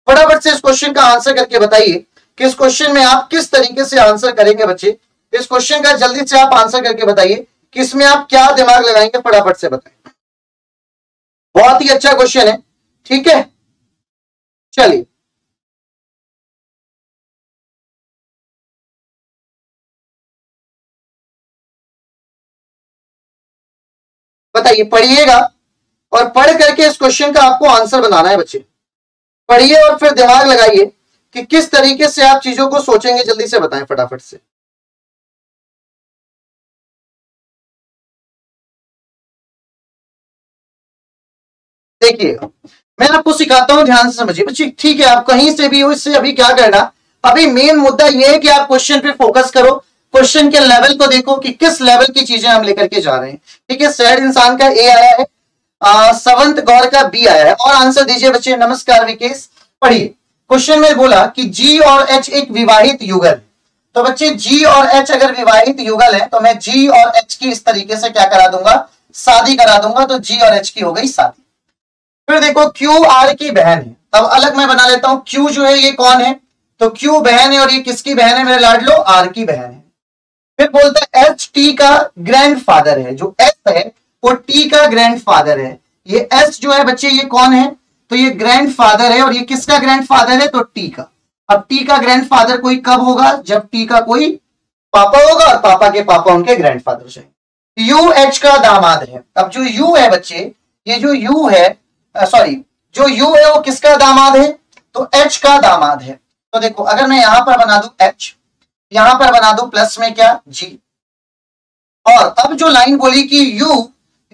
फटाफट से इस क्वेश्चन का आंसर करके बताइए कि इस क्वेश्चन में आप किस तरीके से आंसर करेंगे बच्चे। इस क्वेश्चन का जल्दी से आप आंसर करके बताइए कि इसमें आप क्या दिमाग लगाएंगे, फटाफट से बताएं। बहुत ही अच्छा क्वेश्चन है, ठीक है। चलिए बताइए, पढ़िएगा और पढ़ करके इस क्वेश्चन का आपको आंसर बनाना है बच्चे। पढ़िए और फिर दिमाग लगाइए कि किस तरीके से आप चीजों को सोचेंगे, जल्दी से बताएं फटाफट से। देखिएगा, मैं आपको सिखाता हूं, ध्यान से समझिए बच्चे, ठीक है। आप कहीं से भी हो, इससे अभी क्या करना, अभी मेन मुद्दा यह है कि आप क्वेश्चन पे फोकस करो, क्वेश्चन के लेवल को देखो कि किस लेवल की चीजें हम लेकर के जा रहे हैं, ठीक है। सैड इंसान का ए आया है, सवंत गौर का बी आया है, और आंसर दीजिए बच्चे। नमस्कार विकेश, पढ़िए। क्वेश्चन में बोला कि जी और एच एक विवाहित युगल है, तो बच्चे जी और एच अगर विवाहित युगल है तो मैं जी और एच की इस तरीके से क्या करा दूंगा, शादी करा दूंगा, तो जी और एच की हो गई शादी। फिर देखो क्यू आर की बहन है, अब अलग मैं बना लेता हूं, क्यू जो है ये कौन है, तो क्यू बहन है, और ये किसकी बहन है मेरे लाडलो, आर की बहन है। फिर बोलता है एच टी का ग्रैंडफादर है, जो एस है वो टी का ग्रैंडफादर है। ये एस जो है बच्चे ये कौन है, तो ये ग्रैंडफादर है, और ये किसका ग्रैंडफादर है, तो टी का। अब टी का ग्रैंडफादर कोई कब होगा, जब टी का कोई पापा होगा और पापा के पापा उनके ग्रैंडफादर से। यू एच का दामाद है। अब जो यू है बच्चे, ये जो यू है, सॉरी, जो यू है वो किसका दामाद है, तो एच का दामाद है। तो देखो अगर मैं यहां पर बना दूं एच, यहां पर बना दूं प्लस में क्या, जी, और अब जो लाइन बोली कि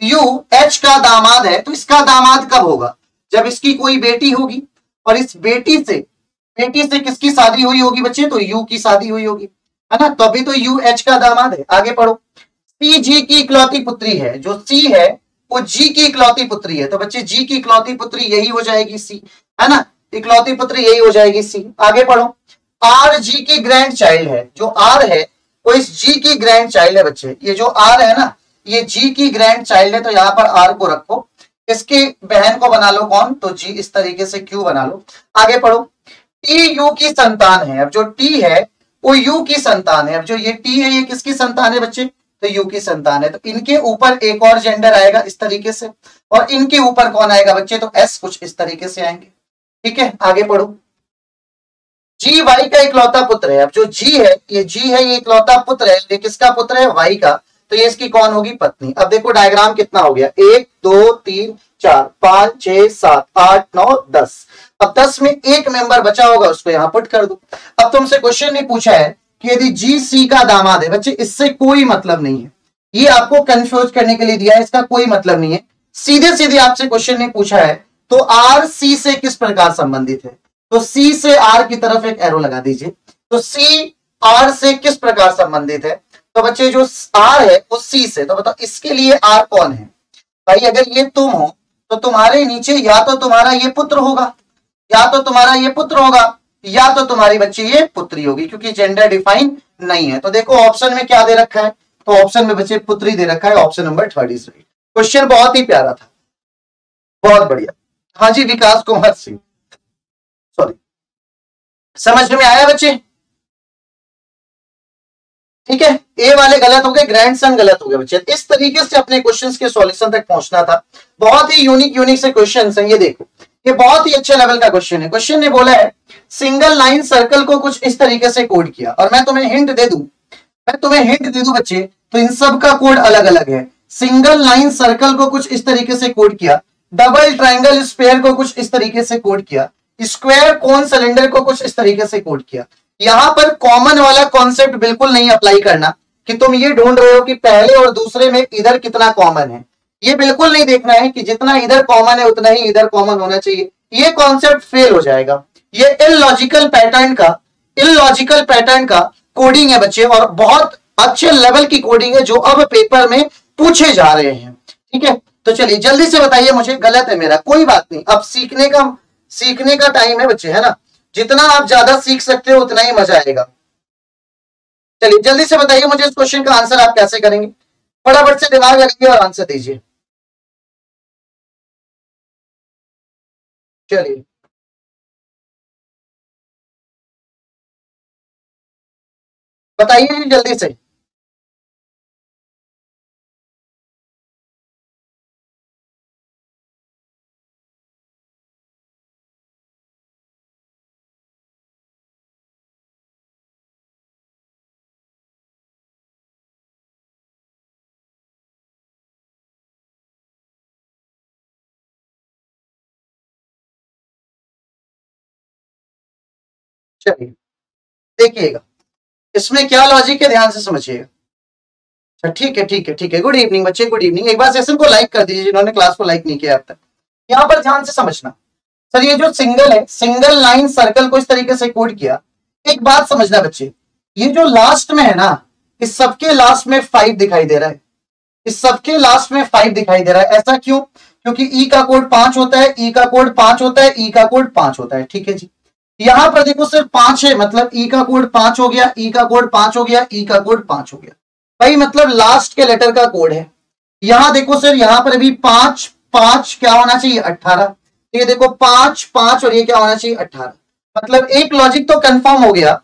यू एच का दामाद है, तो इसका दामाद कब होगा, जब इसकी कोई बेटी होगी, और इस बेटी से किसकी शादी हुई होगी बच्चे, तो यू की शादी हुई होगी, है ना, तभी तो यू एच का दामाद है। आगे पढ़ो। सी जी की इकलौती पुत्री है, जो सी है वो जी की इकलौती पुत्री है, तो बच्चे जी की इकलौती पुत्री यही हो जाएगी सी, है ना, इकलौती पुत्री यही हो जाएगी सी। आगे पढ़ो। आर जी की ग्रैंड चाइल्ड है, जो आर है वो इस जी की ग्रैंड चाइल्ड है बच्चे, ये जो आर है ना ये जी की ग्रैंड चाइल्ड है, तो यहां पर आर को रखो, इसकी बहन को बना लो कौन, तो जी, इस तरीके से क्यू बना लो। आगे पढ़ो। टी यू की संतान है, अब जो टी है वो यू की संतान है, अब जो ये टी है ये किसकी संतान है बच्चे, तो यू की संतान है, तो इनके ऊपर एक और जेंडर आएगा इस तरीके से, और इनके ऊपर कौन आएगा बच्चे, तो एस कुछ इस तरीके से आएंगे, ठीक है। आगे पढ़ो। जी वाई का इकलौता पुत्र है, अब जो जी है ये इकलौता पुत्र है, ये किसका पुत्र है, वाई का, तो ये इसकी कौन होगी, पत्नी। अब देखो डायग्राम कितना हो गया, 1 2 3 4 5 6 7 8 9 10। अब 10 में एक मेंबर बचा होगा, उसको यहां पुट कर दो। अब तुमसे क्वेश्चन ने पूछा है कि यदि जी सी का दामाद है, बच्चे इससे कोई मतलब नहीं है, ये आपको कंफ्यूज करने के लिए दिया है, इसका कोई मतलब नहीं है। सीधे सीधे आपसे क्वेश्चन ने पूछा है तो आर सी से किस प्रकार संबंधित है, तो सी से आर की तरफ एक एरो लगा दीजिए, तो सी आर से किस प्रकार संबंधित है, तो बच्चे जो आर है वो सी से, तो बताओ इसके लिए आर कौन है भाई, अगर ये तुम हो तो तुम्हारे नीचे या तो तुम्हारा ये पुत्र होगा, या तो तुम्हारा ये पुत्र होगा, या तो तुम्हारी बच्ची ये पुत्री होगी, क्योंकि जेंडर डिफाइन नहीं है। तो देखो ऑप्शन में क्या दे रखा है, तो ऑप्शन में बच्चे पुत्री दे रखा है, option number 3 is right. Question बहुत ही प्यारा था, बहुत बढ़िया। हाँ जी विकास कुमार सिंह, सॉरी, समझ में आया बच्चे, ठीक है। ए वाले गलत हो गए, ग्रैंडसन गलत हो गए बच्चे। इस तरीके से अपने क्वेश्चंस के सॉल्यूशन तक पहुंचना था। बहुत ही यूनिक से क्वेश्चंस हैं, ये देखो ये बहुत ही अच्छे लेवल का क्वेश्चन है। क्वेश्चन ने बोला है सिंगल लाइन सर्कल को कुछ इस तरीके से कोड किया, और मैं तुम्हें हिंट दे दूं बच्चे, तो इन सब का कोड अलग अलग है। सिंगल लाइन सर्कल को कुछ इस तरीके से कोड किया, डबल ट्राइंगल स्क्वायर को कुछ इस तरीके से कोड किया, स्क्वायर कोन सिलेंडर को कुछ इस तरीके से कोड किया। यहां पर कॉमन वाला कॉन्सेप्ट बिल्कुल नहीं अप्लाई करना कि तुम ये ढूंढ रहे हो कि पहले और दूसरे में इधर कितना कॉमन है, ये बिल्कुल नहीं देखना है कि जितना इधर कॉमन है उतना ही इधर कॉमन होना चाहिए, ये कॉन्सेप्ट फेल हो जाएगा। ये इलॉजिकल पैटर्न का कोडिंग है बच्चे, और बहुत अच्छे लेवल की कोडिंग है जो अब पेपर में पूछे जा रहे हैं, ठीक है। तो चलिए जल्दी से बताइए मुझे, गलत है मेरा, कोई बात नहीं, अब सीखने का टाइम है बच्चे, है ना, जितना आप ज्यादा सीख सकते हो उतना ही मजा आएगा। चलिए जल्दी से बताइए मुझे इस क्वेश्चन का आंसर आप कैसे करेंगे, फटाफट से दिमाग लगाइए और आंसर दीजिए। चलिए बताइए जी जल्दी से। चलिए देखिएगा इसमें क्या लॉजिक है, ध्यान से समझिएगा। अच्छा ठीक है ठीक है ठीक है। गुड इवनिंग बच्चे, गुड इवनिंग। एक बार सेशन को लाइक कर दीजिए जिन्होंने क्लास को लाइक नहीं किया अब तक। यहाँ पर ध्यान से समझना सर, ये जो सिंगल है, सिंगल लाइन सर्कल को इस तरीके से कोड किया। एक बात समझना बच्चे, ये जो लास्ट में है ना, इस सबके लास्ट में 5 दिखाई दे रहा है, इस सबके लास्ट में 5 दिखाई दे रहा है। ऐसा क्यों? क्योंकि ई का कोड 5 होता है, ई का कोड 5 होता है, ई का कोड 5 होता है। ठीक है जी, यहां पर देखो सिर्फ 5 है, मतलब ई का कोड 5 हो गया, ई का कोड 5 हो गया, ई का कोड 5 हो गया भाई, मतलब लास्ट के लेटर का कोड है। यहां देखो सर, यहां पर भी 5 5 क्या होना चाहिए 18, ये देखो 5 5 और ये क्या होना चाहिए 18। मतलब एक लॉजिक तो कंफर्म हो गया,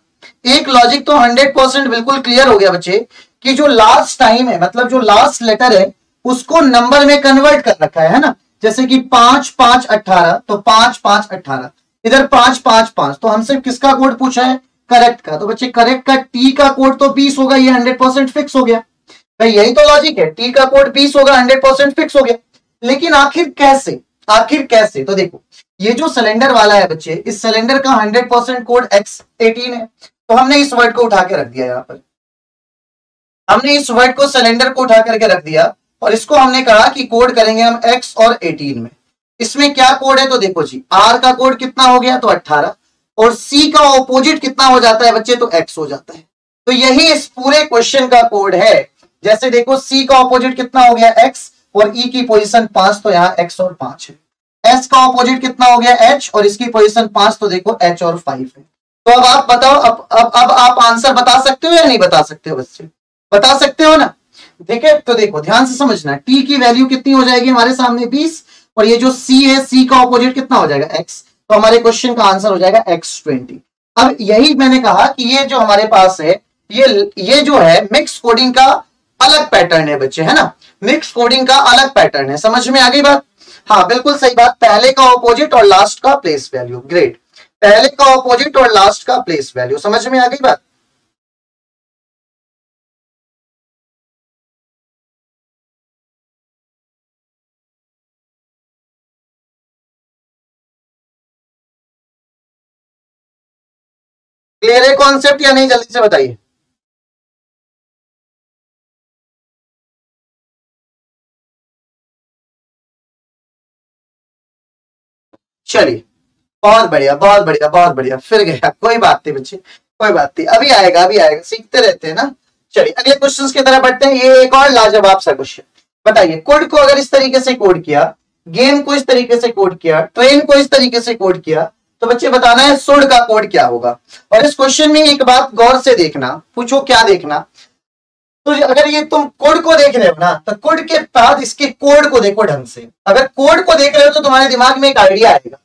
एक लॉजिक तो 100% बिल्कुल क्लियर हो गया बच्चे, कि जो लास्ट टाइम है, मतलब जो लास्ट लेटर है उसको नंबर में कन्वर्ट कर रखा है ना। जैसे कि 5 5 18, तो 5 5 18, इधर 5 5 5, तो हमसे किसका कोड पूछा है? करेक्ट का। तो बच्चे करेक्ट का टी का कोड तो 20 होगा, ये 100% फिक्स हो गया भाई, यही तो लॉजिक है, टी का कोड 20 होगा, 100% फिक्स हो गया। लेकिन आखिर कैसे, आखिर कैसे? तो देखो ये जो सिलेंडर वाला है बच्चे, इस सिलेंडर का 100% कोड X18 है, तो हमने इस वर्ड को उठा के रख दिया। यहाँ पर हमने इस वर्ड को, सिलेंडर को उठा करके रख दिया, और इसको हमने कहा कि कोड करेंगे हम X और 18 में। इसमें क्या कोड है? तो देखो जी, R का कोड कितना हो गया? तो 18, और C का ऑपोजिट कितना हो जाता है बच्चे? तो X हो जाता है। तो यही इस पूरे क्वेश्चन का कोड है। जैसे देखो C का ऑपोजिट कितना हो गया? X, और E की पोजीशन 5, तो यहाँ X और 5 है। S का ऑपोजिट कितना हो गया? H, और इसकी पोजीशन 5, तो देखो H और 5 है। तो अब आप बताओ, अब आप आंसर बता सकते हो या नहीं बता सकते हो? बच्चे बता सकते हो ना? ठीक है, तो देखो ध्यान से समझना, T की वैल्यू कितनी हो जाएगी हमारे सामने? 20, और ये जो C है, C का ऑपोजिट कितना हो जाएगा? X, तो हमारे क्वेश्चन का आंसर हो जाएगा X20। अब यही मैंने कहा कि ये जो हमारे पास है, ये जो है मिक्स कोडिंग का अलग पैटर्न है बच्चे, है ना, मिक्स कोडिंग का अलग पैटर्न है। समझ में आ गई बात? हाँ बिल्कुल सही बात, पहले का ऑपोजिट और लास्ट का प्लेस वैल्यू। ग्रेट, पहले का ऑपोजिट और लास्ट का प्लेस वैल्यू। समझ में आ गई बात? क्लियर है कॉन्सेप्ट या नहीं? जल्दी से बताइए। चलिए, बहुत बढ़िया बहुत बढ़िया बहुत बढ़िया, फिर गया, कोई बात नहीं बच्चे, कोई बात नहीं, अभी आएगा अभी आएगा, सीखते रहते हैं ना। चलिए अगले क्वेश्चंस की तरफ बढ़ते हैं। ये एक और लाजवाब सा क्वेश्चन, बताइए कोड को अगर इस तरीके से कोड किया, गेम को इस तरीके से कोड किया, ट्रेन को इस तरीके से कोड किया, तो बच्चे बताना है सुड का कोड क्या होगा। और इस क्वेश्चन में एक बात गौर से देखना, पूछो क्या देखना, तो अगर ये तुम कोड को देख रहे हो ना, तो कोड के बाद इसके कोड को देखो ढंग से। अगर कोड को देख रहे हो तो तुम्हारे दिमाग में एक आइडिया आएगा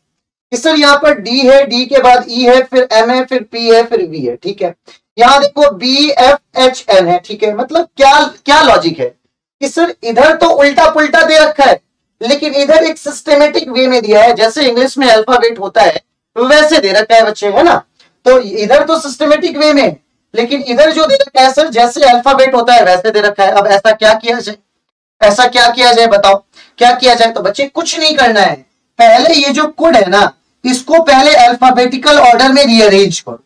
कि सर यहाँ पर डी है, डी के बाद ई है, फिर एम है, फिर पी है, फिर वी है। ठीक है, यहाँ देखो बी एफ एच एन है। ठीक है, मतलब क्या क्या लॉजिक है कि सर इधर तो उल्टा पुल्टा दे रखा है, लेकिन इधर एक सिस्टेमेटिक वे में दिया है, जैसे इंग्लिश में अल्फाबेट होता है वैसे दे रखा है बच्चे, है ना। तो इधर तो सिस्टेमेटिक वे में, लेकिन इधर जो दे रखा है सर जैसे अल्फाबेट होता है वैसे दे रखा है। अब ऐसा क्या किया जाए, ऐसा क्या किया जाए बताओ, क्या किया जाए? तो बच्चे कुछ नहीं करना है, पहले ये जो कोड है ना, इसको पहले अल्फाबेटिकल ऑर्डर में रीअरेंज करो।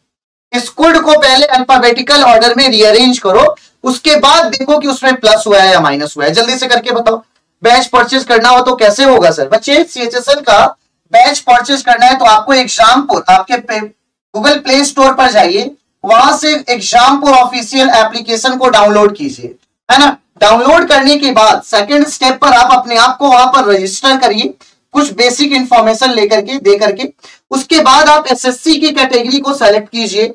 इस कोड को पहले अल्फाबेटिकल ऑर्डर में रीअरेंज करो, उसके बाद देखो कि उसमें प्लस हुआ है या माइनस हुआ है। जल्दी से करके बताओ। बैच परचेज करना हो तो कैसे होगा सर? बच्चे CHSL का बैच परचेज करना है तो आपको एग्जामपुर, आपके गूगल प्ले स्टोर पर जाइए, वहां से एग्जामपुर ऑफिशियल एप्लीकेशन को डाउनलोड कीजिए, है ना। डाउनलोड करने के बाद सेकंड स्टेप पर आप अपने आप को वहां पर रजिस्टर करिए, कुछ बेसिक इंफॉर्मेशन लेकर के दे करके। उसके बाद आप SSC की कैटेगरी को सेलेक्ट कीजिए।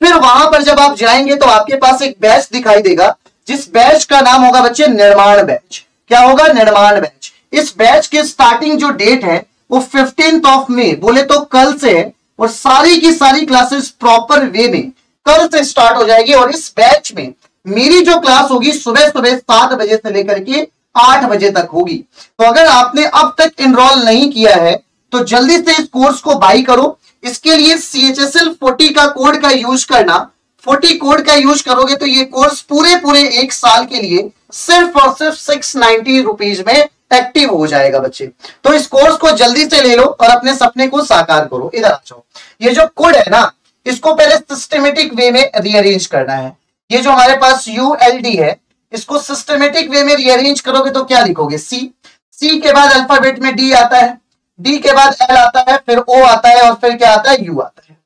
फिर वहां पर जब आप जाएंगे तो आपके पास एक बैच दिखाई देगा, जिस बैच का नाम होगा बच्चे निर्माण बैच। क्या होगा? निर्माण बैच। इस बैच के स्टार्टिंग जो डेट है वो 15 मई, बोले तो कल से है, और सारी की सारी क्लासेस प्रॉपर वे में कल से स्टार्ट हो जाएगी। और इस बैच में मेरी जो क्लास होगी सुबह सुबह 7 बजे से लेकर के 8 बजे तक होगी। तो अगर आपने अब तक एनरोल नहीं किया है तो जल्दी से इस कोर्स को बाई करो। इसके लिए CHSL 40 का कोड का यूज करना, 40 कोड का यूज करोगे तो ये कोर्स पूरे 1 साल के लिए सिर्फ और सिर्फ 690 रुपीज में एक्टिव हो जाएगा बच्चे। तो इस कोर्स को जल्दी से ले लो और अपने सपने को साकार करो। इधर आ जाओ, ये जो कोड है ना इसको पहले सिस्टमेटिक वे में रीअरेंज करना है। ये जो हमारे पास ULD है इसको सिस्टमेटिक वे में रीअरेंज करोगे तो क्या लिखोगे, C के बाद अल्फाबेट में D आता है, D के बाद L आता है, फिर O आता है और फिर क्या आता है, U आता है।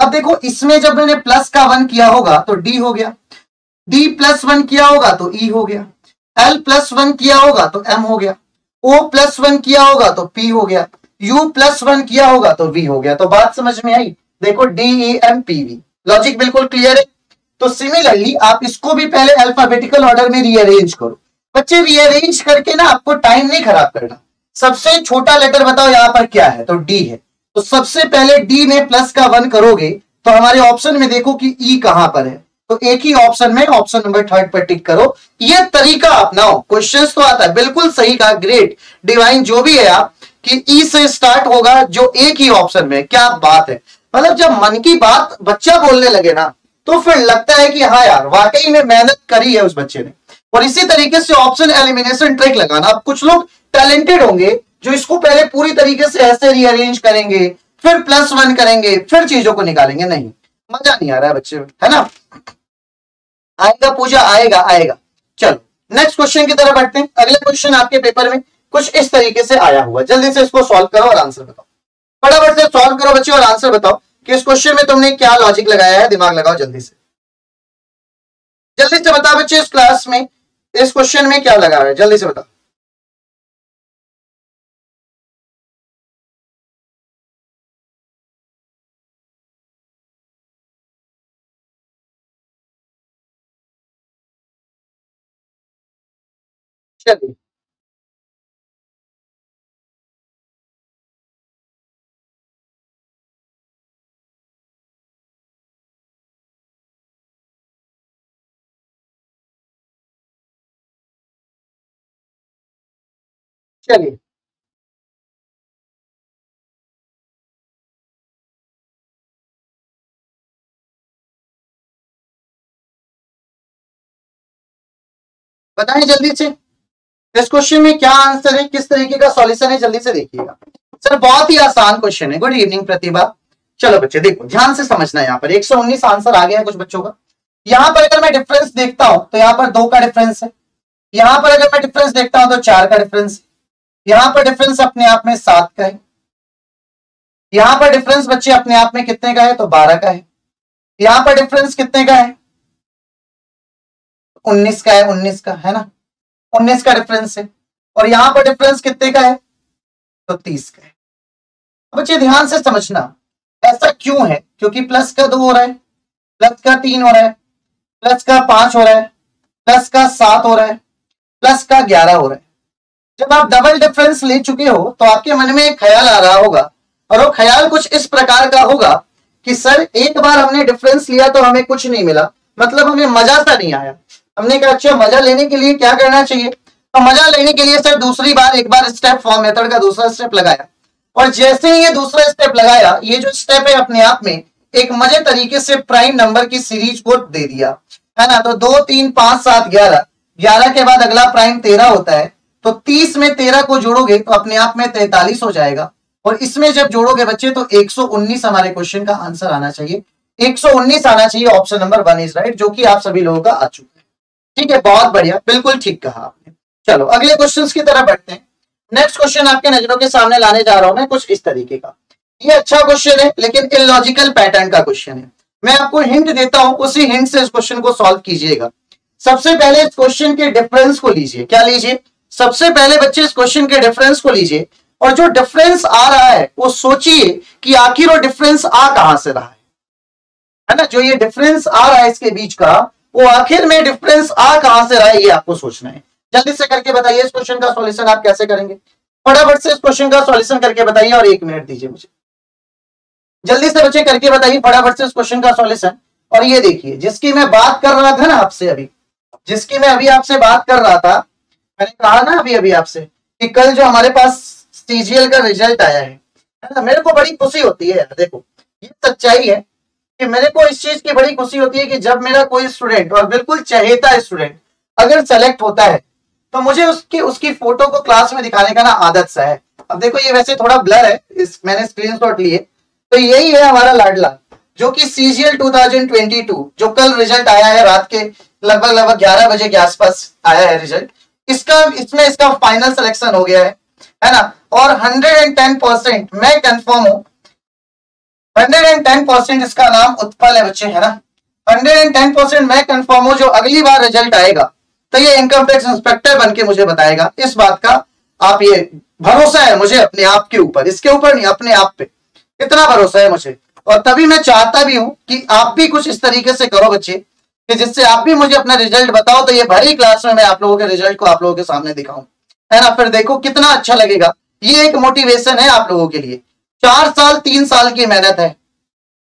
अब देखो इसमें जब मैंने प्लस का 1 किया होगा तो D हो गया, D प्लस 1 किया होगा तो E हो गया, L प्लस 1 किया होगा तो M हो गया, O प्लस 1 किया होगा तो P हो गया, U प्लस 1 किया होगा तो V हो गया। तो बात समझ में आई? देखो DEMPV, लॉजिक बिल्कुल क्लियर है। तो सिमिलरली आप इसको भी पहले अल्फाबेटिकल ऑर्डर में रीअरेंज करो। बच्चे रीअरेंज करके ना आपको टाइम नहीं खराब करना। सबसे छोटा लेटर बताओ यहाँ पर क्या है, तो D है। तो सबसे पहले D में प्लस का 1 करोगे तो हमारे ऑप्शन में देखो कि E कहां पर है, तो एक ही ऑप्शन में ऑप्शन नंबर 3 पर टिक करो। ये तरीका अपनाओ। क्वेश्चंस तो आता है, बिल्कुल सही कहा, ग्रेट डिवाइन, जो भी है आप कि E से स्टार्ट होगा जो एक ही ऑप्शन में। क्या बात है, मतलब जब मन की बात बच्चा बोलने लगे ना तो फिर लगता है कि हाँ यार वाकई में मेहनत करी है उस बच्चे ने। और इसी तरीके से ऑप्शन एलिमिनेशन ट्रिक लगाना। अब कुछ लोग टैलेंटेड होंगे जो इसको पहले पूरी तरीके से ऐसे रीअरेंज करेंगे, फिर प्लस 1 करेंगे, फिर चीजों को निकालेंगे। नहीं, मजा नहीं आ रहा है बच्चे, है ना? आएगा पूजा, आएगा आएगा। चलो नेक्स्ट क्वेश्चन की तरफ बढ़ते हैं। अगले क्वेश्चन आपके पेपर में कुछ इस तरीके से आया हुआ, जल्दी से इसको सॉल्व करो और आंसर बताओ। फटाफट से सॉल्व करो बच्चे और आंसर बताओ कि इस क्वेश्चन में तुमने क्या लॉजिक लगाया है। दिमाग लगाओ जल्दी से बताओ बच्चे, इस क्लास में इस क्वेश्चन में क्या लगा है, जल्दी से बताओ। चलिए चलिए बताएं जल्दी से इस क्वेश्चन में क्या आंसर है, किस तरीके का सॉल्यूशन है, जल्दी से देखिएगा। सर बहुत ही आसान क्वेश्चन है। गुड इवनिंग प्रतिभा। चलो बच्चे देखो ध्यान से समझना है। यहाँ पर 119 आंसर आ गया है कुछ बच्चों का। यहाँ पर अगर मैं डिफरेंस देखता हूं तो यहाँ पर 2 का डिफरेंस है। यहाँ पर अगर मैं डिफरेंस देखता हूं तो 4 का डिफरेंस है। यहाँ पर डिफरेंस अपने आप में 7 का है। यहाँ पर डिफरेंस बच्चे अपने आप में कितने का है, तो 12 का है। यहाँ पर डिफरेंस कितने का है, 19 का है, 19 का है ना, 19 का डिफरेंस है। और यहां पर डिफरेंस कितने का है, तो 30 का है। बच्चे ध्यान से समझना ऐसा क्यों है, क्योंकि प्लस का 2 हो रहा है, प्लस का 3 हो रहा है, प्लस का 5 हो रहा है, प्लस का 7 हो रहा है, प्लस का 11 हो रहा है। जब आप डबल डिफरेंस ले चुके हो तो आपके मन में एक ख्याल आ रहा होगा, और वो ख्याल कुछ इस प्रकार का होगा कि सर एक बार हमने डिफरेंस लिया तो हमें कुछ नहीं मिला, मतलब हमें मजा सा नहीं आया। हमने कहा अच्छा मजा लेने के लिए क्या करना चाहिए, तो मजा लेने के लिए सर दूसरी बार एक बार स्टेप फॉर्म मेथड का दूसरा स्टेप लगाया, और जैसे ही ये दूसरा स्टेप लगाया, ये जो स्टेप है अपने आप में एक मजे तरीके से प्राइम नंबर की सीरीज को दे दिया, है ना। तो 2 3 5 7 11, 11 के बाद अगला प्राइम 13 होता है, तो 30 में 13 को जोड़ोगे तो अपने आप में 43 हो जाएगा, और इसमें जब जोड़ोगे बच्चे तो 119 हमारे क्वेश्चन का आंसर आना चाहिए। 119 आना चाहिए, ऑप्शन नंबर 1 इज राइट, जो कि आप सभी लोगों का आ चुका है। ठीक है, बहुत बढ़िया, बिल्कुल ठीक कहा आपने। चलो अगले क्वेश्चंस की तरफ बढ़ते हैं। नेक्स्ट क्वेश्चन आपके नजरों के सामने लाने जा रहा हूं मैं कुछ इस तरीके का। ये अच्छा क्वेश्चन है लेकिन इलॉजिकल पैटर्न का क्वेश्चन है। मैं आपको हिंट देता हूं, उसी हिंट से इस क्वेश्चन को सॉल्व कीजिएगा। सबसे पहले इस क्वेश्चन के डिफरेंस को लीजिए। क्या लीजिए, सबसे पहले बच्चे इस क्वेश्चन के डिफरेंस को लीजिए, और जो डिफरेंस आ रहा है वो सोचिए कि आखिर वो डिफरेंस आ कहां से रहा है ना। जो ये डिफरेंस आ रहा है इसके बीच का, वो आखिर में डिफरेंस आ कहां से रहा है, ये आपको सोचना है। जल्दी से करके बताइए इस क्वेश्चन का सॉल्यूशन आप कैसे करेंगे। फटाफट से इस क्वेश्चन का सॉल्यूशन करके बताइए, और 1 मिनट दीजिए मुझे। जल्दी से बच्चे करके बताइए फटाफट से इस क्वेश्चन का सॉल्यूशन, और ये देखिए जिसकी मैं बात कर रहा था ना आपसे अभी, जिसकी मैं अभी आपसे बात कर रहा था, मैंने कहा ना अभी अभी आपसे कि कल जो हमारे पास सीजीएल का रिजल्ट आया है ना, मेरे को बड़ी खुशी होती है। देखो ये सच्चाई है कि मेरे को इस चीज की बड़ी खुशी होती है कि जब मेरा कोई स्टूडेंट और बिल्कुल चहेता स्टूडेंट अगर सेलेक्ट होता है तो मुझे उसकी फोटो को क्लास में दिखाने का ना आदत सा है। अब देखो ये वैसे थोड़ा ब्लर है, मैंने स्क्रीनशॉट लिए, तो यही है हमारा लाडला जो कि सीजीएल 2022 जो कल रिजल्ट आया है, रात के लगभग 11 बजे के आसपास आया है रिजल्ट। इसमें इसका फाइनल सिलेक्शन हो गया है ना। और 110% मैं कंफर्म हूं, 110% इसका नाम उत्पल है बच्चे, है ना। 110% मैं कंफर्म हूं जो अगली बार रिजल्ट आएगा तो ये इनकम टैक्स इंस्पेक्टर बन के मुझे बताएगा। इस बात का आप ये भरोसा है मुझे अपने आप के ऊपर, इसके ऊपर नहीं, अपने आप पे इतना भरोसा है मुझे। और तभी मैं चाहता भी हूं कि आप भी कुछ इस तरीके से करो बच्चे कि जिससे आप भी मुझे अपना रिजल्ट बताओ, तो ये भरी क्लास में मैं आप लोगों के रिजल्ट को आप लोगों के सामने दिखाऊं, है ना। फिर देखो कितना अच्छा लगेगा। ये एक मोटिवेशन है आप लोगों के लिए। 4 साल 3 साल की मेहनत है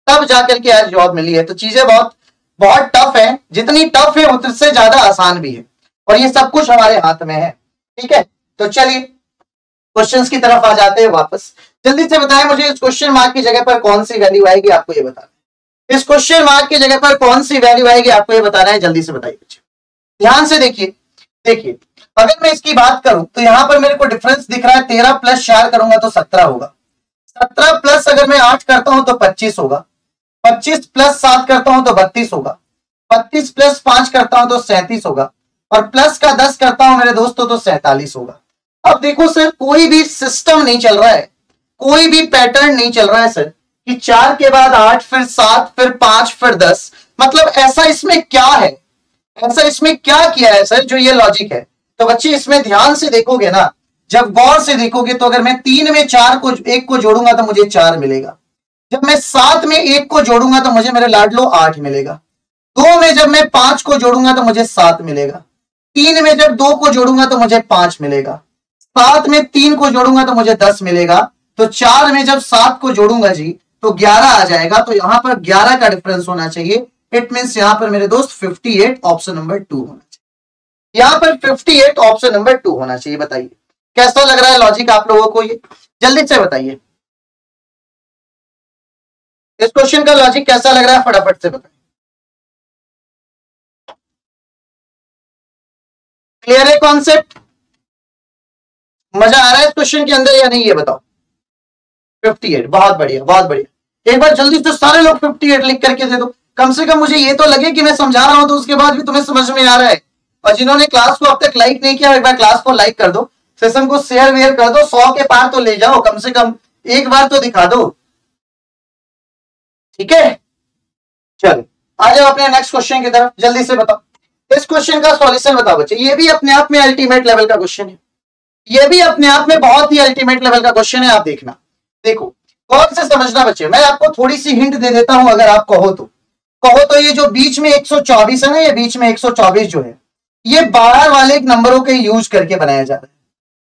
तब जाकर के आज जॉब मिली है। तो चीजें बहुत बहुत टफ है, जितनी टफ है उससे ज्यादा आसान भी है, और ये सब कुछ हमारे हाथ में है। ठीक है, तो चलिए क्वेश्चंस की तरफ आ जाते हैं वापस। जल्दी से बताएं मुझे इस क्वेश्चन मार्क की जगह पर कौन सी वैल्यू आएगी, आपको ये बताना है। इस क्वेश्चन मार्क की जगह पर कौन सी वैल्यू आएगी आपको ये बताना है, जल्दी से बताइए बच्चे। ध्यान से देखिए, देखिए अगर मैं इसकी बात करूं तो यहां पर मेरे को डिफरेंस दिख रहा है, 13 प्लस 4 करूंगा तो 17 होगा। 17 प्लस अगर मैं 8 करता हूं तो 25 होगा। 25 प्लस 7 करता हूं तो 32 होगा। 32 प्लस 5 करता हूं तो 37 होगा। और प्लस का 10 करता हूं मेरे दोस्तों तो 47 होगा। अब देखो सर, कोई भी सिस्टम नहीं चल रहा है, कोई भी पैटर्न नहीं चल रहा है सर कि 4 के बाद 8 फिर 7 फिर 5 फिर 10। मतलब ऐसा इसमें क्या है, ऐसा इसमें क्या किया है सर जो ये लॉजिक है। तो बच्चे इसमें ध्यान से देखोगे ना, जब गौर से देखोगे तो अगर मैं 3 में 4 को 1 को जोड़ूंगा तो मुझे 4 मिलेगा। जब मैं 7 में 1 को जोड़ूंगा तो मुझे मेरे लाडलो 8 मिलेगा। 2 में जब मैं 5 को जोड़ूंगा तो मुझे 7 मिलेगा। 3 में जब 2 को जोड़ूंगा तो मुझे 5 मिलेगा। 7 में 3 को जोड़ूंगा तो मुझे 10 मिलेगा। तो 4 में जब 7 को जोड़ूंगा जी तो 11 आ जाएगा। तो यहां पर 11 का डिफरेंस होना चाहिए। इट मींस यहां पर मेरे दोस्त 58 ऑप्शन नंबर 2 होना चाहिए। यहां पर 58 ऑप्शन नंबर 2 होना चाहिए। बताइए कैसा लग रहा है लॉजिक आप लोगों को, ये जल्दी से बताइए। इस क्वेश्चन का लॉजिक कैसा लग रहा है फटाफट से बताइए। क्लियर है कॉन्सेप्ट, मजा आ रहा है इस क्वेश्चन के अंदर या नहीं ये बताओ। 58, बहुत बढ़िया बहुत बढ़िया। एक बार जल्दी से सारे लोग 58 लिख करके दे दो, कम से कम मुझे ये तो लगे कि मैं समझा रहा हूं तो उसके बाद भी तुम्हें समझ में आ रहा है। और जिन्होंने क्लास को अब तक लाइक नहीं किया, एक बार क्लास को लाइक कर दो, सेशन को शेयर वेयर कर दो, 100 के पार तो ले जाओ, कम से कम एक बार तो दिखा दो। ठीक है, चलो आ जाओ अपने नेक्स्ट क्वेश्चन की तरफ, जल्दी से बताओ। इस क्वेश्चन का सॉल्यूशन बताओ बच्चे। ये भी अपने आप में अल्टीमेट लेवल का क्वेश्चन है, ये भी अपने आप में बहुत ही अल्टीमेट लेवल का क्वेश्चन है। आप देखना, देखो कौन से समझना बच्चे। मैं आपको थोड़ी सी हिंट दे देता हूं, अगर आप कहो तो ये जो बीच में 124 है ना, ये बीच में 124 जो है ये बाहर वाले नंबरों के यूज करके बनाया जा रहा है।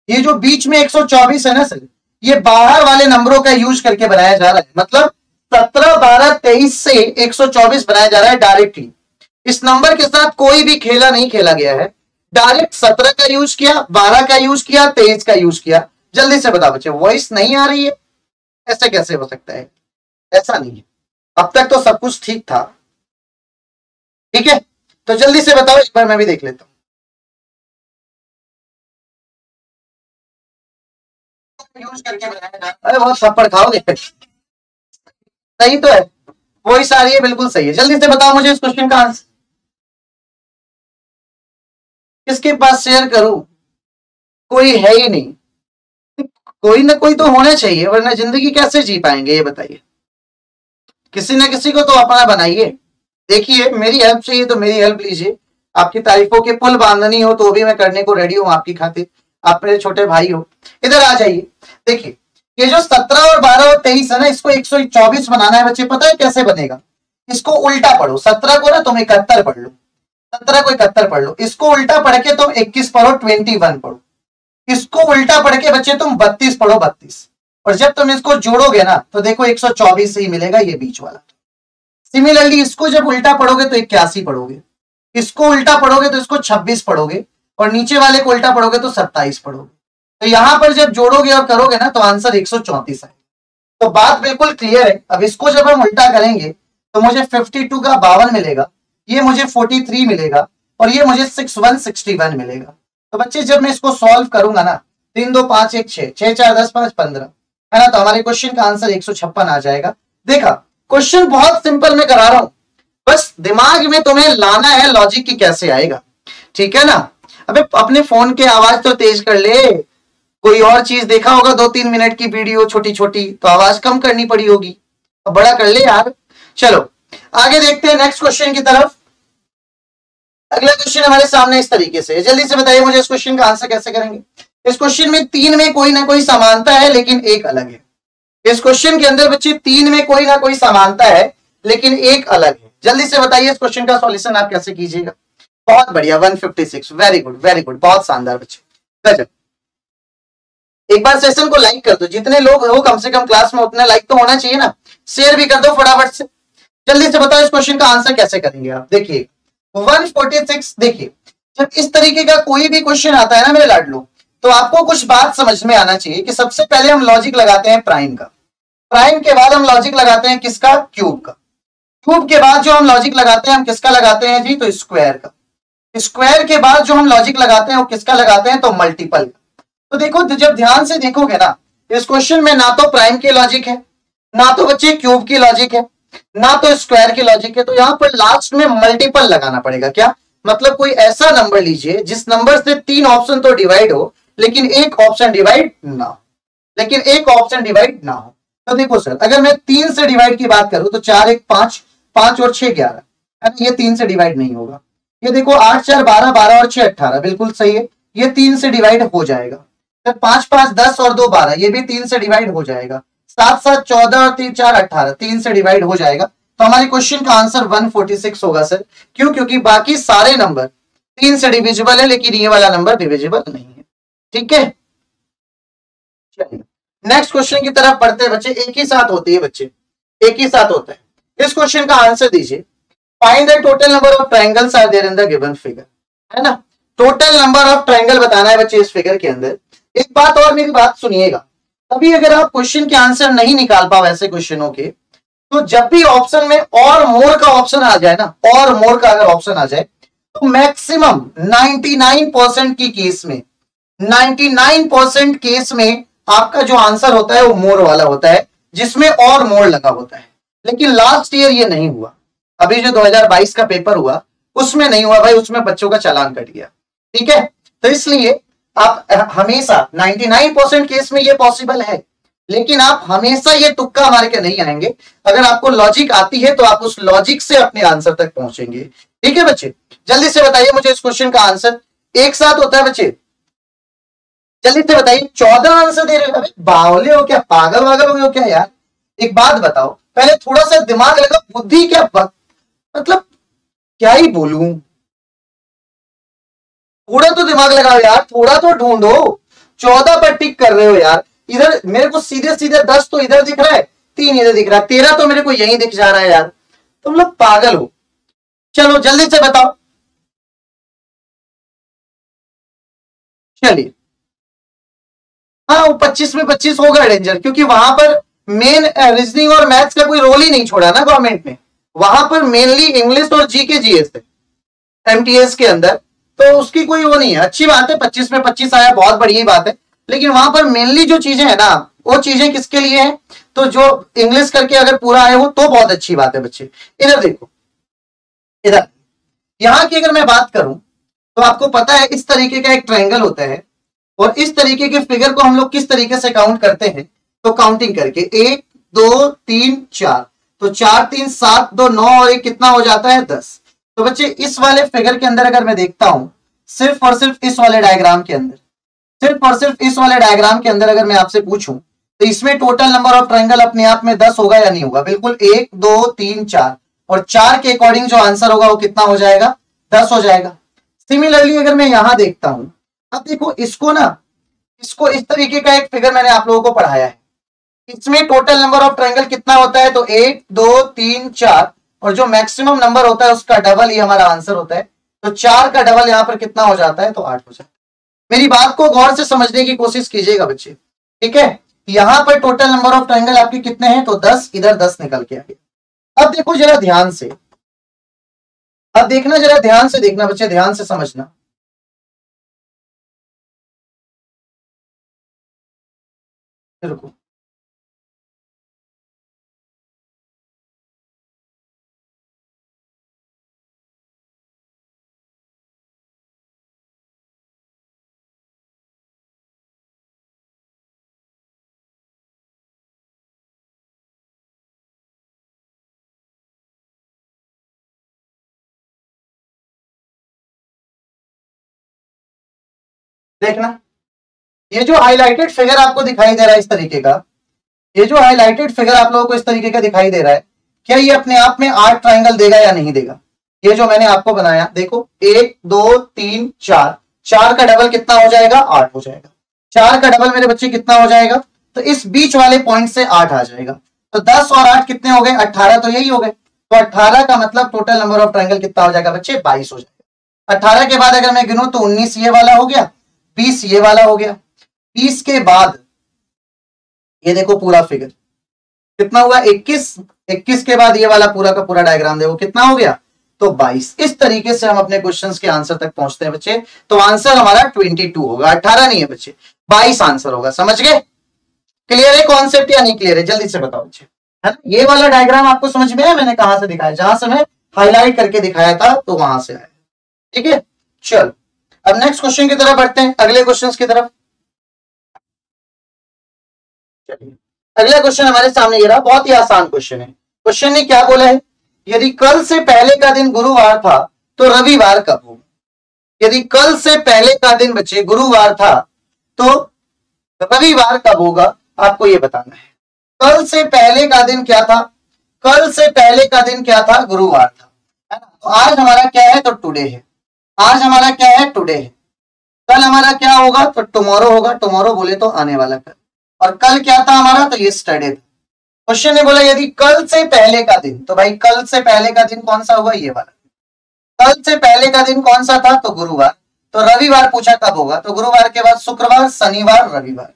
ये जो बीच में 124 है ना सर, ये बाहर वाले नंबरों का यूज करके बनाया जा रहा है। मतलब 17 12 23 से 124 बनाया जा रहा है डायरेक्टली। इस नंबर के साथ कोई भी खेला नहीं खेला गया है, डायरेक्ट 17 का यूज किया, 12 का यूज किया, 23 का यूज किया। जल्दी से बताओ बच्चे, वॉइस नहीं आ रही है, ऐसे कैसे हो सकता है? ऐसा नहीं है, अब तक तो सब कुछ ठीक था। ठीक है, तो जल्दी से बताओ, एक बार मैं भी देख लेता हूं। यूज करके बनाया, अरे बहुत थप्पड़ खाओगे। सही तो है, वॉइस आ रही है, बिल्कुल सही है। जल्दी से बताओ मुझे इस क्वेश्चन का आंसर। किसके पास शेयर करूं? कोई है ही नहीं। कोई ना कोई तो होना चाहिए, वरना जिंदगी कैसे जी पाएंगे ये बताइए। किसी ना किसी को तो अपना बनाइए। देखिए मेरी हेल्प चाहिए तो मेरी हेल्प लीजिए, आपकी तारीफों के पुल बांधनी हो तो भी मैं करने को रेडी हूं आपकी खातिर। आप मेरे छोटे भाई हो, इधर आ जाइए। देखिए ये जो 17 और 12 और 23 है ना, इसको 124 बनाना है बच्चे। पता है कैसे बनेगा? इसको उल्टा पढ़ो। 17 को ना तुम 71 पढ़ लो, 17 को 71 पढ़ लो। इसको उल्टा पढ़ के तुम 21 पढ़ो, 21 पढ़ो। इसको उल्टा पढ़ के बच्चे तुम 32 पढ़ो, 32। और जब तुम इसको जोड़ोगे ना तो देखो 124 ही मिलेगा, ये बीच वाला सिमिलरली इसको जब उल्टा पढ़ोगे तो 81 पढ़ोगे, इसको उल्टा पढ़ोगे तो इसको 26 पढ़ोगे, और नीचे वाले को उल्टा पढ़ोगे तो 27 पढ़ोगे। तो यहां पर जब जोड़ोगे और करोगे ना तो आंसर 134 है। तो बात बिल्कुल क्लियर है। अब इसको जब हम उल्टा करेंगे तो मुझे 52 का 52 मिलेगा, ये मुझे 43 मिलेगा, और ये मुझे 6161 मिलेगा। तो बच्चे जब मैं इसको सॉल्व करूंगा ना, 3 2 5 1 6 6 4 10 5 15 है ना, तो हमारे क्वेश्चन का आंसर 156 आ जाएगा। देखा, क्वेश्चन बहुत सिंपल मैं करा रहा हूं, बस दिमाग में तुम्हें लाना है लॉजिक की कैसे आएगा, ठीक है ना। अबे अपने फोन के आवाज तो तेज कर ले, कोई और चीज देखा होगा 2-3 मिनट की वीडियो छोटी छोटी, तो आवाज कम करनी पड़ी होगी, अब बड़ा कर ले यार। चलो आगे देखते हैं नेक्स्ट क्वेश्चन की तरफ। अगला क्वेश्चन हमारे सामने इस तरीके से, जल्दी से बताइए मुझे इस क्वेश्चन का आंसर कैसे करेंगे। इस क्वेश्चन में 3 में कोई ना कोई समानता है लेकिन एक अलग है। इस क्वेश्चन के अंदर बच्चे 3 में कोई ना कोई समानता है लेकिन एक अलग है। जल्दी से बताइए इस क्वेश्चन का सॉल्यूशन आप कैसे कीजिएगा। बहुत बढ़िया, 156, वेरी गुड वेरी गुड, बहुत शानदार बच्चे, गजब। एक बार सेशन को लाइक कर दो, जितने लोग हो कम से कम क्लास में उतने लाइक तो होना चाहिए ना, शेयर भी कर दो फटाफट से। जल्दी से बताओ इस क्वेश्चन का आंसर कैसे करेंगे आप। देखिए 146, देखिए जब इस तरीके का कोई भी क्वेश्चन आता है ना मेरे लाडलो, तो आपको कुछ बात समझ में आना चाहिए कि सबसे पहले हम लॉजिक लगाते हैं प्राइम का, प्राइम के बाद हम लॉजिक लगाते हैं किसका, क्यूब का, क्यूब के बाद जो हम लॉजिक लगाते हैं हम किसका लगाते हैं जी, तो स्क्वायर का, स्क्वायर के बाद जो हम लॉजिक लगाते हैं वो किसका लगाते हैं, तो मल्टीपल का। तो देखो जब ध्यान से देखोगे ना, इस क्वेश्चन में ना तो प्राइम की लॉजिक है, ना तो बच्चे क्यूब की लॉजिक है, ना तो स्क्वायर की लॉजिक है, तो यहां पर लास्ट में मल्टीपल लगाना पड़ेगा। क्या मतलब, कोई ऐसा नंबर लीजिए जिस नंबर से 3 ऑप्शन तो डिवाइड हो लेकिन एक ऑप्शन डिवाइड ना हो, लेकिन एक ऑप्शन डिवाइड ना हो। तो देखो सर, अगर मैं 3 से डिवाइड की बात करूं तो 4 1 5, 5 और 6 11 है ना, ये 3 से डिवाइड नहीं होगा। ये देखो 8 4 12, 12 और 6 18, बिल्कुल सही है, ये 3 से डिवाइड हो जाएगा। फिर 5 5 10 और 2 12, ये भी 3 से डिवाइड हो जाएगा। 7 7 14 और 3 4 18, 3 से डिवाइड हो जाएगा। तो हमारे क्वेश्चन का आंसर 146 होगा सर। क्यों? क्योंकि बाकी सारे नंबर 3 से डिविजिबल है लेकिन ये वाला नंबर डिविजिबल नहीं है। ठीक है, चलिए नेक्स्ट क्वेश्चन की तरफ बढ़ते हैं बच्चे। एक ही साथ होती है बच्चे, एक ही साथ होता है। इस क्वेश्चन का आंसर दीजिए, find the total number of triangles are there in the given figure, है ना। टोटल नंबर ऑफ ट्रायंगल बताना है बच्चे इस फिगर के अंदर। एक बात और, मेरी बात सुनिएगा, अभी अगर आप क्वेश्चन के आंसर नहीं निकाल पाओ ऐसे क्वेश्चनों के, तो जब भी ऑप्शन में और मोर का ऑप्शन आ जाए ना, और मोर का अगर ऑप्शन आ जाए, तो मैक्सिमम 99% की केस में, 99% केस में आपका जो आंसर होता है वो मोर वाला होता है, जिसमें और मोर लगा होता है। लेकिन लास्ट ईयर ये नहीं हुआ, अभी जो 2022 का पेपर हुआ उसमें नहीं हुआ भाई, उसमें बच्चों का चालान कट गया। ठीक है, तो इसलिए आप हमेशा 99% केस में ये पॉसिबल है, लेकिन आप हमेशा ये तुक्का मार के नहीं आएंगे। अगर आपको लॉजिक आती है तो आप उस लॉजिक से अपने आंसर तक पहुंचेंगे। ठीक है बच्चे, जल्दी से बताइए मुझे इस क्वेश्चन का आंसर। एक साथ होता है बच्चे, जल्दी से बताइए। 14 आंसर दे रहे हो, बावले हो क्या, पागल वागल हो गए हो क्या यार। एक बात बताओ, पहले थोड़ा सा दिमाग लगा, बुद्धि क्या मतलब क्या ही बोलूं, थोड़ा तो दिमाग लगाओ यार, थोड़ा तो ढूंढो। 14 पर टिक कर रहे हो यार। इधर मेरे को सीधे सीधे 10 तो इधर दिख रहा है, 3 इधर दिख रहा है, 13 तो मेरे को यहीं दिख जा रहा है यार, तुम लोग पागल हो। चलो जल्दी से बताओ। चलिए हाँ, वो 25 में 25 होगा डेंजर, क्योंकि वहां पर मेन रीजनिंग और मैथ्स का कोई रोल ही नहीं छोड़ा ना गवर्नमेंट ने। वहां पर मेनली इंग्लिश और जीके जीएस है एमटीएस के अंदर, तो उसकी कोई वो नहीं है। अच्छी बात है 25 में 25 आया, बहुत बढ़िया बात है, लेकिन वहां पर मेनली जो चीजें है ना, वो चीजें किसके लिए है, तो जो इंग्लिश करके अगर पूरा आए हो तो बहुत अच्छी बात है बच्चे। इधर देखो, इधर यहां की अगर मैं बात करूं तो आपको पता है इस तरीके का एक ट्रायंगल होता है, और इस तरीके के फिगर को हम लोग किस तरीके से काउंट करते हैं, तो काउंटिंग करके 1 2 3 4, तो 4 3 7 2 9 और 1 कितना हो जाता है 10। तो बच्चे इस वाले फिगर के अंदर अगर मैं देखता हूं, सिर्फ और सिर्फ इस वाले डायग्राम के अंदर, सिर्फ और सिर्फ इस वाले डायग्राम के अंदर अगर मैं आपसे पूछूं तो इसमें टोटल नंबर ऑफ ट्रायंगल अपने आप में 10 होगा या नहीं होगा? बिल्कुल, 1 2 3 4, और 4 के अकॉर्डिंग जो आंसर होगा वो कितना हो जाएगा, 10 हो जाएगा। सिमिलरली अगर मैं यहां देखता हूं, अब देखो इसको ना, इसको इस तरीके का एक फिगर मैंने आप लोगों को पढ़ाया है, इसमें टोटल नंबर ऑफ ट्रायंगल कितना होता है, तो 1 2 3 4, और जो मैक्सिमम नंबर होता है उसका डबल ही हमारा आंसर होता है। तो 4 का डबल यहाँ पर कितना हो जाता है, तो 8 हो जाता है। मेरी बात को गौर से समझने की कोशिश कीजिएगा बच्चे, ठीक है। यहां पर टोटल नंबर ऑफ ट्रायंगल आपके कितने हैं, तो 10, इधर 10 निकल के आ गया। अब देखो जरा ध्यान से, अब देखना, जरा ध्यान से देखना बच्चे, ध्यान से समझना। रुको, देखना, ये जो हाईलाइटेड फिगर आपको दिखाई दे रहा है इस तरीके का, ये जो हाईलाइटेड फिगर आप लोगों को इस तरीके का दिखाई दे रहा है, क्या ये अपने आप में 8 ट्रायंगल देगा या नहीं देगा? ये जो मैंने आपको बनाया, देखो 1 2 3 4, 4 का डबल कितना हो जाएगा, 8 हो जाएगा। 4 का डबल मेरे बच्चे कितना हो जाएगा, तो इस बीच वाले पॉइंट से 8 आ जाएगा। तो 10 और 8 कितने हो गए, 18, तो यही हो गए। तो 18 का मतलब टोटल नंबर ऑफ ट्रायंगल कितना हो जाएगा बच्चे, 22 हो जाएगा। 18 के बाद अगर मैं गिनूं तो 19 ये वाला हो गया, 20 ये वाला हो गया, 20 के बाद ये देखो पूरा फिगर कितना हुआ, 21, 21 के बाद ये वाला पूरा का पूरा डायग्राम देखो कितना हो गया, तो 22। इस तरीके से हम अपने क्वेश्चंस के आंसर तक पहुंचते हैं बच्चे। तो आंसर हमारा 22 होगा, 18 नहीं है बच्चे, 22 आंसर होगा। समझ गए? क्लियर है कॉन्सेप्ट या नहीं क्लियर है, जल्दी से बताओ बच्चे, है ना? ये वाला डायग्राम आपको समझ में आया, मैंने कहां से दिखाया, जहां से मैं हाईलाइट करके दिखाया था तो वहां से आया, ठीक है। चलो अब नेक्स्ट क्वेश्चन की तरफ बढ़ते हैं, अगले क्वेश्चन की तरफ। चलिए अगला क्वेश्चन हमारे सामने ये रहा, बहुत ही आसान क्वेश्चन है। क्वेश्चन ने क्या बोला है, यदि कल से पहले का दिन गुरुवार था तो रविवार कब होगा? यदि कल से पहले का दिन बच्चे गुरुवार था तो रविवार कब होगा, आपको ये बताना है। कल से पहले का दिन क्या था, कल से पहले का दिन क्या था, गुरुवार था, है ना। तो आज हमारा क्या है, तो टुडे है। आज हमारा क्या है, टुडे है। कल हमारा क्या होगा, तो टुमारो होगा। टुमारो बोले तो आने वाला कल, और कल क्या था हमारा, तो यस्टरडे था। क्वेश्चन ने बोला यदि कल से पहले का दिन, तो भाई कल से पहले का दिन कौन सा हुआ, ये वाला। कल से पहले का दिन कौन सा था, तो गुरुवार। तो रविवार पूछा कब होगा, तो गुरुवार के बाद शुक्रवार, शनिवार, रविवार।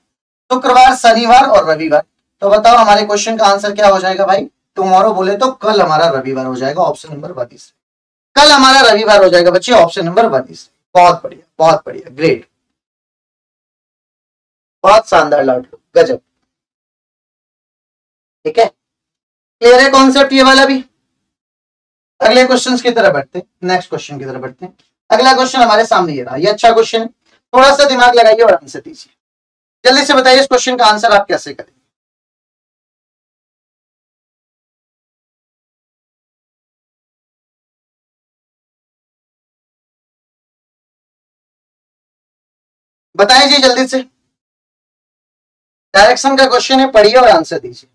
शुक्रवार, शनिवार और रविवार। तो बताओ हमारे क्वेश्चन का आंसर क्या हो जाएगा भाई, टुमारो बोले तो कल हमारा रविवार हो जाएगा, ऑप्शन नंबर 22। कल हमारा रविवार हो जाएगा बच्चे, ऑप्शन नंबर 22। बहुत बढ़िया, बहुत बढ़िया, ग्रेट, बहुत शानदार लॉर्ड, गजब, ठीक है। क्लियर है कॉन्सेप्ट ये वाला भी। अगले क्वेश्चन की तरफ बढ़ते हैं, नेक्स्ट क्वेश्चन की तरफ बढ़ते हैं। अगला क्वेश्चन हमारे सामने ये रहा, ये अच्छा क्वेश्चन है, थोड़ा सा दिमाग लगाइए और आंसर दीजिए। जल्दी से बताइए इस क्वेश्चन का आंसर आप कैसे करेंगे। बताइए जी जल्दी से, डायरेक्शन का क्वेश्चन है, पढ़िए और आंसर दीजिए।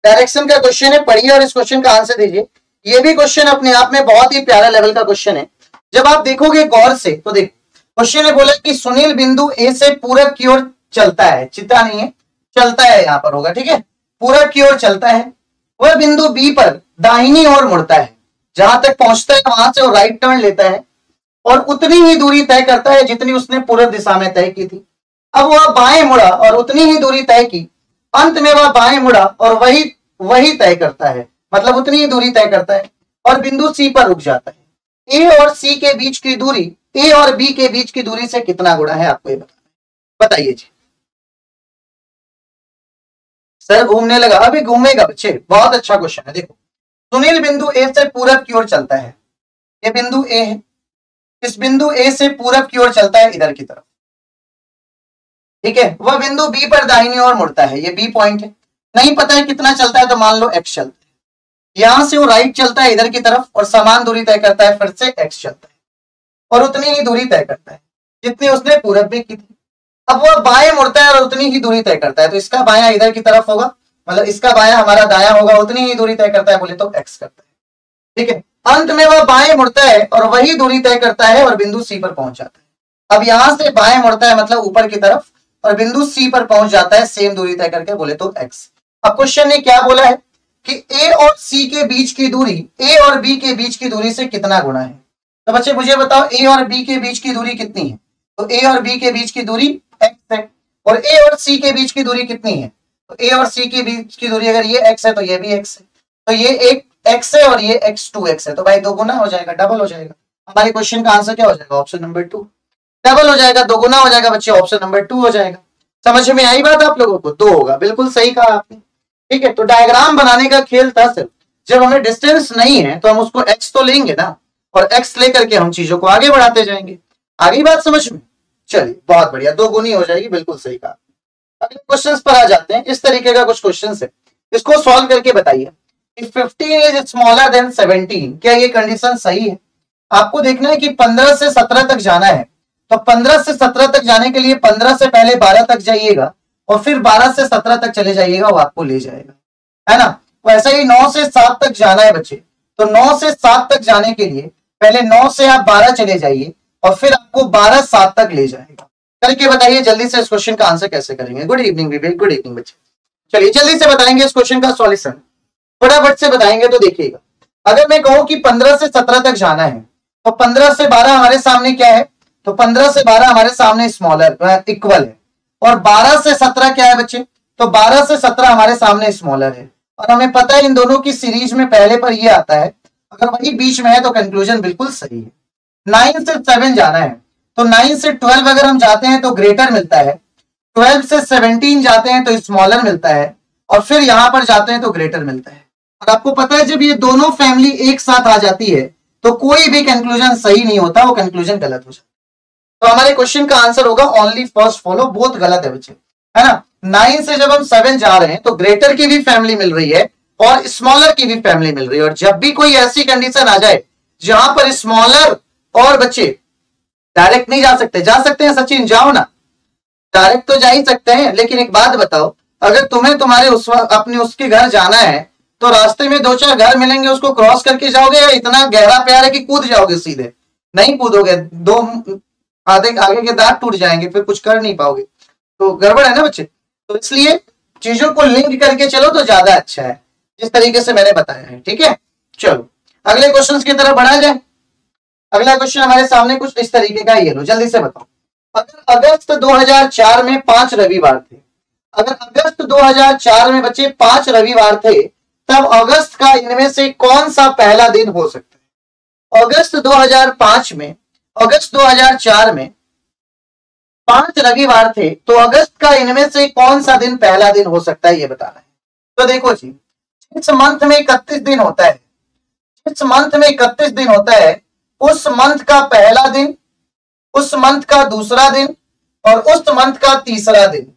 डायरेक्शन का क्वेश्चन है, पढ़िए और इस क्वेश्चन का आंसर दीजिए। ये भी क्वेश्चन अपने आप में बहुत ही प्यारा लेवल का क्वेश्चन है। जब आप देखोगे गौर से तो देख, क्वेश्चन ने बोला कि सुनील बिंदु ए से पूरब की ओर चलता है, चिता नहीं है, चलता है यहां पर होगा, ठीक है, पूरब की ओर चलता है। वह बिंदु बी पर दाहिनी ओर मुड़ता है, जहां तक पहुंचता है वहां से वो राइट टर्न लेता है और उतनी ही दूरी तय करता है जितनी उसने पूर्व दिशा में तय की थी। अब वह बाएं मुड़ा और उतनी ही दूरी तय की, अंत में वह बाएं मुड़ा और वही तय करता है, मतलब उतनी ही दूरी तय करता है और बिंदु सी पर रुक जाता है। ए और सी के बीच की दूरी ए और बी के बीच की दूरी से कितना गुणा है, आपको ये बताना है। बताइए जी। सर घूमने लगा, अभी घूमेगा बच्चे, बहुत अच्छा क्वेश्चन है। देखो सुनील बिंदु ए से पूरब की ओर चलता है, ये बिंदु ए है, इस बिंदु ए से पूरब की ओर चलता है इधर की तरफ, ठीक है। वह बिंदु बी पर दाहिनी ओर मुड़ता है, ये बी पॉइंट है, नहीं पता है कितना चलता है तो मान लो एक्स चलता है। यहां से वो राइट चलता है इधर की तरफ और समान दूरी तय करता है, फिर से एक्स चलता है और उतनी ही दूरी तय करता है जितनी उसने पूरब में की थी। अब वह बाएं मुड़ता है और उतनी ही दूरी तय करता है, तो इसका बायां इधर की तरफ होगा, मतलब इसका बायां हमारा दायां होगा, उतनी ही दूरी तय करता है बोले तो एक्स करता है, ठीक है। अंत में वह बाएं मुड़ता है और वही दूरी तय करता है और बिंदु सी पर पहुंच जाता है। अब यहां से बाएं मुड़ता है मतलब ऊपर की तरफ और बिंदु सी पर पहुंच जाता है सेम दूरी तय करके बोले तो एक्स। अब क्वेश्चन ने क्या बोला है कि ए और सी के बीच की दूरी ए और बी के बीच की दूरी से कितना गुना है। तो बच्चे मुझे बताओ ए और बी के बीच की दूरी कितनी है। तो ए और बी के बीच की दूरी x है और ए और सी के बीच की दूरी कितनी है। तो ए और सी के बीच की दूरी अगर ये x है तो ये भी x है, तो ये एक x है और ये x 2x है, तो भाई दो गुना हो जाएगा, डबल हो जाएगा। हमारे क्वेश्चन का आंसर क्या हो जाएगा, ऑप्शन नंबर 2 डबल हो जाएगा, दो गुना हो जाएगा बच्चे, ऑप्शन नंबर 2 हो जाएगा। समझ में आई बात आप लोगों को, 2 होगा, बिल्कुल सही कहा आपने। ठीक है, तो डायग्राम बनाने का खेल था सिर्फ, जब हमें डिस्टेंस नहीं है तो हम उसको x तो लेंगे ना, और x लेकर के हम चीजों को आगे बढ़ाते जाएंगे। आगे बात समझ में, चलिए बहुत बढ़िया, दो गुनी हो जाएगी, बिल्कुल सही कहा। अगले क्वेश्चंस पर आ जाते हैं। इस तरीके का कुछ क्वेश्चन है, इसको सॉल्व करके बताइए। If 15 is smaller than 17, क्या ये कंडीशन सही है। आपको देखना है कि 15 से 17 तक जाना है, तो 15 से 17 तक जाने के लिए 15 से पहले 12 तक जाइएगा और फिर 12 से 17 तक चले जाइएगा, वो आपको ले जाएगा, है ना। वैसे ही 9 से 7 तक जाना है बच्चे, तो 9 से 7 तक जाने के लिए पहले 9 से आप 12 चले जाइए और फिर आपको 12 7 तक ले जाएगा। करके बताइए जल्दी से इस क्वेश्चन का आंसर कैसे करेंगे। गुड इवनिंग विवेक, गुड इवनिंग बच्चे। चलिए जल्दी से बताएंगे इस क्वेश्चन का सॉल्यूशन, फटाफट से बताएंगे। तो देखिएगा, अगर मैं कहूं कि 15 से 17 तक जाना है तो 15 से 12 हमारे सामने क्या है, तो 15 से 12 हमारे सामने स्मॉलर इक्वल है, और 12 से 17 क्या है बच्चे, तो 12 से 17 हमारे सामने स्मॉलर है। और हमें पता है इन दोनों की सीरीज में पहले पर ये आता है, अगर वही बीच में है तो कंक्लूजन बिल्कुल सही है। 9 से 7 जाना है, तो 9 से 12 अगर हम जाते हैं तो ग्रेटर मिलता है, 12 से 17 जाते हैं तो स्मॉलर मिलता है, और फिर यहां पर जाते हैं तो ग्रेटर मिलता है। और आपको पता है जब ये दोनों फैमिली एक साथ आ जाती है तो कोई भी कंक्लूजन सही नहीं होता, वो कंक्लूजन गलत हो जाता है। तो हमारे क्वेश्चन का आंसर होगा ओनली फर्स्ट फॉलो, बहुत गलत है बच्चे, है ना। 9 से जब हम 7 जा रहे हैं तो ग्रेटर की भी फैमिली मिल रही है और स्मॉलर की भी फैमिली मिल रही है, और जब भी कोई ऐसी कंडीशन आ जाए जहां पर स्मॉलर और बच्चे डायरेक्ट नहीं जा सकते हैं सचिन, जाओ ना, डायरेक्ट तो जा ही सकते हैं, लेकिन एक बात बताओ, अगर तुम्हें तुम्हारे अपने उसके घर जाना है तो रास्ते में 2-4 घर मिलेंगे, उसको क्रॉस करके जाओगे या इतना गहरा प्यार है कि कूद जाओगे सीधे, नहीं कूदोगे, दो आगे के दांत टूट जाएंगे, फिर कुछ कर नहीं पाओगे, तो गड़बड़ है ना बच्चे। तो इसलिए चीजों को लिंक करके चलो तो ज्यादा अच्छा है, जिस तरीके से मैंने बताया है। ठीक है, चलो अगले क्वेश्चन की तरफ बढ़ा जाए। अगला क्वेश्चन हमारे सामने कुछ इस तरीके का, ये लो जल्दी से बताओ। अगर अगस्त 2004 में 5 रविवार थे, अगर अगस्त 2004 में बच्चे 5 रविवार थे, तब अगस्त का इनमें से कौन सा पहला दिन हो सकता है। अगस्त 2005 में, अगस्त 2004 में 5 रविवार थे, तो अगस्त का इनमें से कौन सा दिन पहला दिन हो सकता है, ये बताना है। तो देखो जी, इस मंथ में 31 दिन होता है, इस मंथ में 31 दिन होता है, उस मंथ का पहला दिन, उस मंथ का दूसरा दिन और उस मंथ का तीसरा दिन,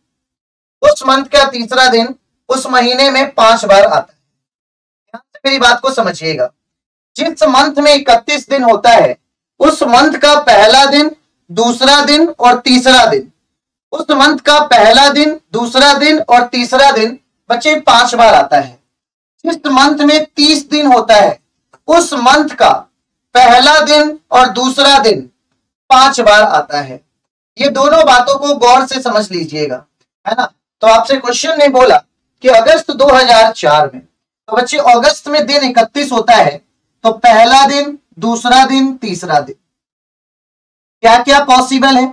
उस मंथ का तीसरा दिन उस महीने में 5 बार आता है। यहां से मेरी बात को समझिएगा, जिस मंथ में 31 दिन होता है उस मंथ का पहला दिन, दूसरा दिन और तीसरा दिन, उस मंथ का पहला दिन, दूसरा दिन और तीसरा दिन बच्चे 5 बार आता है। जिस मंथ में 30 दिन होता है उस मंथ का पहला दिन और दूसरा दिन 5 बार आता है। ये दोनों बातों को गौर से समझ लीजिएगा, है ना। तो आपसे क्वेश्चन ने बोला कि अगस्त 2004 में, तो बच्चे अगस्त में दिन 31 होता है, तो पहला दिन, दूसरा दिन, तीसरा दिन क्या क्या पॉसिबल है।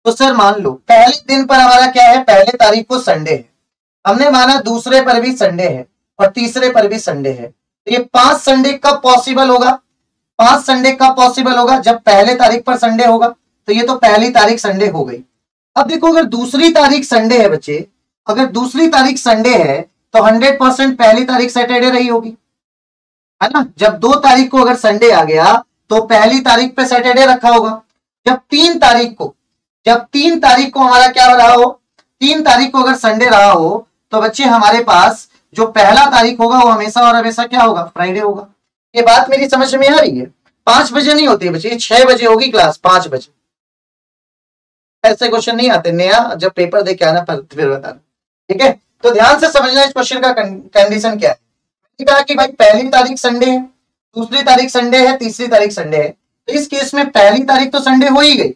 तो सर मान लो पहले दिन पर हमारा क्या है, पहले तारीख को संडे है, हमने माना दूसरे पर भी संडे है और तीसरे पर भी संडे है, तो ये 5 संडे कब पॉसिबल होगा, 5 संडे कब पॉसिबल होगा, जब पहले तारीख पर संडे होगा। तो ये तो पहली तारीख संडे हो गई। अब देखो अगर दूसरी तारीख संडे है बच्चे, अगर दूसरी तारीख संडे है तो 100% पहली तारीख सैटरडे रही होगी, है ना। जब 2 तारीख को अगर संडे आ गया तो पहली तारीख पे सैटरडे रखा होगा। जब 3 तारीख को हमारा क्या रहा हो, 3 तारीख को अगर संडे रहा हो तो बच्चे हमारे पास जो पहला तारीख होगा वो हमेशा और हमेशा क्या होगा, फ्राइडे होगा। ये बात मेरी समझ में आ रही है। 5 बजे नहीं होती बच्चे, 6 बजे होगी क्लास, 5 बजे। ऐसे क्वेश्चन नहीं आते, नया जब पेपर दे के आना फिर बताना, ठीक है। तो ध्यान से समझना इस क्वेश्चन का कंडीशन क्या है। कहा कि भाई पहली तारीख संडे है, दूसरी तारीख संडे है, तीसरी तारीख संडे है, तो इस केस में पहली तारीख तो संडे हो ही गई।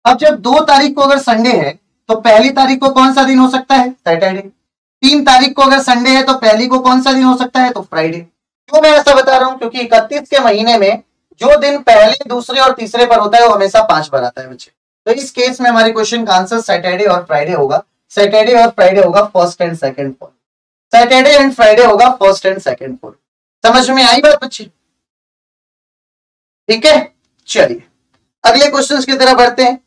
अब जब 2 तारीख को अगर संडे है तो पहली तारीख को कौन सा दिन हो सकता है, सैटरडे। 3 तारीख को अगर संडे है तो पहली को कौन सा दिन हो सकता है? तो फ्राइडे। क्यों मैं ऐसा बता रहा हूं? क्योंकि 31 के महीने में जो दिन पहले, दूसरे और तीसरे पर होता है वो हमेशा 5 बार आता है बच्चे। तो इस केस में हमारे क्वेश्चन का आंसर सैटरडे और फ्राइडे होगा। सैटरडे और फ्राइडे होगा first and second for. Saturday and Friday होगा फर्स्ट एंड सेकंड फॉर। समझ में आई बात बच्चे? ठीक है, चलिए अगले क्वेश्चंस की तरफ बढ़ते हैं।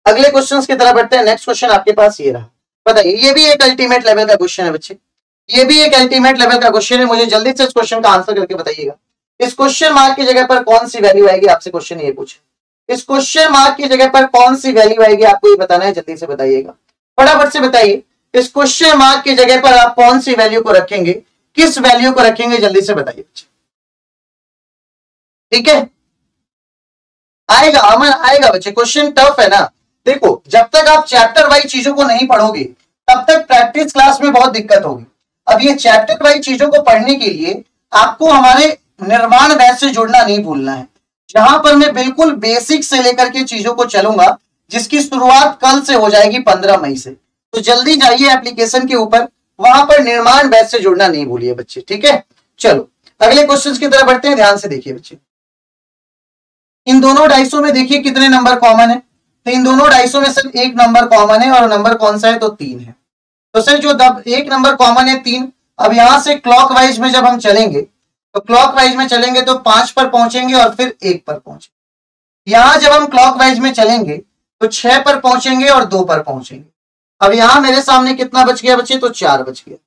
अगले क्वेश्चंस की तरफ बढ़ते हैं। नेक्स्ट क्वेश्चन आपके पास ये रहा, बताइए। ये भी एक अल्टीमेट लेवल का क्वेश्चन है बच्चे, ये भी एक अल्टीमेट लेवल का क्वेश्चन है। मुझे जल्दी से इस क्वेश्चन का आंसर करके बताइएगा। इस क्वेश्चन मार्क की जगह पर कौन सी वैल्यू आएगी? आपसे क्वेश्चन ये पूछे, इस क्वेश्चन मार्क की जगह पर कौन सी वैल्यू आएगी? आपको ये बताना है, जल्दी से बताइएगा, फटाफट से बताइए। इस क्वेश्चन मार्क की जगह पर आप कौन सी वैल्यू को रखेंगे? किस वैल्यू को रखेंगे? जल्दी से बताइए। ठीक है, आएगा अमन, आएगा बच्चे। क्वेश्चन टफ है ना। देखो, जब तक आप चैप्टर वाइज चीजों को नहीं पढ़ोगे तब तक प्रैक्टिस क्लास में बहुत दिक्कत होगी। अब ये चैप्टर वाइज चीजों को पढ़ने के लिए आपको हमारे निर्माण बैच से जुड़ना नहीं भूलना है, जहां पर मैं बिल्कुल बेसिक से लेकर के चीजों को चलूंगा, जिसकी शुरुआत कल से हो जाएगी 15 मई से। तो जल्दी जाइए एप्लीकेशन के ऊपर, वहां पर निर्माण बैच से जुड़ना नहीं भूलिए बच्चे। ठीक है, चलो अगले क्वेश्चन की तरफ बढ़ते हैं। ध्यान से देखिए बच्चे, इन दोनों 250 में देखिए कितने नंबर कॉमन है। तो इन दोनों 250 में सिर्फ एक नंबर कॉमन है, और नंबर कौन सा है? तो 3 है। तो सर जो एक नंबर कॉमन है 3। अब यहां से क्लॉकवाइज में जब हम चलेंगे तो क्लॉकवाइज में चलेंगे तो 5 पर पहुंचेंगे और फिर 1 पर पहुंचेंगे। यहां जब हम क्लॉकवाइज में चलेंगे तो 6 पर पहुंचेंगे और 2 पर पहुंचेंगे। अब यहां मेरे सामने कितना बच गया बच्चे? तो 4 बच गया,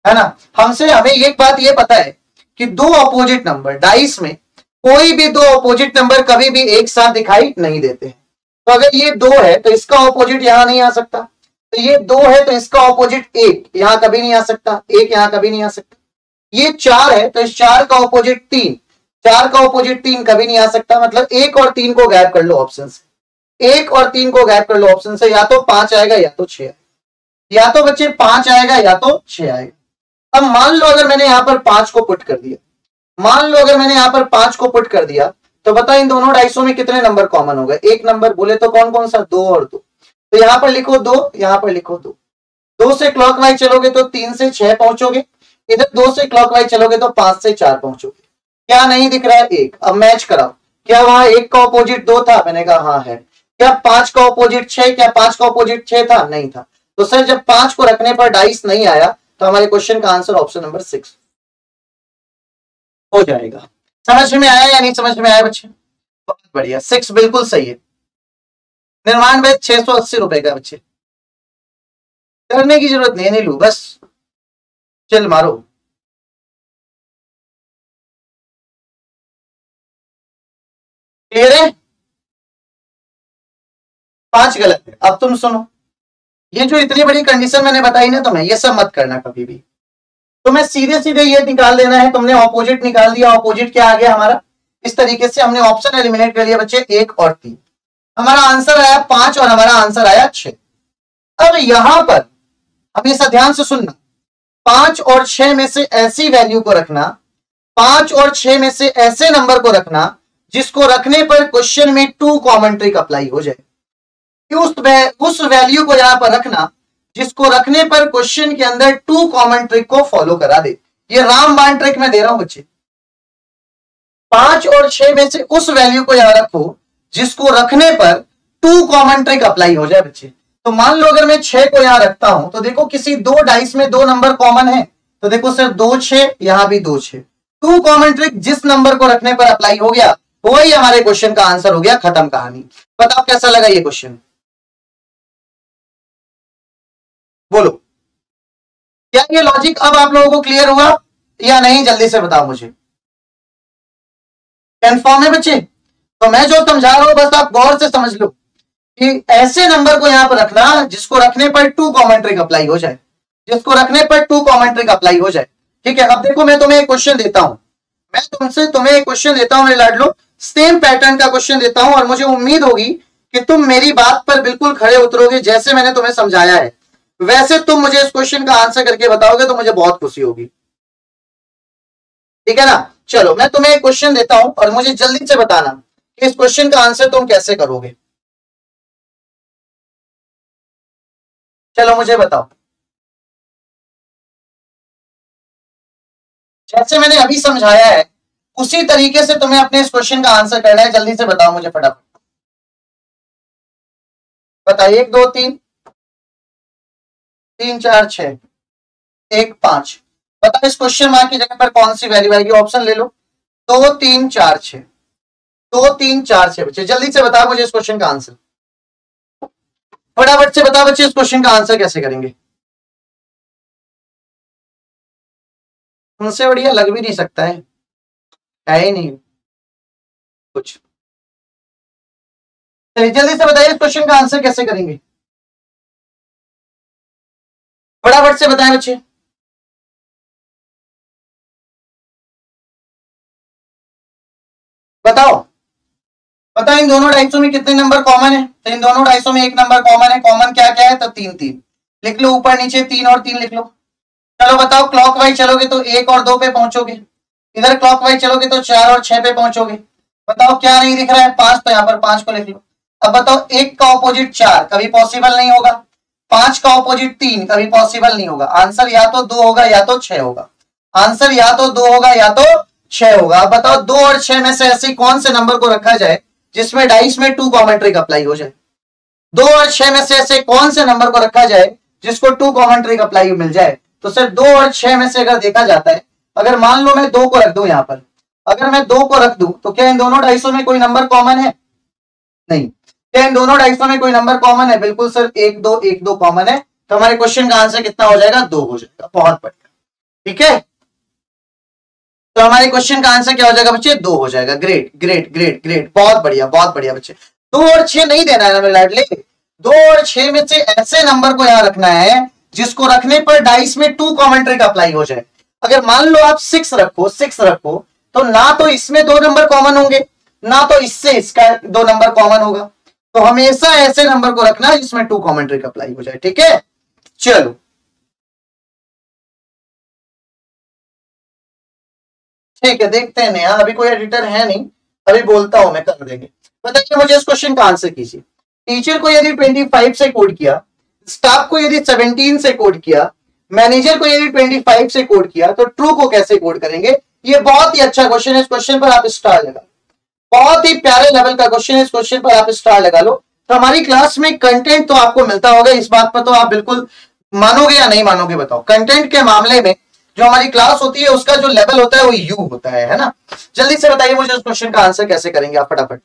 है ना। हमें एक बात ये पता है कि दो अपोजिट नंबर, डाइस में कोई भी दो अपोजिट नंबर कभी भी एक साथ दिखाई नहीं देते हैं। तो अगर ये 2 है तो इसका ऑपोजिट यहां नहीं आ सकता, तो ये 2 है तो इसका ऑपोजिट 1 यहां कभी नहीं आ सकता, 1 यहां कभी नहीं आ सकता। ये 4 है तो इस 4 का ऑपोजिट 3, 4 का ऑपोजिट 3 कभी नहीं आ सकता। मतलब 1 और 3 को गैप कर लो ऑप्शन से, 1 और 3 को गैप कर लो ऑप्शन से। या तो 5 आएगा या तो 6 आएगा, या तो बच्चे 5 आएगा या तो 6 आएगा। अब मान लो अगर मैंने यहां पर 5 को पुट कर दिया, मान लो अगर मैंने यहां पर 5 को पुट कर दिया, तो बता इन दोनों 250 में कितने नंबर कॉमन हो गए? एक नंबर। बोले तो कौन कौन सा? 2 और 2। तो यहां पर लिखो 2, यहां पर लिखो 2। 2 से क्लॉकवाइज चलोगे तो 3 से 6 पहुंचोगे, इधर 2 से क्लॉकवाइज चलोगे तो 5 से 4 पहुंचोगे। क्या नहीं दिख रहा है? 1। अब मैच कराओ, क्या वहां 1 का ऑपोजिट 2 था? मैंने कहा हाँ है। क्या 5 का ऑपोजिट 6? क्या 5 का ऑपोजिट 6 था? नहीं था। तो सर जब 5 को रखने पर डाइस नहीं आया तो हमारे क्वेश्चन का आंसर ऑप्शन नंबर 6 हो जाएगा। समझ में आया या नहीं समझ में आया बच्चे? बहुत बढ़िया, 6 बिल्कुल सही है। निर्माण बैच 680 रुपए का बच्चे, करने की जरूरत नहीं, नहीं लू बस चल मारो। क्लियर है? 5 गलत है। अब तुम सुनो, ये जो इतनी बड़ी कंडीशन मैंने बताई ना तुम्हें, ये सब मत करना कभी भी। तुम्हें सीधे सीधे ये निकाल देना है। तुमने ऑपोजिट निकाल दिया, ऑपोजिट क्या आ गया हमारा? इस तरीके से हमने ऑप्शन एलिमिनेट कर लिया बच्चे, 1 और 3। हमारा आंसर आया 5 और हमारा आंसर आया 6। अब यहां पर हमेशा ध्यान से सुनना, 5 और 6 में से ऐसी वैल्यू को रखना, 5 और 6 में से ऐसे नंबर को रखना जिसको रखने पर क्वेश्चन में 2 कॉमन ट्रिक अप्लाई हो जाए। उस वैल्यू को यहां पर रखना जिसको रखने पर क्वेश्चन के अंदर 2 कॉमन ट्रिक को फॉलो करा दे। ये रामबाण ट्रिक मैं दे रहा हूं बच्चे। 5 और 6 में से उस वैल्यू को यहां रखो जिसको रखने पर 2 कॉमन ट्रिक अप्लाई हो जाए बच्चे। तो मान लो अगर मैं 6 को यहां रखता हूं तो देखो किसी 2 डाइस में 2 नंबर कॉमन है, तो देखो सर 2 6, यहां भी 2 6। 2 कॉमन ट्रिक जिस नंबर को रखने पर अप्लाई हो गया वही हमारे क्वेश्चन का आंसर हो गया, खत्म कहानी। बताओ कैसा लगा ये क्वेश्चन? बोलो, क्या ये लॉजिक अब आप लोगों को क्लियर हुआ या नहीं? जल्दी से बताओ मुझे। कंफर्म है बच्चे? तो मैं जो समझा रहा हूं बस आप गौर से समझ लो कि ऐसे नंबर को यहां पर रखना जिसको रखने पर 2 कॉमन ट्रिक अप्लाई हो जाए, जिसको रखने पर 2 कॉमन ट्रिक अप्लाई हो जाए। ठीक है, अब देखो मैं तुम्हें एक क्वेश्चन देता हूं, तुम्हें एक क्वेश्चन देता हूं मेरे लाडलो, सेम पैटर्न का क्वेश्चन देता हूं और मुझे उम्मीद होगी कि तुम मेरी बात पर बिल्कुल खड़े उतरोगे। जैसे मैंने तुम्हें समझाया है वैसे तुम मुझे इस क्वेश्चन का आंसर करके बताओगे तो मुझे बहुत खुशी होगी। ठीक है ना? चलो मैं तुम्हें एक क्वेश्चन देता हूं और मुझे जल्दी से बताना कि इस क्वेश्चन का आंसर तुम कैसे करोगे। चलो मुझे बताओ, जैसे मैंने अभी समझाया है उसी तरीके से तुम्हें अपने इस क्वेश्चन का आंसर करना है। जल्दी से बताओ मुझे फटाफट, बताइए। 1 2 3 3 4 6 1 5। बताओ इस क्वेश्चन मार्क की जगह पर कौन सी वैल्यू आएगी? ऑप्शन ले लो। 2 3 4 6, 2 3 4 6। बच्चे जल्दी से बताओ मुझे इस क्वेश्चन का आंसर, फटाफट से बताओ बच्चे, इस क्वेश्चन का आंसर कैसे करेंगे? उनसे बढ़िया लग भी नहीं सकता है ही नहीं कुछ। चलिए जल्दी से बताइए इस क्वेश्चन का आंसर कैसे करेंगे, फटाफट से बताएं बच्चे। बताओ बताओ, इन दोनों डाइसों में कितने नंबर कॉमन है? तो इन दोनों डाइसों में एक नंबर कॉमन है। कॉमन क्या क्या है? तो 3 3 लिख लो, ऊपर नीचे 3 और 3 लिख लो। चलो बताओ, क्लॉकवाइज चलोगे तो 1 और 2 पे पहुंचोगे, इधर क्लॉकवाइज चलोगे तो 4 और 6 पे पहुंचोगे। बताओ क्या नहीं दिख रहा है? 5, तो यहाँ पर 5 को लिख लो। अब बताओ, 1 का ऑपोजिट 4 कभी पॉसिबल नहीं होगा, 5 का ऑपोजिट 3 कभी पॉसिबल नहीं होगा। आंसर या तो 2 होगा या तो 6 होगा। आंसर या तो 2 होगा या तो 6 होगा। अब बताओ 2 और 6 में से ऐसे कौन से नंबर को रखा जाए जिसमें डाइस में 2 कॉमन ट्रिक अप्लाई हो जाए? 2 और 6 में से ऐसे कौन से नंबर को रखा जाए जिसको 2 कॉमन ट्रिक अप्लाई मिल जाए? तो सिर्फ 2 और 6 में से अगर देखा जाता है, अगर मान लो मैं 2 को रख दूं यहां पर, अगर मैं 2 को रख दूं तो क्या इन दोनों डाइसों में कोई नंबर कॉमन है? नहीं। क्या इन दोनों डाइसों में कोई नंबर कॉमन है? बिल्कुल सर, 1 2 1 2 कॉमन है। तो हमारे क्वेश्चन का आंसर कितना हो जाएगा? 2 हो जाएगा। बहुत बढ़िया, ठीक है। तो हमारे क्वेश्चन का आंसर क्या हो जाएगा बच्चे? 2 हो जाएगा। ग्रेट ग्रेट ग्रेट ग्रेट, बहुत बढ़िया बच्चे। 2 और 6 नहीं देना है ना मेरे लाडले, 2 और 6 में से ऐसे नंबर को यहां रखना है जिसको रखने पर डाइस में 2 कॉमन ट्रिक अप्लाई हो जाए। अगर मान लो आप 6 रखो तो ना तो इसमें 2 नंबर कॉमन होंगे, ना तो इससे इसका 2 नंबर कॉमन होगा। तो हमेशा ऐसे नंबर को रखना जिसमें 2 कॉमन ट्रिक अप्लाई हो जाए, ठीक है। चलो ठीक है, देखते हैं। नया अभी कोई एडिटर है नहीं, अभी बोलता हूं मैं, कर देंगे। बताइए मुझे इस क्वेश्चन का आंसर कीजिए। टीचर को यदि 25 से कोड किया, स्टाफ को यदि 17 से कोड किया, मैनेजर को यदि 25 से कोड किया, तो ट्रू को कैसे कोड करेंगे? ये बहुत ही अच्छा क्वेश्चन है, इस क्वेश्चन पर आप स्टार लगा। बहुत ही प्यारे लेवल का क्वेश्चन है, इस क्वेश्चन पर आप स्टार लगा लो। तो हमारी क्लास में कंटेंट तो आपको मिलता होगा, इस बात पर तो आप बिल्कुल मानोगे या नहीं मानोगे? बताओ। कंटेंट के मामले में जो हमारी क्लास होती है उसका जो लेवल होता है वो यू होता है ना। जल्दी से बताइए मुझे उस क्वेश्चन का आंसर कैसे करेंगे आप फटाफट।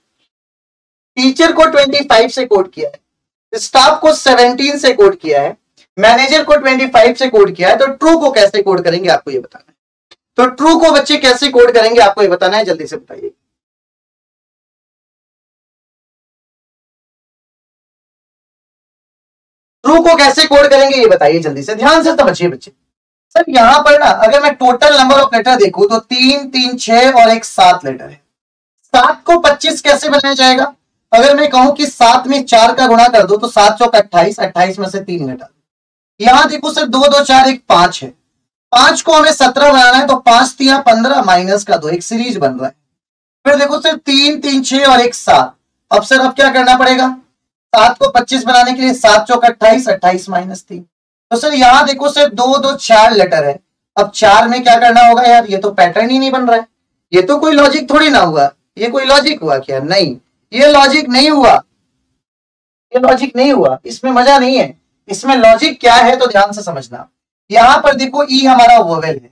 टीचर को 25 से कोड किया है, स्टाफ को 17 से कोड किया है, मैनेजर को 25 से कोड किया है, तो ट्रू को कैसे कोड करेंगे आपको ये बताना है। तो ट्रू को बच्चे कैसे कोड करेंगे आपको ये बताना है, जल्दी से बताइए। ट्रू को कैसे कोड करेंगे ये बताइए जल्दी से, ध्यान से समझिए बच्चे। सर यहां पर ना अगर मैं टोटल नंबर ऑफ लेटर देखूं तो 3 3 6 और एक 7 लेटर है। 7 को 25 कैसे बनाया जाएगा? अगर मैं कहूं कि 7 में 4 का गुणा कर दो तो 7 चौक 28, 28 में से 3 घटा। यहां देखो सर 2 2 4 1 5 है, 5 को हमें 17 बनाना है तो 5 3 15 माइनस का 2, एक सीरीज बन रहा है। फिर देखो सर 3 3 6 और एक 7। अब सर अब क्या करना पड़ेगा? 7 को 25 बनाने के लिए 7 चौक 28, 28 माइनस 3। तो सर यहां देखो सर 2 2 4 लेटर है। अब 4 में क्या करना होगा यार? ये तो पैटर्न ही नहीं बन रहा है, ये तो कोई लॉजिक थोड़ी ना हुआ। ये कोई लॉजिक हुआ क्या? नहीं, ये लॉजिक नहीं हुआ, ये लॉजिक नहीं हुआ, इसमें मजा नहीं है। इसमें लॉजिक क्या है तो ध्यान से समझना। यहां पर देखो ई हमारा वोवेल है,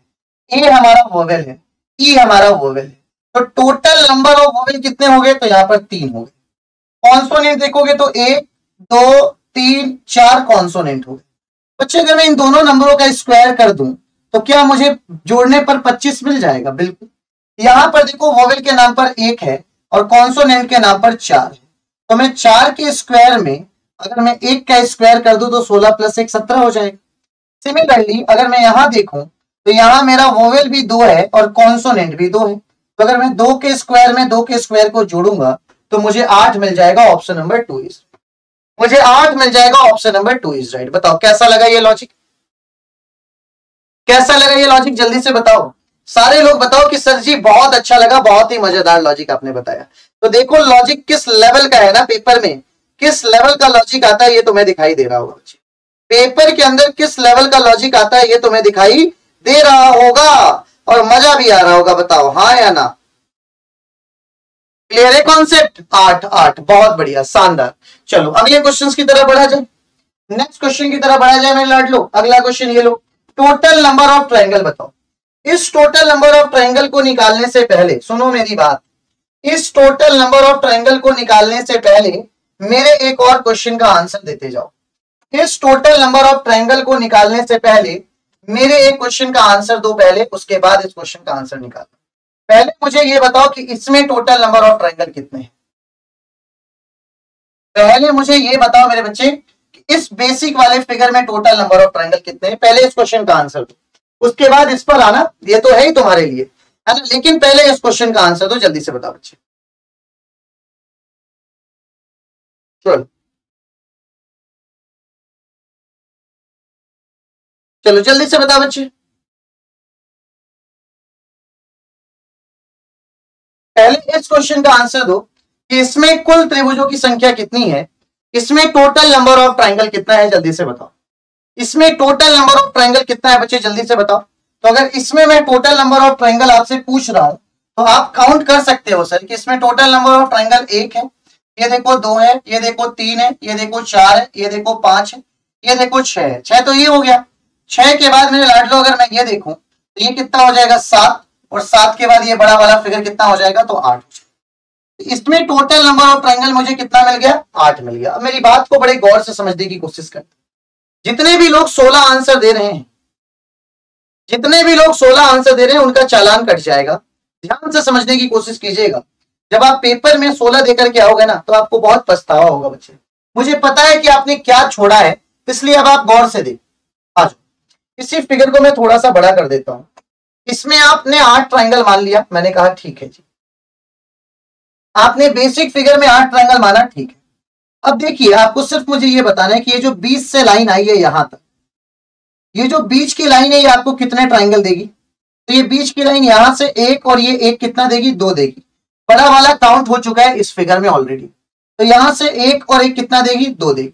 ए हमारा वोवेल है, ई हमारा वोवेल है। तो टोटल नंबर ऑफ वोवेल कितने हो गए? तो यहां पर 3 हो गए। कॉन्सोनेंट देखोगे तो 1 2 3 4 कॉन्सोनेंट हो गए। बच्चे अगर मैं इन दोनों नंबरों का स्क्वायर कर दूं तो क्या मुझे जोड़ने पर 25 मिल जाएगा? बिल्कुल। यहां पर देखो वोवेल के नाम पर 1 है और कॉन्सोनेंट के नाम पर 4 है। तो मैं 4 के स्क्वायर में अगर मैं 1 का स्क्वायर कर दूं तो 16 + 1 17 हो जाएगा। सिमिलरली अगर मैं यहां देखूं तो यहां मेरा वोवेल भी 2 है और कॉन्सोनेंट भी 2 है। तो अगर मैं 2 के स्क्वायर में 2 के स्क्वायर को जोड़ूंगा तो मुझे 8 मिल जाएगा। ऑप्शन नंबर 2 इज, मुझे 8 मिल जाएगा। Option number 2 is right. बताओ कैसा लगा ये लॉजिक? कैसा लगा ये लॉजिक? जल्दी से बताओ, सारे लोग बताओ कि सर जी बहुत अच्छा लगा, बहुत ही मजेदार लॉजिक आपने बताया। तो देखो लॉजिक किस लेवल का है ना, पेपर में किस लेवल का लॉजिक आता है ये तुम्हें दिखाई दे रहा होगा। पेपर के अंदर किस लेवल का लॉजिक आता है ये तुम्हें दिखाई दे रहा होगा और मजा भी आ रहा होगा, बताओ हाँ या ना। क्लियर है कॉन्सेप्ट? 8 8, बहुत बढ़िया, शानदार। चलो अगले क्वेश्चंस की तरफ बढ़ा जाए, नेक्स्ट क्वेश्चन की तरफ बढ़ा जाए। मैं लाड लो अगला क्वेश्चन, ये लो, टोटल नंबर ऑफ ट्रायंगल बताओ। इस टोटल नंबर ऑफ ट्रायंगल को निकालने से पहले सुनो मेरी बात, इस टोटल नंबर ऑफ ट्रायंगल को निकालने से पहले मेरे एक और क्वेश्चन का आंसर देते जाओ। इस टोटल नंबर ऑफ ट्रायंगल को निकालने से पहले मेरे एक क्वेश्चन का आंसर दो पहले, उसके बाद इस क्वेश्चन का आंसर निकालो। पहले मुझे ये बताओ कि इसमें टोटल नंबर ऑफ ट्रायंगल कितने हैं। पहले मुझे ये बताओ मेरे बच्चे कि इस बेसिक वाले फिगर में टोटल नंबर ऑफ ट्रायंगल कितने हैं। पहले इस क्वेश्चन का आंसर दो, उसके बाद इस पर आना, ये तो है ही तुम्हारे लिए, है ना, लेकिन पहले इस क्वेश्चन का आंसर दो, जल्दी से बताओ बच्चे। चलो चलो जल्दी से बताओ बच्चे। पहले इस क्वेश्चन का आंसर दो कि इसमें कुल त्रिभुजों की संख्या कितनी है, इसमें टोटल नंबर ऑफ ट्रायंगल कितना है, जल्दी से बताओ। इसमें टोटल नंबर ऑफ ट्रायंगल कितना है बच्चे, जल्दी से बताओ। तो अगर इसमें मैं टोटल नंबर ऑफ ट्रायंगल आपसे पूछ रहा हूं तो आप काउंट कर सकते हो सर कि इसमें टोटल नंबर ऑफ ट्रायंगल 1 है, ये देखो 2 है, ये देखो 3 है, ये देखो 4 है, ये देखो 5 है, ये देखो 6 है। 6 तो ये हो गया। 6 के बाद मेरे लाडलो अगर मैं ये देखूं तो ये कितना हो जाएगा 7, और 7 के बाद ये बड़ा वाला फिगर कितना हो जाएगा, तो 8। इसमें टोटल नंबर ऑफ ट्रायंगल मुझे कितना मिल गया, 8 मिल गया। अब मेरी बात को बड़े गौर से समझने की कोशिश करते, जितने भी लोग 16 आंसर दे रहे हैं, जितने भी लोग 16 आंसर दे रहे हैं उनका चालान कट जाएगा। ध्यान से समझने की कोशिश कीजिएगा, जब आप पेपर में 16 देकर के आओगे ना तो आपको बहुत पछतावा होगा बच्चे। मुझे पता है कि आपने क्या छोड़ा है, इसलिए अब आप गौर से देखो। आज इसी फिगर को मैं थोड़ा सा बड़ा कर देता हूं। इसमें आपने 8 ट्रायंगल मान लिया, मैंने कहा ठीक है जी। आपने बेसिक फिगर में 8 ट्रायंगल माना, ठीक है। अब देखिए आपको सिर्फ मुझे ये बताना है कि ये जो 20 से लाइन आई है यहां तक, ये जो बीच की लाइन है ये आपको कितने ट्रायंगल देगी। तो ये बीच की लाइन यहां से 1 और ये 1 कितना देगी, 2 देगी। बड़ा वाला काउंट हो चुका है इस फिगर में ऑलरेडी, तो यहां से 1 और 1 कितना देगी, 2 देगी।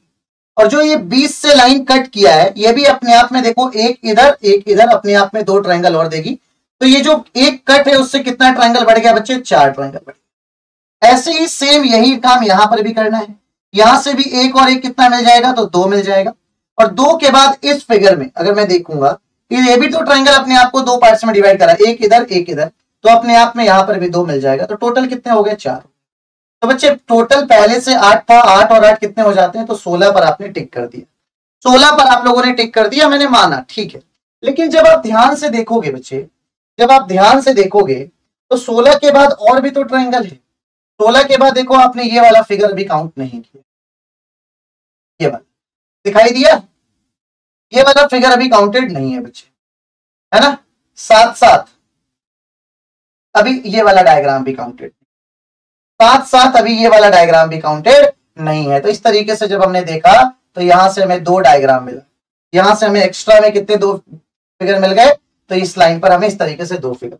और जो ये 20 से लाइन कट किया है ये भी अपने आप में देखो, एक इधर एक इधर, अपने आप में 2 ट्रायंगल और देगी। तो ये जो एक कट है उससे कितना ट्रायंगल बढ़ गया बच्चे, 4 ट्रायंगल बढ़ गया। ऐसे ही सेम यही काम यहां पर भी करना है। यहां से भी 1 और 1 कितना मिल जाएगा, तो 2 मिल जाएगा। और 2 के बाद इस फिगर में अगर मैं देखूंगा ये भी तो ट्रायंगल अपने आप को 2 पार्ट्स में डिवाइड करा, एक इधर एक इधर, तो अपने आप में यहां पर भी 2 मिल जाएगा। तो टोटल कितने हो गए, 4। तो बच्चे टोटल पहले से 8 था, 8 और 8 कितने हो जाते हैं, तो 16 पर आपने टिक कर दिया। 16 पर आप लोगों ने टिक कर दिया, मैंने माना, ठीक है। लेकिन जब आप ध्यान से देखोगे बच्चे, जब आप ध्यान से देखोगे तो 16 के बाद और भी तो ट्रायंगल है। 16 के बाद देखो आपने ये वाला फिगर भी काउंट नहीं किया, ये वाला दिखाई दिया, ये वाला फिगर अभी काउंटेड नहीं है बच्चे, है ना। साथ साथ अभी ये वाला डायग्राम भी काउंटेड, साथ साथ अभी ये वाला डायग्राम भी काउंटेड नहीं है। तो इस तरीके से जब हमने देखा तो यहां से हमें 2 डायग्राम मिला, यहां से हमें एक्स्ट्रा में कितने 2 फिगर मिल गए। तो इस लाइन पर हमें इस तरीके से 2 फिगर,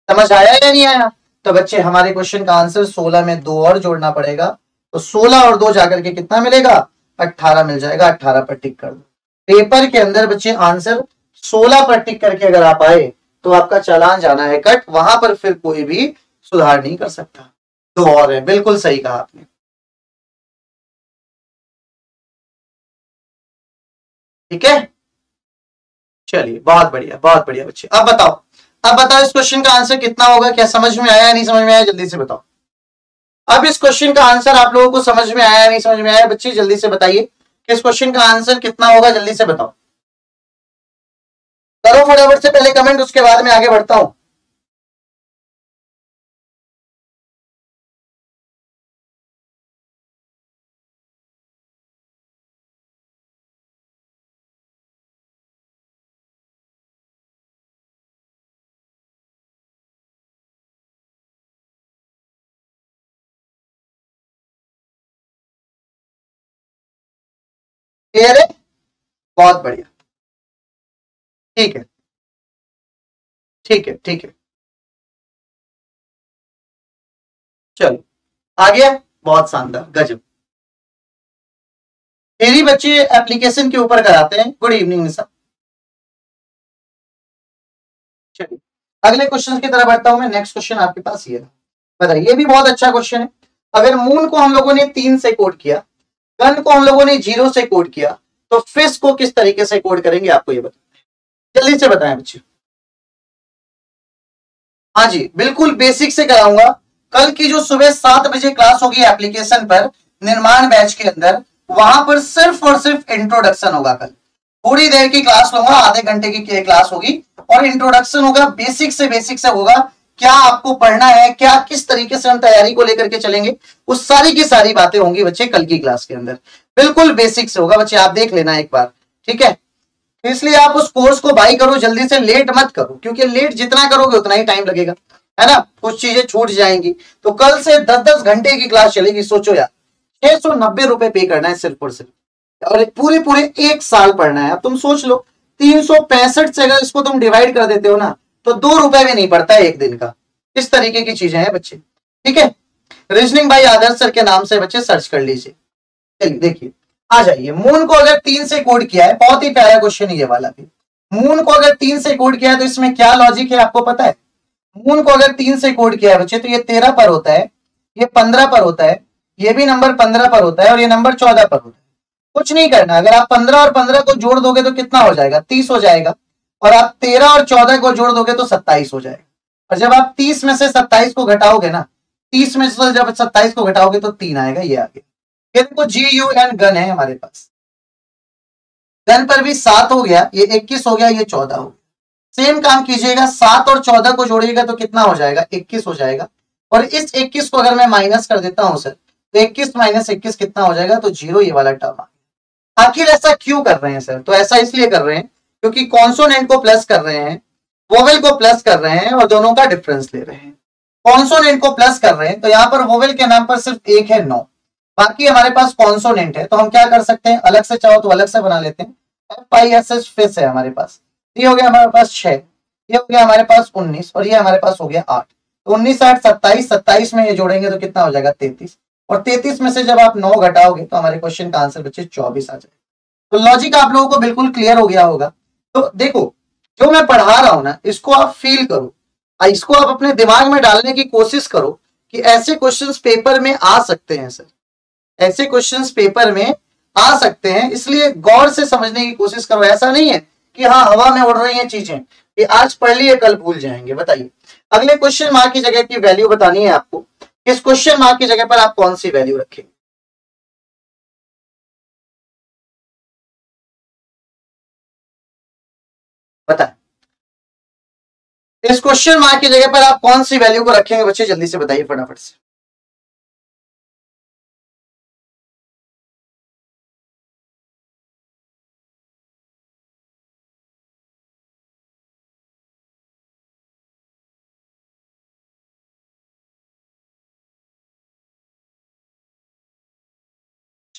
समझ आया या नहीं आया। तो बच्चे हमारे क्वेश्चन का आंसर 16 में 2 और जोड़ना पड़ेगा, तो 16 और 2 जाकर के कितना मिलेगा, 18 मिल जाएगा। 18 पर टिक कर दो। पेपर के अंदर बच्चे आंसर 16 पर टिक करके अगर आप आए तो आपका चालान जाना है कट, वहां पर फिर कोई भी सुधार नहीं कर सकता। 2 और है, बिल्कुल सही कहा आपने, ठीक है। चलिए बहुत बढ़िया बच्चे। अब बताओ, अब बताओ इस क्वेश्चन का आंसर कितना होगा, क्या समझ में आया या नहीं समझ में आया, जल्दी से बताओ। अब इस क्वेश्चन का आंसर आप लोगों को समझ में आया या नहीं समझ में आया बच्चे, जल्दी से बताइए कि इस क्वेश्चन का आंसर कितना होगा, जल्दी से बताओ। करो फटाफट से पहले कमेंट, उसके बाद में आगे बढ़ता हूं। क्लियर है, बहुत बढ़िया, ठीक है ठीक है ठीक है। चलो आ गया, बहुत शानदार, गजब। थ्योरी बच्चे एप्लीकेशन के ऊपर कराते हैं। गुड इवनिंग निशा। चलिए अगले क्वेश्चन की तरफ बढ़ता हूं मैं। नेक्स्ट क्वेश्चन आपके पास ये बताइए, ये भी बहुत अच्छा क्वेश्चन है। अगर मून को हम लोगों ने 3 से कोड किया, गन को हम लोगों ने 0 से कोड किया, तो फिश को किस तरीके से कोड करेंगे आपको ये बताएं, जल्दी से बताएं बच्चे। हाँ जी बिल्कुल बेसिक से कराऊंगा। कल की जो सुबह 7 बजे क्लास होगी एप्लीकेशन पर निर्माण बैच के अंदर, वहां पर सिर्फ और सिर्फ इंट्रोडक्शन होगा। कल थोड़ी देर की क्लास लूंगा, आधे घंटे की क्लास होगी और इंट्रोडक्शन होगा। बेसिक से होगा, क्या आपको पढ़ना है, क्या किस तरीके से हम तैयारी को लेकर के चलेंगे, उस सारी की सारी बातें होंगी बच्चे कल की क्लास के अंदर। बिल्कुल बेसिक से होगा बच्चे, आप देख लेना एक बार, ठीक है। इसलिए आप उस कोर्स को बाई करो, जल्दी से लेट मत करो, क्योंकि लेट जितना करोगे उतना ही टाइम लगेगा, है ना, कुछ चीजें छूट जाएंगी। तो कल से 10-10 घंटे की क्लास चलेगी। सोचो यार, 690 रुपए पे करना है सिर्फ और सिर्फ, और पूरे 1 साल पढ़ना है। अब तुम सोच लो 365 से अगर इसको तुम डिवाइड कर देते हो ना, तो 2 रुपए भी नहीं पड़ता है एक दिन का। इस तरीके की चीजें हैं बच्चे, ठीक है। रीजनिंग बाय आदर्श सर के नाम से बच्चे सर्च कर लीजिए। चलिए देखिए, आ जाइए। मून को अगर 3 से कोड किया है, बहुत ही प्यारा क्वेश्चन ये वाला भी। मून को अगर 3 से कोड किया है तो इसमें क्या लॉजिक है आपको पता है? मून को अगर 3 से कोड किया है बच्चे, तो ये 13 पर होता है, ये 15 पर होता है, ये भी नंबर 15 पर होता है और ये नंबर 14 पर होता है। कुछ नहीं करना, अगर आप 15 और 15 को जोड़ दोगे तो कितना हो जाएगा? 30 हो जाएगा। और आप 13 और 14 को जोड़ दोगे तो 27 हो जाएगा। और जब आप 30 में से 27 को घटाओगे ना, 30 में से जब 27 को घटाओगे तो 3 आएगा। ये आगे ये देखो GUN गन है हमारे पास, गन पर भी 7 हो गया, ये 21 हो गया, ये 14 हो गया। सेम काम कीजिएगा, 7 और 14 को जोड़िएगा तो कितना हो जाएगा? 21 हो जाएगा। और इस 21 को अगर मैं माइनस कर देता हूं सर, तो 21 माइनस 21 कितना हो जाएगा? तो 0 ये वाला टर्म आ गया। आखिर ऐसा क्यों कर रहे हैं सर? तो ऐसा इसलिए कर रहे हैं क्योंकि कॉन्सोनेंट को प्लस कर रहे हैं, वोवेल को प्लस कर रहे हैं और दोनों का डिफरेंस ले रहे हैं। कॉन्सोनेंट को प्लस कर रहे हैं तो यहाँ पर वोवेल के नाम पर सिर्फ एक है 9, बाकी हमारे पास कॉन्सोनेंट है। तो हम क्या कर सकते हैं, अलग से चाहो तो अलग से बना लेते हैं। FISH फिश है हमारे पास, ये हो गया हमारे पास 6, ये हो गया हमारे पास 19 और ये हमारे पास हो गया 8। तो 19 8 27, 27 में ये जोड़ेंगे तो कितना हो जाएगा? 33। और 33 में से जब आप 9 घटाओगे तो हमारे क्वेश्चन का आंसर बच्चे 24 आ जाएगा। तो लॉजिक आप लोगों को बिल्कुल क्लियर हो गया होगा। तो देखो, जो मैं पढ़ा रहा हूं ना, इसको आप फील करो, इसको आप अपने दिमाग में डालने की कोशिश करो कि ऐसे क्वेश्चंस पेपर में आ सकते हैं सर, ऐसे क्वेश्चंस पेपर में आ सकते हैं। इसलिए गौर से समझने की कोशिश करो। ऐसा नहीं है कि हाँ हवा में उड़ रही हैं चीजें, कि आज पढ़ लिए कल भूल जाएंगे। बताइए, अगले क्वेश्चन मार्क की जगह की वैल्यू बतानी है आपको। इस क्वेश्चन मार्क की जगह पर आप कौन सी वैल्यू रखेंगे? बताएं, इस क्वेश्चन मार्क की जगह पर आप कौन सी वैल्यू को रखेंगे बच्चे? जल्दी से बताइए फटाफट से।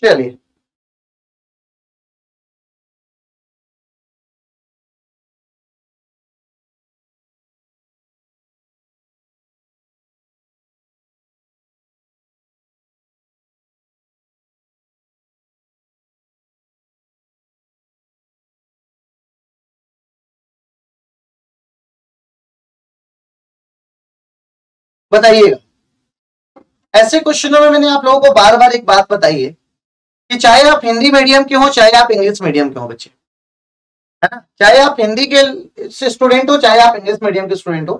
चलिए बताइएगा। ऐसे क्वेश्चनों में मैंने आप लोगों को बार बार एक बात बताई है कि चाहे आप हिंदी मीडियम के हो, चाहे आप इंग्लिश मीडियम के हो बच्चे, है ना, चाहे आप हिंदी के स्टूडेंट हो, चाहे आप इंग्लिश मीडियम के स्टूडेंट हो,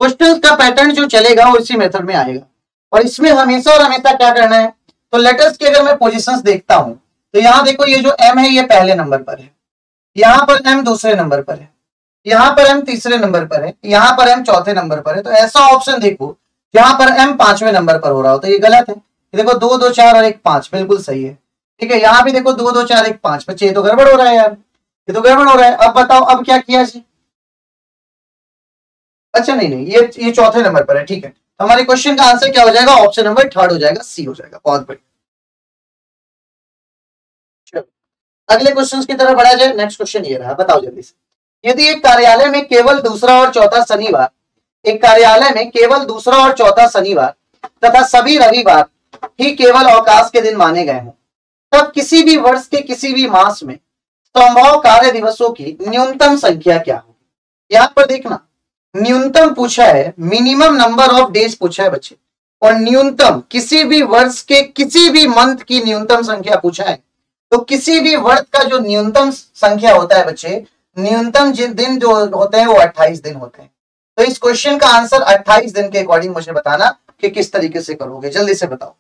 क्वेश्चन का पैटर्न जो चलेगा वो इसी मेथड में आएगा। और इसमें हमेशा और हमेशा क्या करना है, तो लेटर्स की अगर मैं पोजीशंस देखता हूं तो यहाँ देखो, ये जो M है ये पहले नंबर पर है, यहाँ पर M दूसरे नंबर पर है, यहाँ पर M तीसरे नंबर पर है, यहाँ पर M चौथे नंबर पर है। तो ऐसा ऑप्शन देखो यहाँ पर M 5वें नंबर पर हो रहा हो तो ये गलत है। देखो 2 2 4 और 1 5 बिल्कुल सही है, ठीक है। यहाँ भी देखो 2 2 4 1 5, बच्चे ये तो गड़बड़ हो रहा है यार, ये तो गड़बड़ हो रहा है। अब बताओ अब क्या किया जी? अच्छा नहीं नहीं, ये चौथे नंबर पर है, ठीक है। तो हमारे क्वेश्चन का आंसर क्या हो जाएगा? ऑप्शन नंबर 3 हो जाएगा, C हो जाएगा। बहुत बढ़िया। अगले क्वेश्चन की तरफ बढ़ा जाए। नेक्स्ट क्वेश्चन ये रहा, बताओ जल्दी से। यदि एक कार्यालय में केवल दूसरा और चौथा शनिवार, एक कार्यालय में केवल दूसरा और चौथा शनिवार तथा सभी रविवार ही केवल अवकाश के दिन माने गए हों, तब किसी भी वर्ष के किसी भी मास में संभव कार्य दिवसों की न्यूनतम संख्या क्या होगी। यहां पर देखना, न्यूनतम पूछा है, मिनिमम नंबर ऑफ डेज पूछा है बच्चे, और न्यूनतम किसी भी वर्ष के किसी भी मंथ की न्यूनतम संख्या पूछा है। तो किसी भी वर्ष का जो न्यूनतम संख्या होता है बच्चे, न्यूनतम जिन दिन जो होते हैं वो 28 दिन होते हैं। तो इस क्वेश्चन का आंसर 28 दिन के अकॉर्डिंग मुझे बताना कि किस तरीके से करोगे, जल्दी से बताओ।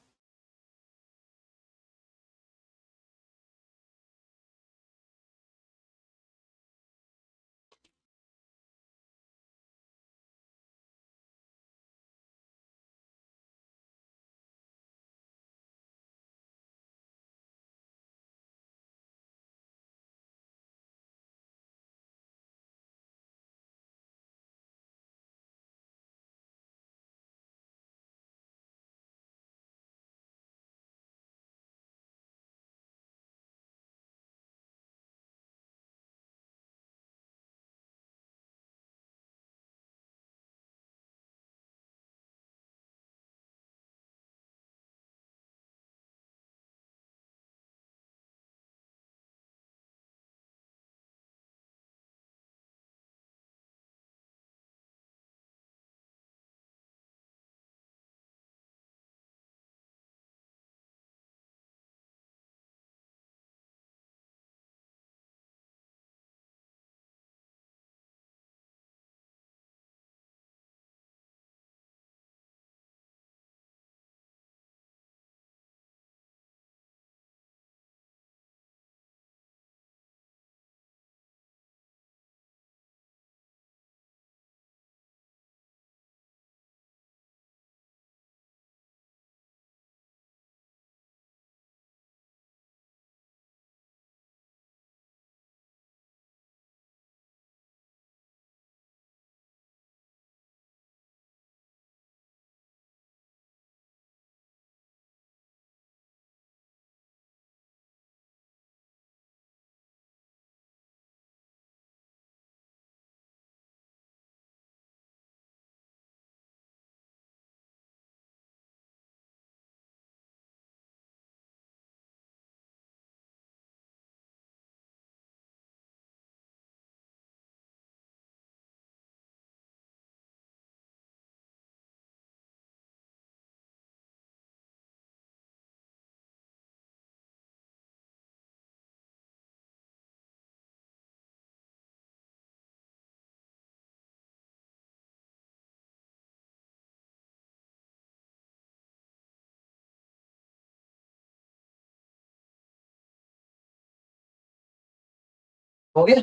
हो गया?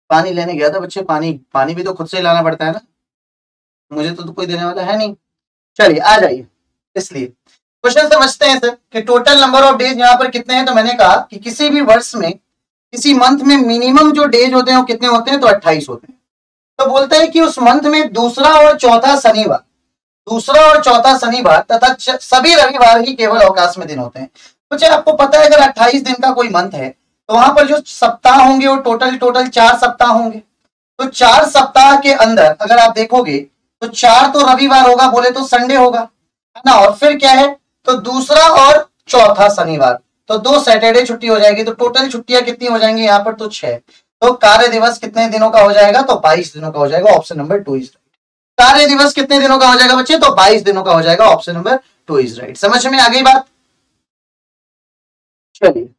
पानी लेने गया था बच्चे, पानी पानी भी तो खुद से लाना पड़ता है ना, मुझे तो कोई देने वाला है नहीं। चलिए आ जाइए। इसलिए क्वेश्चन समझते हैं सर कि टोटल नंबर ऑफ डेज यहाँ पर कितने हैं। तो मैंने कहा कि किसी भी वर्ष में किसी मंथ में मिनिमम जो डेज होते हैं वो कितने होते हैं, तो 28 होते हैं। तो बोलता है कि उस मंथ में दूसरा और चौथा शनिवार तथा सभी रविवार ही केवल अवकाश में दिन होते हैं। मुझे आपको पता है अगर 28 दिन का कोई मंथ है तो वहां पर जो सप्ताह होंगे वो टोटल 4 सप्ताह होंगे। तो 4 सप्ताह के अंदर अगर आप देखोगे तो 4 तो रविवार होगा, बोले तो संडे होगा, है ना। और फिर क्या है, तो दूसरा और चौथा शनिवार, तो 2 सैटरडे छुट्टी हो जाएगी। तो टोटल छुट्टियां कितनी हो जाएंगी यहाँ पर, तो 6। तो कार्य दिवस कितने दिनों का हो जाएगा, तो 22 दिनों का हो जाएगा। Option number 2 is right. कार्य दिवस कितने दिनों का हो जाएगा बच्चे, तो 22 दिनों का हो जाएगा। Option number 2 is right. समझ में आ गई बात? चलिए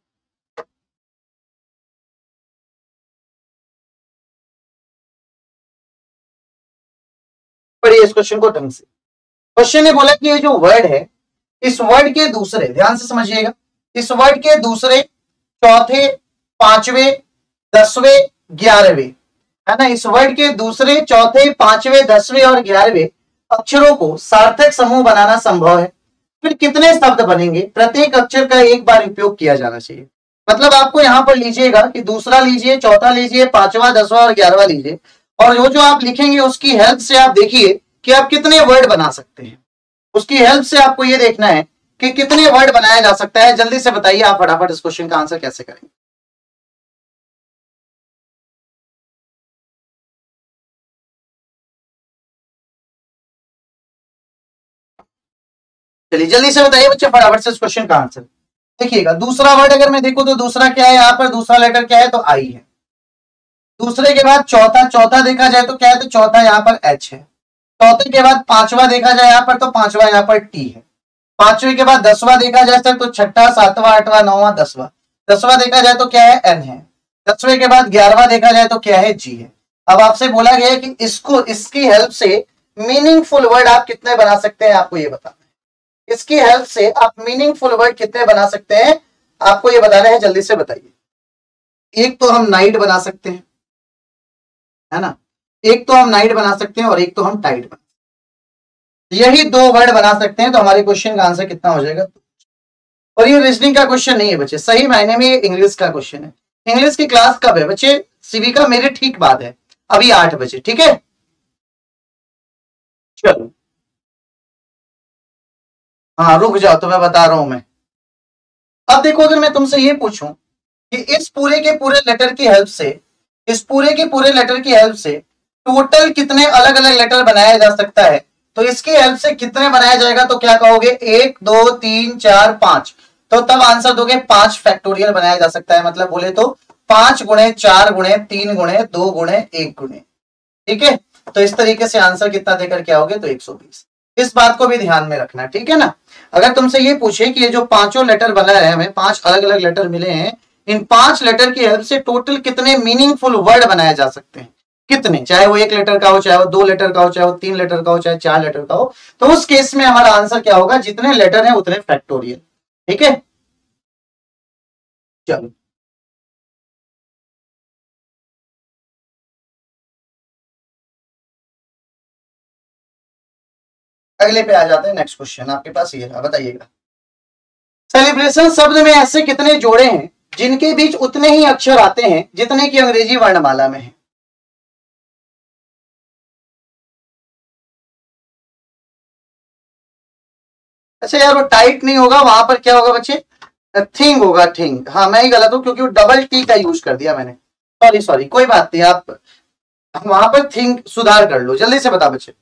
पढ़िए इस क्वेश्चन को ढंग से। क्वेश्चन ने बोला कि ये जो वर्ड है, इस वर्ड के दूसरे, ध्यान से समझिएगा, इस वर्ड के दूसरे, चौथे, पांचवें, 10वें, 11वें, है ना, इस वर्ड के दूसरे, चौथे, पांचवें, 10वें और 11वें अक्षरों को सार्थक समूह बनाना संभव है। फिर कितने शब्द बनेंगे, प्रत्येक अक्षर का एक बार उपयोग किया जाना चाहिए। मतलब आपको यहां पर लीजिएगा कि दूसरा लीजिए, चौथा लीजिए, पांचवा, 10वां और 11वां लीजिए, और जो आप लिखेंगे उसकी हेल्प से आप देखिए कि आप कितने वर्ड बना सकते हैं। उसकी हेल्प से आपको यह देखना है कि कितने वर्ड बनाया जा सकता है। जल्दी से बताइए आप फटाफट इस क्वेश्चन का आंसर कैसे करेंगे। चलिए जल्दी से बताइए बच्चे फटाफट से इस क्वेश्चन का आंसर। देखिएगा दूसरा वर्ड अगर मैं देखूं तो दूसरा क्या है, यहाँ पर दूसरा लेटर क्या है तो आई है। दूसरे के बाद चौथा, चौथा देखा जाए तो क्या है तो चौथा यहाँ पर एच है। चौथे के बाद पांचवा देखा जाए यहाँ पर तो पांचवा यहाँ पर टी है। पांचवे के बाद 10वां देखा जाए सर तो छठा, सातवां, आठवां, नौवां, 10वां। 10वां देखा जाए तो क्या है एन है। 10वें के बाद 11वां देखा जाए तो क्या है जी है। अब आपसे बोला गया है कि इसको इसकी हेल्प से मीनिंगफुल वर्ड आप कितने बना सकते हैं, आपको ये बताना है। इसकी हेल्प से आप मीनिंगफुल वर्ड कितने बना सकते हैं आपको ये बताना है, जल्दी से बताइए। एक तो हम नाइट बना सकते हैं, है ना, एक तो हम नाइट बना सकते हैं और एक तो हम टाइट बना, यही दो वर्ड बना सकते हैं तो हमारे क्वेश्चन का आंसर कितना हो जाएगा। और ये रीजनिंग का क्वेश्चन नहीं है बच्चे, सही मायने में ये इंग्लिश का क्वेश्चन है। इंग्लिश की क्लास कब है बच्चे, सीवी का मेरे ठीक बाद है, अभी 8 बजे, ठीक है। चलो हाँ रुक जाओ तो मैं बता रहा हूं मैं। अब देखो अगर मैं तुमसे ये पूछूं कि इस पूरे के पूरे लेटर की हेल्प से, इस पूरे के पूरे लेटर की हेल्प से टोटल कितने अलग अलग लेटर बनाया जा सकता है, तो इसकी हेल्प से कितने बनाया जाएगा तो क्या कहोगे, 1 2 3 4 5, तो तब आंसर दोगे 5 फैक्टोरियल बनाया जा सकता है। मतलब बोले तो 5 गुणे 4 गुणे 3 गुणे 2 गुणे 1 गुणे, ठीक है। तो इस तरीके से आंसर कितना देकर के आओगे तो 120। इस बात को भी ध्यान में रखना, ठीक है ना। अगर तुमसे ये पूछे कि ये जो पांचों लेटर बना है, हमें 5 अलग अलग लेटर मिले हैं, इन 5 लेटर की हेल्प से टोटल कितने मीनिंगफुल वर्ड बनाए जा सकते हैं, कितने, चाहे वो 1 लेटर का हो, चाहे वो 2 लेटर का हो, चाहे वो 3 लेटर का हो, चाहे 4 लेटर का हो, तो उस केस में हमारा आंसर क्या होगा, जितने लेटर हैं उतने फैक्टोरियल, ठीक है। चलो अगले पे आ जाते हैं। नेक्स्ट क्वेश्चन आपके पास ये है, बताइएगा। सेलिब्रेशन शब्द में ऐसे कितने जोड़े हैं जिनके बीच उतने ही अक्षर आते हैं जितने की अंग्रेजी वर्णमाला में है। अच्छा यार वो टाइट नहीं होगा, वहां पर क्या होगा बच्चे, थिंग होगा, थिंग। हाँ मैं ही गलत हूं क्योंकि वो डबल टी का यूज कर दिया मैंने, सॉरी सॉरी, कोई बात नहीं, आप वहां पर थिंग सुधार कर लो, जल्दी से बता बच्चे।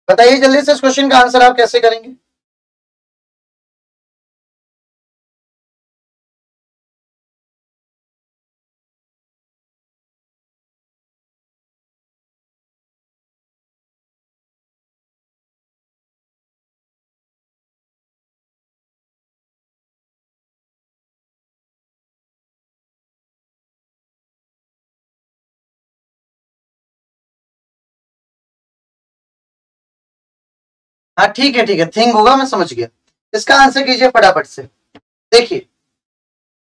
बताइए जल्दी से इस क्वेश्चन का आंसर आप कैसे करेंगे। हाँ ठीक है थिंग होगा, मैं समझ गया। इसका आंसर कीजिए फटाफट से। देखिए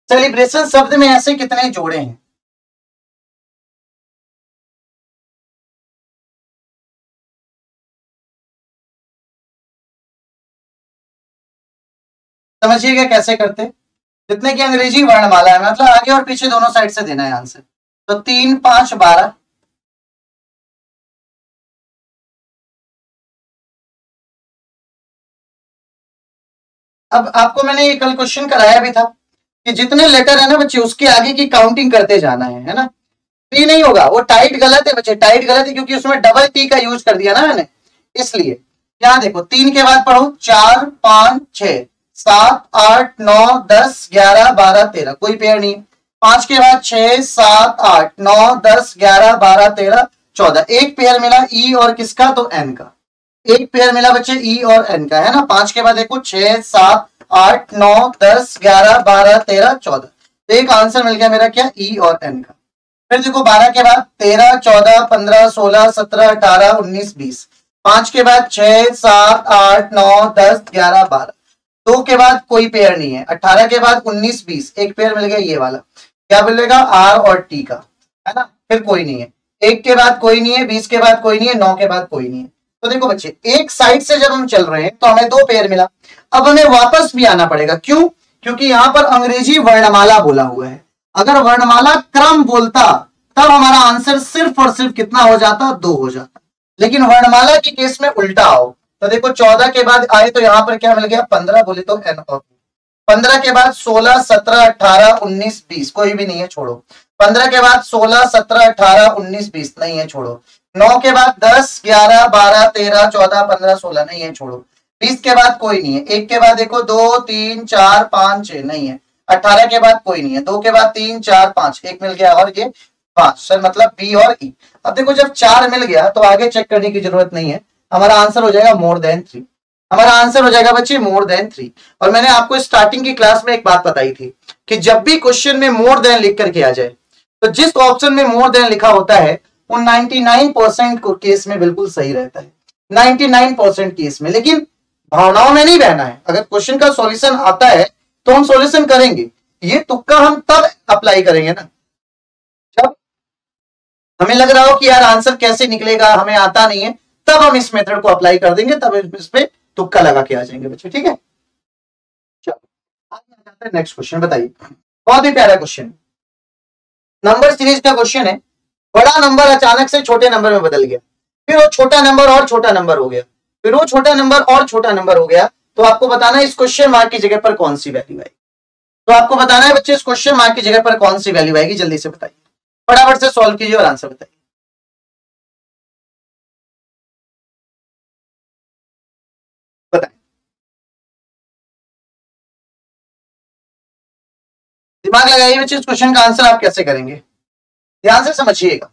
सेलिब्रेशन शब्द में ऐसे कितने जोड़े हैं, समझिएगा कैसे करते हैं। जितने की अंग्रेजी वर्णमाला है, मतलब आगे और पीछे दोनों साइड से देना है आंसर, तो 3 5 12। अब आपको मैंने ये कल क्वेश्चन कराया भी था कि जितने लेटर है ना बच्चे उसके आगे की काउंटिंग करते जाना है ना। टी नहीं होगा, वो टाइट गलत है बच्चे, टाइट गलत है क्योंकि उसमें डबल टी का यूज कर दिया ना मैंने, इसलिए। यहाँ देखो 3 के बाद पढ़ो 4 5 6 7 8 9 10 11 12 13, कोई पेयर नहीं। 5 के बाद 6 7 8 9 10 11 12 13 14, एक पेयर मिला ई और किसका तो एन का, एक पेयर मिला बच्चे ई और एन का, है ना। 5 के बाद देखो 6 7 8 9 10 11 12 13 14, तो एक आंसर मिल गया मेरा क्या, ई और एन का। फिर देखो 12 के बाद 13 14 15 16 17 18 19 20, 5 के बाद 6 7 8 9 10 11 12, 2 के बाद कोई पेयर नहीं है। 18 के बाद 19 20, एक पेयर मिल गया ये वाला, क्या मिलेगा आर और टी का, है ना। फिर कोई नहीं है, 1 के बाद कोई नहीं है, 20 के बाद कोई नहीं है, 9 के बाद कोई नहीं है। तो देखो बच्चे एक साइड से जब हम चल रहे हैं तो हमें 2 पेयर मिला, अब हमें वापस भी आना पड़ेगा, क्यों, क्योंकि यहां पर अंग्रेजी वर्णमाला बोला हुआ है। अगर वर्णमाला क्रम बोलता तब हमारा आंसर सिर्फ और सिर्फ कितना हो जाता, 2 हो जाता। लेकिन वर्णमाला के केस में उल्टा आओ, तो देखो 14 के बाद आए तो यहाँ पर क्या मिल गया 15, बोले तो n ऑफ 15 के बाद 16, 17, 18, 19, 20 कोई भी नहीं है छोड़ो। 15 के बाद 16, 17, 18, 19, 20 नहीं है छोड़ो। 9 के बाद 10, 11, 12, 13, 14, 15, 16 नहीं है छोड़ो। 20 के बाद कोई नहीं है। 1 के बाद देखो 2, 3, 4, 5, 6 नहीं है। 18 के बाद कोई नहीं है। 2 के बाद 3, 4, 5 एक मिल गया और ये 5 सर मतलब बी और ई। अब देखो जब 4 मिल गया तो आगे चेक करने की जरूरत नहीं है, हमारा आंसर हो जाएगा मोर देन 3। हमारा आंसर हो जाएगा बच्चे मोर देन 3। और मैंने आपको स्टार्टिंग की क्लास में एक बात बताई थी कि जब भी क्वेश्चन में मोर देन लिख करके आ जाए तो जिस ऑप्शन में मोर देन लिखा होता है वो 99% केस में बिल्कुल सही रहता है, 99% केस में। लेकिन भावनाओं में नहीं बहना है। अगर क्वेश्चन का सॉल्यूशन आता है तो हम सॉल्यूशन करेंगे, ये तुक्का हम तब अप्लाई करेंगे ना जब हमें लग रहा हो कि यार आंसर कैसे निकलेगा हमें आता नहीं है, तब हम इस मेथड को अप्लाई कर देंगे, तब इस पे तुक्का लगा के आ जाएंगे बच्चे, ठीक है। चलो आगे आ जाते हैं नेक्स्ट क्वेश्चन। बताइए, बहुत ही प्यारा क्वेश्चन, नंबर सीरीज का क्वेश्चन है। बड़ा नंबर अचानक से छोटे नंबर में बदल गया, फिर वो छोटा नंबर और छोटा नंबर हो गया, फिर वो छोटा नंबर और छोटा नंबर हो गया, तो आपको बताना है इस क्वेश्चन मार्क की जगह पर कौन सी वैल्यू आएगी। तो आपको बताना है बच्चे इस क्वेश्चन मार्क की जगह पर कौन सी वैल्यू आएगी, जल्दी से बताइए, फटाफट से सॉल्व कीजिए और आंसर बताइए। बताएं, दिमाग लगाइए बच्चे, इस क्वेश्चन का आंसर आप कैसे करेंगे, ध्यान से समझिएगा।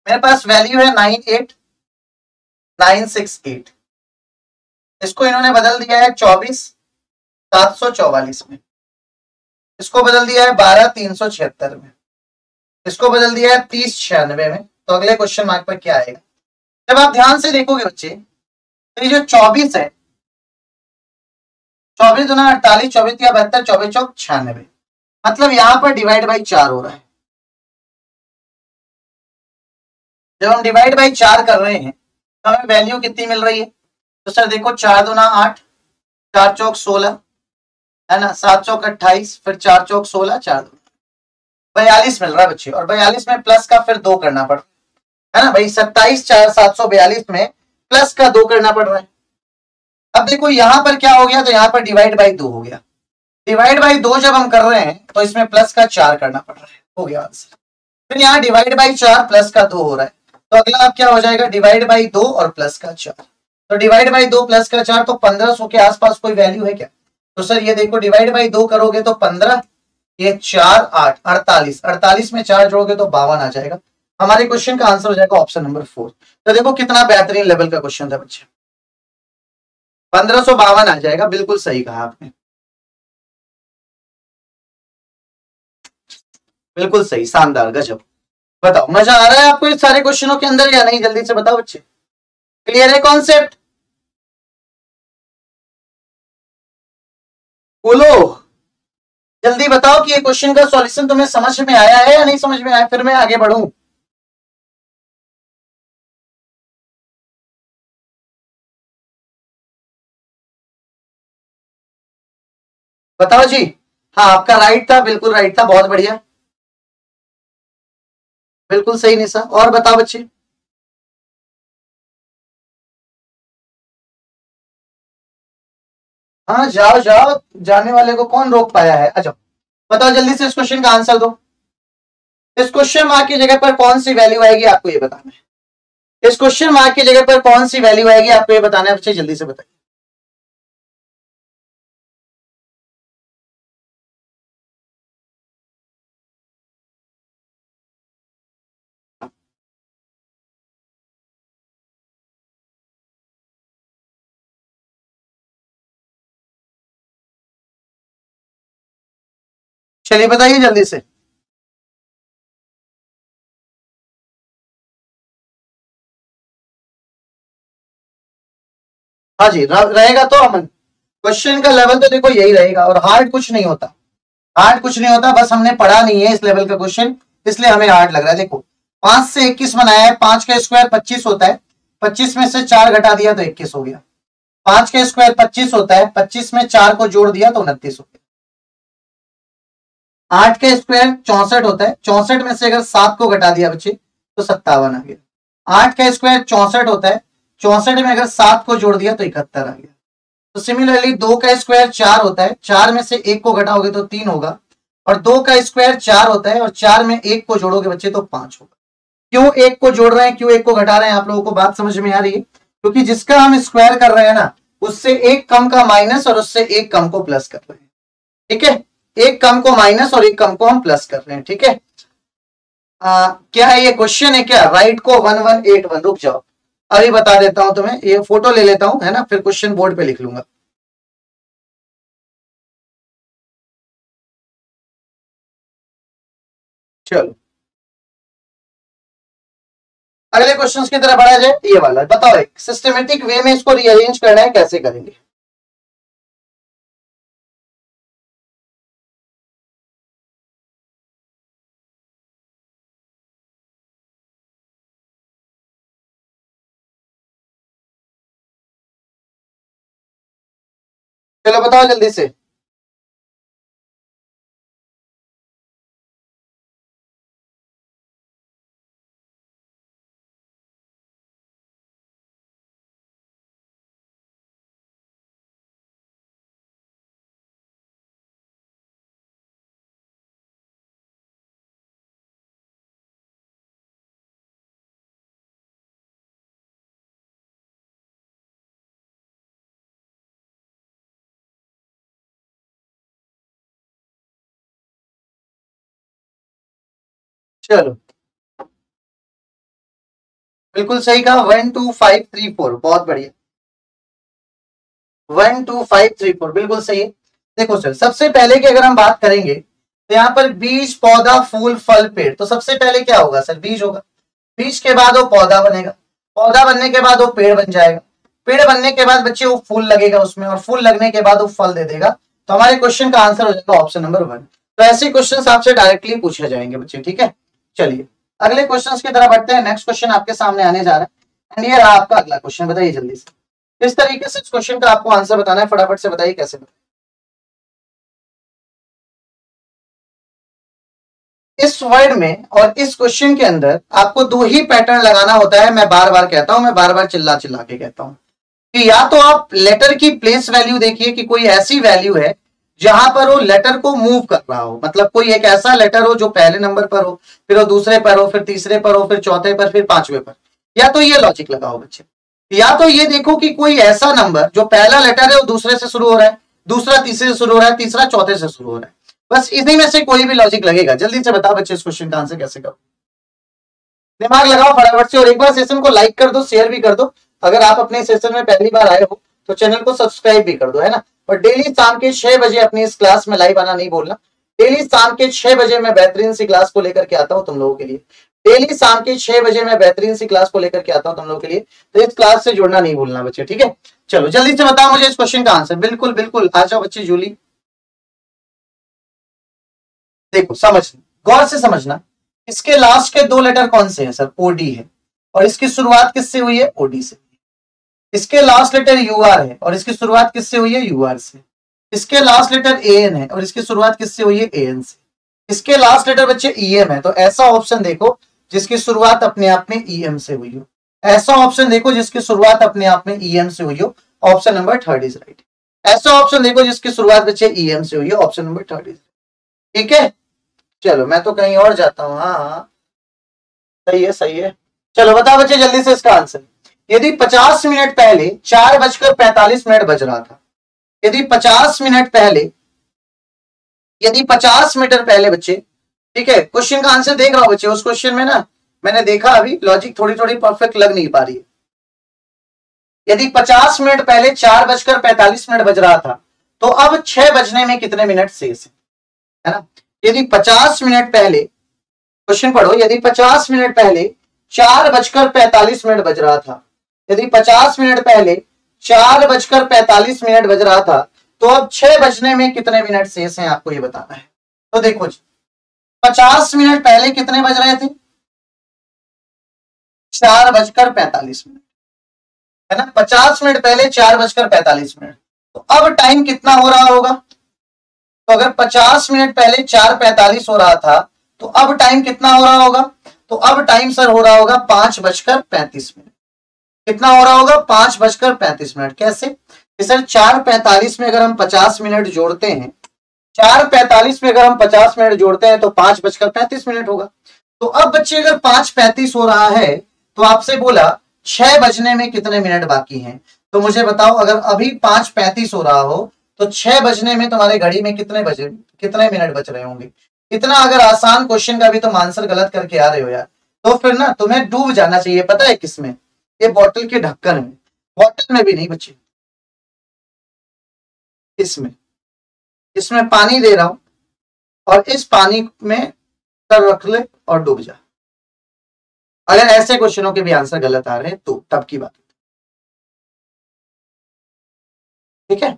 मेरे पास वैल्यू है 98968, इसको इन्होंने बदल दिया है 24744 में, इसको बदल दिया है 12376 में, इसको बदल दिया है 3096 में। तो अगले क्वेश्चन मार्क पर क्या आएगा। जब आप ध्यान से देखोगे बच्चे तो ये जो 24 है, 24 दूना 48, 24 या 72, 24 चौक 96, मतलब यहां पर डिवाइड बाई 4 हो रहा है। जब हम डिवाइड बाई 4 कर रहे हैं तो हमें वैल्यू कितनी मिल रही है। तो सर देखो 4 दूना 8, 4 चौक 16 है ना, 7 चौक 28, फिर 4 चौक 16, 4 42 मिल रहा है बच्चे। और 42 में प्लस का फिर 2 करना पड़ रहा है ना भाई, 27 4 742 में प्लस का 2 करना पड़ रहा है। अब देखो यहां पर क्या हो गया, तो यहां पर डिवाइड बाई 2 हो गया। डिवाइड बाई 2 जब हम कर रहे हैं तो इसमें प्लस का 4 करना पड़ रहा है, हो गया आंसर। फिर यहाँ डिवाइड बाई 4 प्लस का 2 हो रहा है, तो अगला आप क्या हो जाएगा, डिवाइड बाई 2 और प्लस का 4। तो डिवाइड बाई 2 प्लस का 4, तो 1500 के आसपास कोई वैल्यू है क्या। तो सर ये देखो डिवाइड बाई 2 करोगे तो 15, ये 4 8 48, 48 में 4 जोड़ोगे तो 52 आ जाएगा। हमारे क्वेश्चन का आंसर हो जाएगा ऑप्शन नंबर 4। तो देखो कितना बेहतरीन लेवल का क्वेश्चन था बच्चे, 1552 आ जाएगा, बिल्कुल सही कहा आपने, बिल्कुल सही, शानदार, गजब। बताओ मजा आ रहा है आपको इस सारे क्वेश्चनों के अंदर या नहीं, जल्दी से बताओ बच्चे, क्लियर है कॉन्सेप्ट, बोलो जल्दी बताओ कि ये क्वेश्चन का सॉल्यूशन तुम्हें समझ में आया है या नहीं समझ में आया, फिर मैं आगे बढ़ूं। बताओ जी। हाँ आपका राइट था, बिल्कुल राइट था, बहुत बढ़िया, बिल्कुल सही निशा। और बताओ बच्चे, हाँ जाओ जाओ, जाने वाले को कौन रोक पाया है, आ जाओ। बताओ जल्दी से इस क्वेश्चन का आंसर दो। इस क्वेश्चन मार्क की जगह पर कौन सी वैल्यू आएगी आपको ये बताना है, इस क्वेश्चन मार्क की जगह पर कौन सी वैल्यू आएगी आपको ये बताना है बच्चे, जल्दी से बताइए। चलिए बताइए जल्दी से। हाँ जी रहेगा तो अमन, क्वेश्चन का लेवल तो देखो यही रहेगा, और हार्ड कुछ नहीं होता, हार्ड कुछ नहीं होता, बस हमने पढ़ा नहीं है इस लेवल का क्वेश्चन, इसलिए हमें हार्ड लग रहा है। देखो 5 से 21 बनाया है, 5 का स्क्वायर 25 होता है, 25 में से 4 घटा दिया तो 21 हो गया। 5 का स्क्वायर 25 होता है, 25 में 4 को जोड़ दिया तो 29 हो गया। 8 का स्क्वायर 64 होता है, 64 में से अगर 7 को घटा दिया बच्चे तो 57 आ गया। 8 का स्क्वायर 64 होता है, 64 में अगर 7 को जोड़ दिया तो 71 आ गया। तो सिमिलरली 2 का स्क्वायर 4 होता है, 4 में से 1 को घटाओगे तो 3 होगा, और 2 का स्क्वायर 4 होता है और 4 में 1 को जोड़ोगे बच्चे तो 5 होगा। क्यों 1 को जोड़ रहे हैं, क्यों 1 को घटा रहे हैं, आप लोगों को बात समझ में आ रही है? क्योंकि जिसका हम स्क्वायर कर रहे हैं ना, उससे एक कम का माइनस और उससे एक कम को प्लस कर रहे हैं, ठीक है। एक कम को माइनस और एक कम को हम प्लस कर रहे हैं, ठीक है। क्या है ये क्वेश्चन है क्या? राइट को 1181। रुक जाओ अभी बता देता हूं तुम्हें, ये फोटो ले लेता हूं, है ना, फिर क्वेश्चन बोर्ड पे लिख लूंगा। चलो अगले क्वेश्चंस की तरफ बढ़ा जाए। ये वाला बताओ, एक सिस्टमेटिक वे में इसको रीअरेंज करना है, कैसे करेंगे? चलो बताओ जल्दी से। चलो बिल्कुल सही कहा, 12534, बहुत बढ़िया, 12534 बिल्कुल सही है। देखो सर, सबसे पहले की अगर हम बात करेंगे तो यहाँ पर बीज, पौधा, फूल, फल, पेड़, तो सबसे पहले क्या होगा सर? बीज होगा। बीज के बाद वो पौधा बनेगा, पौधा बनने के बाद वो पेड़ बन जाएगा, पेड़ बनने के बाद बच्चे वो फूल लगेगा उसमें, और फूल लगने के बाद वो फल दे देगा। तो हमारे क्वेश्चन का आंसर हो जाएगा ऑप्शन नंबर 1। तो ऐसे क्वेश्चन आपसे डायरेक्टली पूछे जाएंगे बच्चे, ठीक है। चलिए अगले क्वेश्चन की तरफ बढ़ते हैं। नेक्स्ट क्वेश्चन आपके सामने आने जा रहा है, एंड ये रहा आपका अगला क्वेश्चन। बताइए जल्दी से, किस तरीके से इस क्वेश्चन का आपको आंसर बताना है, फटाफट से बताइए कैसे बताइए। इस वर्ड में और इस क्वेश्चन के अंदर आपको दो ही पैटर्न लगाना होता है। मैं बार बार कहता हूं, मैं बार बार चिल्ला चिल्ला के कहता हूं कि या तो आप लेटर की प्लेस वैल्यू देखिए कि कोई ऐसी वैल्यू है जहां पर वो लेटर को मूव कर रहा हो, मतलब कोई एक ऐसा लेटर हो जो पहले नंबर पर हो, फिर वो दूसरे पर हो, फिर तीसरे पर हो, फिर चौथे पर, फिर पांचवे पर। या तो ये लॉजिक लगाओ बच्चे, या तो ये देखो कि कोई ऐसा नंबर जो पहला लेटर है वो दूसरे से शुरू हो रहा है, दूसरा तीसरे से शुरू हो रहा है, तीसरा चौथे से शुरू हो रहा है। बस इसी में से कोई भी लॉजिक लगेगा। जल्दी से बताओ बच्चे, इस क्वेश्चन का आंसर कैसे करो, दिमाग लगाओ फटाफट से। और एक बार सेशन को लाइक कर दो, शेयर भी कर दो। अगर आप अपने सेशन में पहली बार आए हो तो चैनल को सब्सक्राइब भी कर दो, है ना। और डेली शाम के 6 बजे अपनी इस क्लास में लाइव आना नहीं भूलना। डेली शाम के 6 बजे मैं बेहतरीन सी क्लास को लेकर के आता हूं तुम लोगों के लिए। डेली शाम के 6 बजे मैं बेहतरीन सी क्लास को लेकर के आता हूं तुम लोगों के लिए। तो इस क्लास से जुड़ना नहीं भूलना बच्चे, ठीक है। चलो जल्दी से बताओ मुझे इस क्वेश्चन का आंसर। बिल्कुल बिल्कुल आ जाओ बच्चे, जूली। देखो समझ, गौर से समझना, इसके लास्ट के दो लेटर कौन से हैं सर? ओडी है, और इसकी शुरुआत किससे हुई है? ओडी से। इसके लास्ट लेटर यूआर है और इसकी शुरुआत किससे हुई है? यूआर से। इसके लास्ट लेटर एएन है और इसकी शुरुआत किससे हुई है? एएन से। इसके लास्ट लेटर बच्चे ईएम है, तो ऐसा ऑप्शन देखो जिसकी शुरुआत अपने आप में ईएम से हुई हो। ऐसा ऑप्शन देखो जिसकी शुरुआत अपने आप में ईएम से हुई हो। Option number 3 is right. ऐसा ऑप्शन देखो जिसकी शुरुआत बच्चे ईएम से हुई है। ऑप्शन नंबर 3 इज, ठीक है। चलो मैं तो कहीं और जाता हूँ। हाँ हाँ सही है, सही है। चलो बताओ बच्चे जल्दी से इसका आंसर। यदि 50 मिनट पहले 4:45 बज रहा था, यदि 50 मिनट पहले, यदि 50 मीटर पहले बच्चे, ठीक है। क्वेश्चन का आंसर देख रहा हूं बच्चे, उस क्वेश्चन में ना मैंने देखा अभी लॉजिक थोड़ी थोड़ी परफेक्ट लग नहीं पा रही है। यदि 50 मिनट पहले 4:45 बज रहा था, तो अब 6 बजने में कितने मिनट शेष है ना। यदि 50 मिनट पहले, क्वेश्चन पढ़ो, यदि 50 मिनट पहले 4:45 बज रहा था, यदि 50 मिनट पहले 4:45 बज रहा था, तो अब 6 बजने में कितने मिनट शेष हैं, आपको ये बताना है। तो देखो जी, 50 मिनट पहले कितने बज रहे थे? 4:45, है ना। 50 मिनट पहले 4:45, तो अब टाइम कितना हो रहा होगा? तो अगर 50 मिनट पहले 4:45 हो रहा था, तो अब टाइम कितना हो रहा होगा? तो अब टाइम सर हो रहा होगा 5:35। कितना हो रहा होगा? 5:35। कैसे कि सर 4:45 में अगर हम 50 मिनट जोड़ते हैं, 4:45 में अगर हम 50 मिनट जोड़ते हैं तो 5:35 होगा। तो अब बच्चे अगर 5:35 हो रहा है तो आपसे बोला 6 बजने में कितने मिनट बाकी हैं, तो मुझे बताओ अगर अभी 5:35 हो रहा हो तो 6 बजने में तुम्हारे घड़ी में कितने मिनट बच रहे होंगे? इतना अगर आसान क्वेश्चन का भी तुम आंसर गलत करके आ रहे हो यार, तो फिर ना तुम्हें डूब जाना चाहिए। पता है किसमें? ये बॉटल के ढक्कन में। बॉटल में भी नहीं बच्चे, इसमें इसमें पानी दे रहा हूं और इस पानी में सर रख ले और डूब जा। अगर ऐसे क्वेश्चनों के भी आंसर गलत आ रहे हैं तो तब की बात, ठीक है।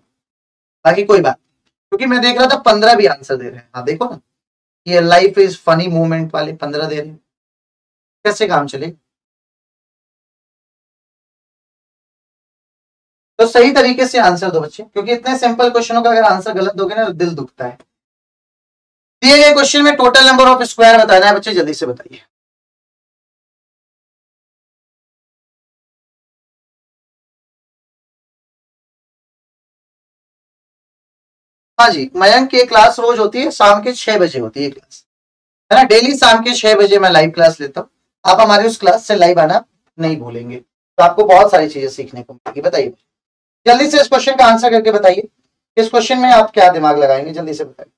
बाकी कोई बात, क्योंकि मैं देख रहा था 15 भी आंसर दे रहे हैं। हाँ देखो ना, ये लाइफ इज फनी मूवमेंट वाले 15 दे रहे हैं, कैसे काम चले? तो सही तरीके से आंसर दो बच्चे, क्योंकि इतने सिंपल क्वेश्चनों का अगर आंसर गलत दोगे ना तो दिल दुखता है। दिए गए क्वेश्चन में टोटल नंबर ऑफ स्क्वायर बताना है बच्चे, जल्दी से बताइए। हाँ जी, मयंक की क्लास रोज होती है, शाम के 6 बजे होती है क्लास, है ना। डेली शाम के 6 बजे मैं लाइव क्लास लेता हूँ। आप हमारी उस क्लास से लाइव आना नहीं भूलेंगे, तो आपको बहुत सारी चीजें सीखने को मिलेगी। बताइए जल्दी से इस क्वेश्चन का आंसर करके बताइए, इस क्वेश्चन में आप क्या दिमाग लगाएंगे, जल्दी से बताइए।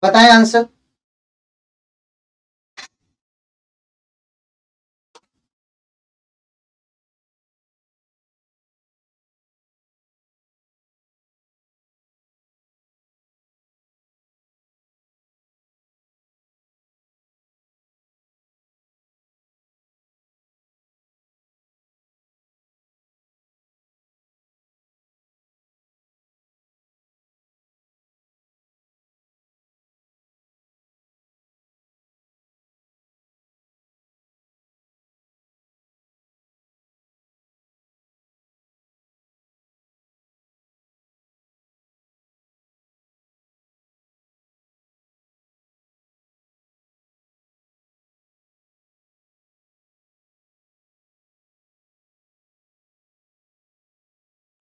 बताएं आंसर।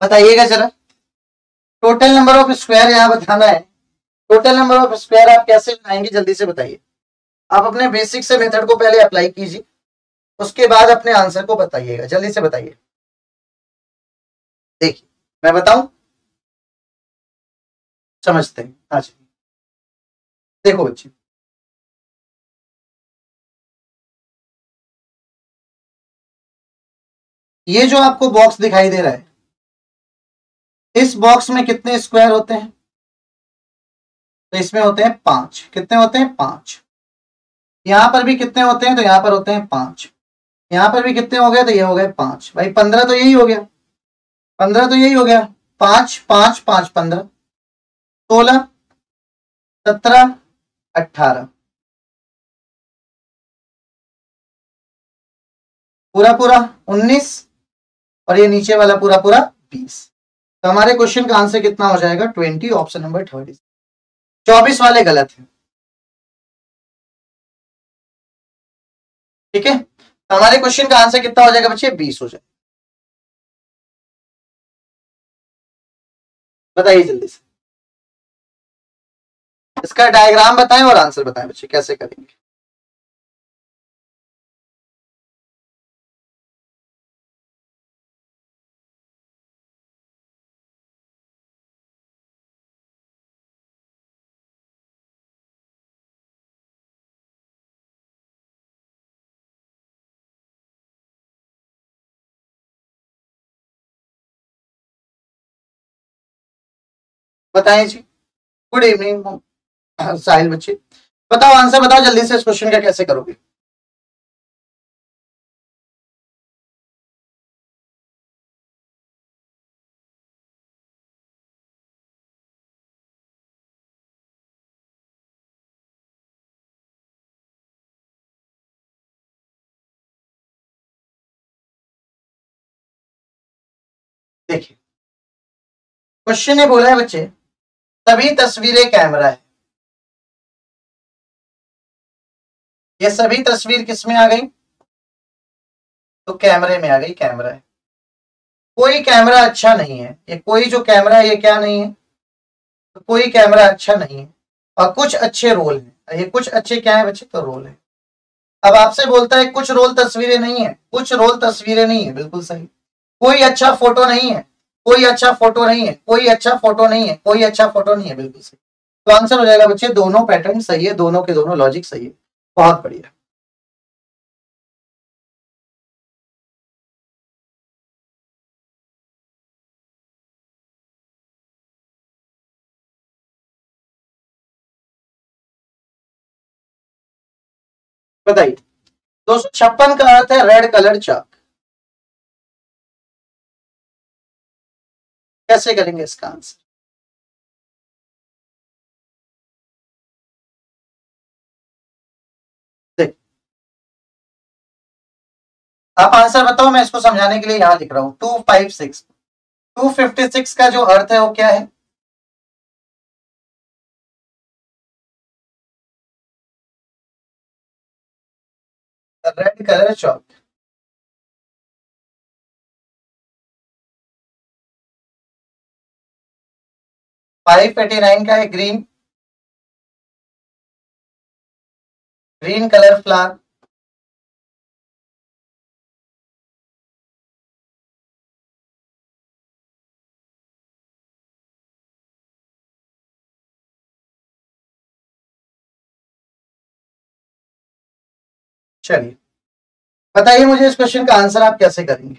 बताइएगा जरा, टोटल नंबर ऑफ स्क्वायर यहाँ बताना है। टोटल नंबर ऑफ स्क्वायर आप कैसे बनाएंगे, जल्दी से बताइए। आप अपने बेसिक से मेथड को पहले अप्लाई कीजिए, उसके बाद अपने आंसर को बताइएगा, जल्दी से बताइए। देखिए मैं बताऊं, समझते हैं। हाँ जी, देखो बच्चे, ये जो आपको बॉक्स दिखाई दे रहा है, इस बॉक्स में कितने स्क्वायर होते हैं? तो इसमें होते हैं 5। कितने होते हैं? 5। यहां पर भी कितने होते हैं? तो यहां पर होते हैं 5। यहां पर भी कितने हो गए? तो ये हो गए 5। भाई 15 तो यही हो गया, 15 तो यही हो गया। 5 5 5 15, 16 17 18, पूरा पूरा 19, और ये नीचे वाला पूरा पूरा 20। तो हमारे क्वेश्चन का आंसर कितना हो जाएगा? 20। Option number third. 24 वाले गलत है, ठीक है। तो हमारे क्वेश्चन का आंसर कितना हो जाएगा बच्चे? 20 हो जाएगा। बताइए जल्दी से, इसका डायग्राम बताएं और आंसर बताएं बच्चे, कैसे करेंगे। बताएं जी। गुड इवनिंग साहिल बच्चे, बताओ आंसर बताओ जल्दी से, इस क्वेश्चन का कैसे करोगे। देखिए क्वेश्चन ने बोला है बच्चे सभी तस्वीरें कैमरा है। ये सभी तस्वीर किस में आ गई? तो कैमरे में आ गई, कैमरा है। कोई कैमरा अच्छा नहीं है, ये कोई जो कैमरा है ये क्या नहीं है? तो कोई कैमरा अच्छा नहीं है। और कुछ अच्छे रोल हैं, ये कुछ अच्छे क्या है बच्चे? तो रोल है। अब आपसे बोलता है कुछ रोल तस्वीरें नहीं है, कुछ रोल तस्वीरें नहीं है, बिल्कुल सही। कोई अच्छा फोटो नहीं है, कोई अच्छा फोटो नहीं है, कोई अच्छा फोटो नहीं है, कोई अच्छा फोटो नहीं है, बिल्कुल सही। तो आंसर हो जाएगा बच्चे दोनों पैटर्न सही है, दोनों के दोनों लॉजिक सही है। बहुत बढ़िया। बताइए 256 का अर्थ है रेड कलर चाक। कैसे करेंगे इसका आंसर? देख आप आंसर बताओ, मैं इसको समझाने के लिए यहां लिख रहा हूं 256। 256 का जो अर्थ है वो क्या है? रेड कलर चौक। 589 का है ग्रीन, ग्रीन कलर फ्लावर। चलिए बताइए मुझे इस क्वेश्चन का आंसर आप कैसे करेंगे?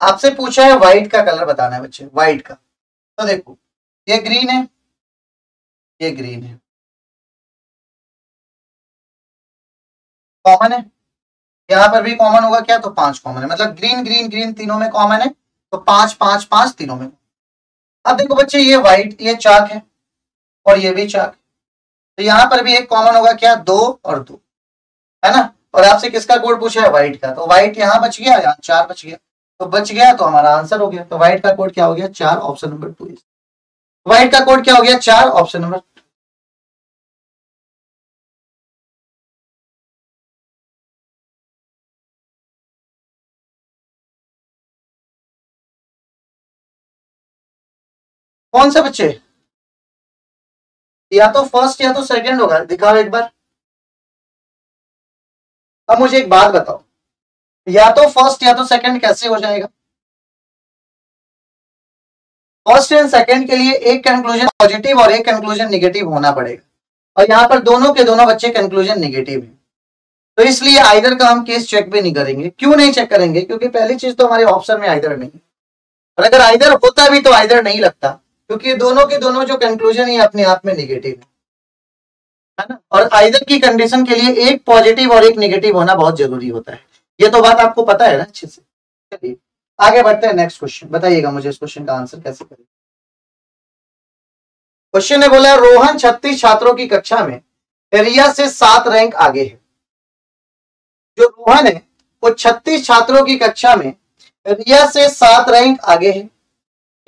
आपसे पूछा है व्हाइट का कलर बताना है बच्चे, व्हाइट का। तो देखो ये ग्रीन है, ये ग्रीन है, कॉमन है। यहां पर भी कॉमन होगा क्या? तो 5 कॉमन है, मतलब ग्रीन ग्रीन ग्रीन तीनों में कॉमन है, तो 5 5 5 तीनों में। अब देखो बच्चे ये व्हाइट, ये चाक है और ये भी चाक है, तो यहां पर भी एक कॉमन होगा क्या? 2 और 2, है ना। और आपसे किसका कोड पूछा है? व्हाइट का। तो व्हाइट यहां बच गया, यहाँ 4 बच गया, तो बच गया तो हमारा आंसर हो गया। तो व्हाइट का कोड क्या हो गया? 4, ऑप्शन नंबर 2। व्हाइट का कोड क्या हो गया? 4, ऑप्शन नंबर। कौन से बच्चे? या तो फर्स्ट या तो सेकंड होगा, दिखाओ एक बार। अब मुझे एक बात बताओ, या तो फर्स्ट या तो सेकंड कैसे हो जाएगा? फर्स्ट एंड सेकंड के लिए एक कंक्लूजन पॉजिटिव और एक कंक्लूजन निगेटिव होना पड़ेगा, और यहां पर दोनों के दोनों बच्चे कंक्लूजन निगेटिव है। तो इसलिए आइदर का हम केस चेक भी नहीं करेंगे। क्यों नहीं चेक करेंगे? क्योंकि पहली चीज तो हमारे ऑप्शन में आइदर नहीं है, और अगर आइदर होता भी तो आइदर नहीं लगता, क्योंकि दोनों के दोनों जो कंक्लूजन है अपने आप में निगेटिव है ना। और आइदर की कंडीशन के लिए एक पॉजिटिव और एक निगेटिव होना बहुत जरूरी होता है। ये तो बात आपको पता है ना अच्छे से। चलिए आगे बढ़ते हैं, नेक्स्ट क्वेश्चन बताइएगा मुझे इस क्वेश्चन का आंसर कैसे करें। क्वेश्चन ने बोला रोहन 36 छात्रों की कक्षा में रिया से 7 रैंक आगे है। जो रोहन है वो 36 छात्रों की कक्षा में रिया से 7 रैंक आगे है।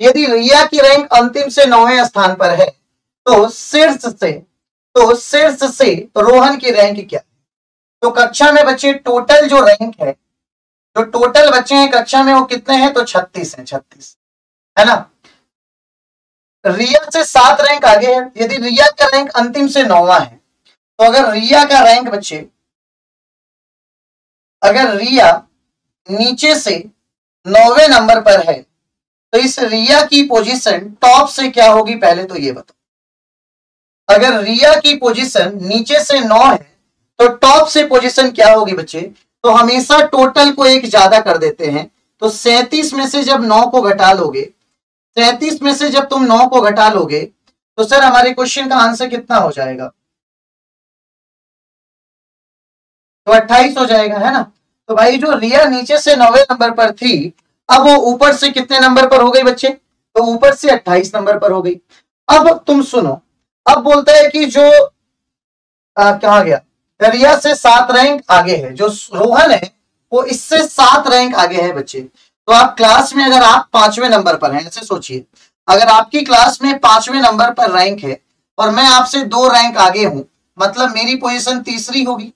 यदि रिया की रैंक अंतिम से 9वें स्थान पर है तो शीर्ष से रोहन की रैंक क्या है? तो कक्षा में बच्चे टोटल जो रैंक है, जो टोटल बच्चे हैं कक्षा में वो कितने हैं? तो 36 हैं, 36, है ना। रिया से 7 रैंक आगे है। यदि रिया का रैंक अंतिम से 9वां है, तो अगर रिया का रैंक बच्चे, अगर रिया नीचे से 9वें नंबर पर है, तो इस रिया की पोजीशन टॉप से क्या होगी? पहले तो ये बताओ। अगर रिया की पोजीशन नीचे से 9 है तो टॉप से पोजीशन क्या होगी बच्चे? तो हमेशा टोटल को एक ज्यादा कर देते हैं। तो 37 में से जब 9 को घटा लोगे, 37 में से जब तुम 9 को घटा लोगे, तो सर हमारे क्वेश्चन का आंसर कितना हो जाएगा? तो 28 हो जाएगा, है ना। तो भाई जो रिया नीचे से 9वें नंबर पर थी, अब वो ऊपर से कितने नंबर पर हो गई बच्चे? तो ऊपर से 28 नंबर पर हो गई। अब तुम सुनो, अब बोलता है कि जो कहा गया रिया से 7 रैंक आगे है, जो रोहन है वो इससे 7 रैंक आगे है बच्चे। तो आप क्लास में अगर आप 5वें नंबर पर हैं, ऐसे सोचिए, अगर आपकी क्लास में 5वें नंबर पर रैंक है और मैं आपसे 2 रैंक आगे हूं, मतलब मेरी पोजीशन तीसरी होगी,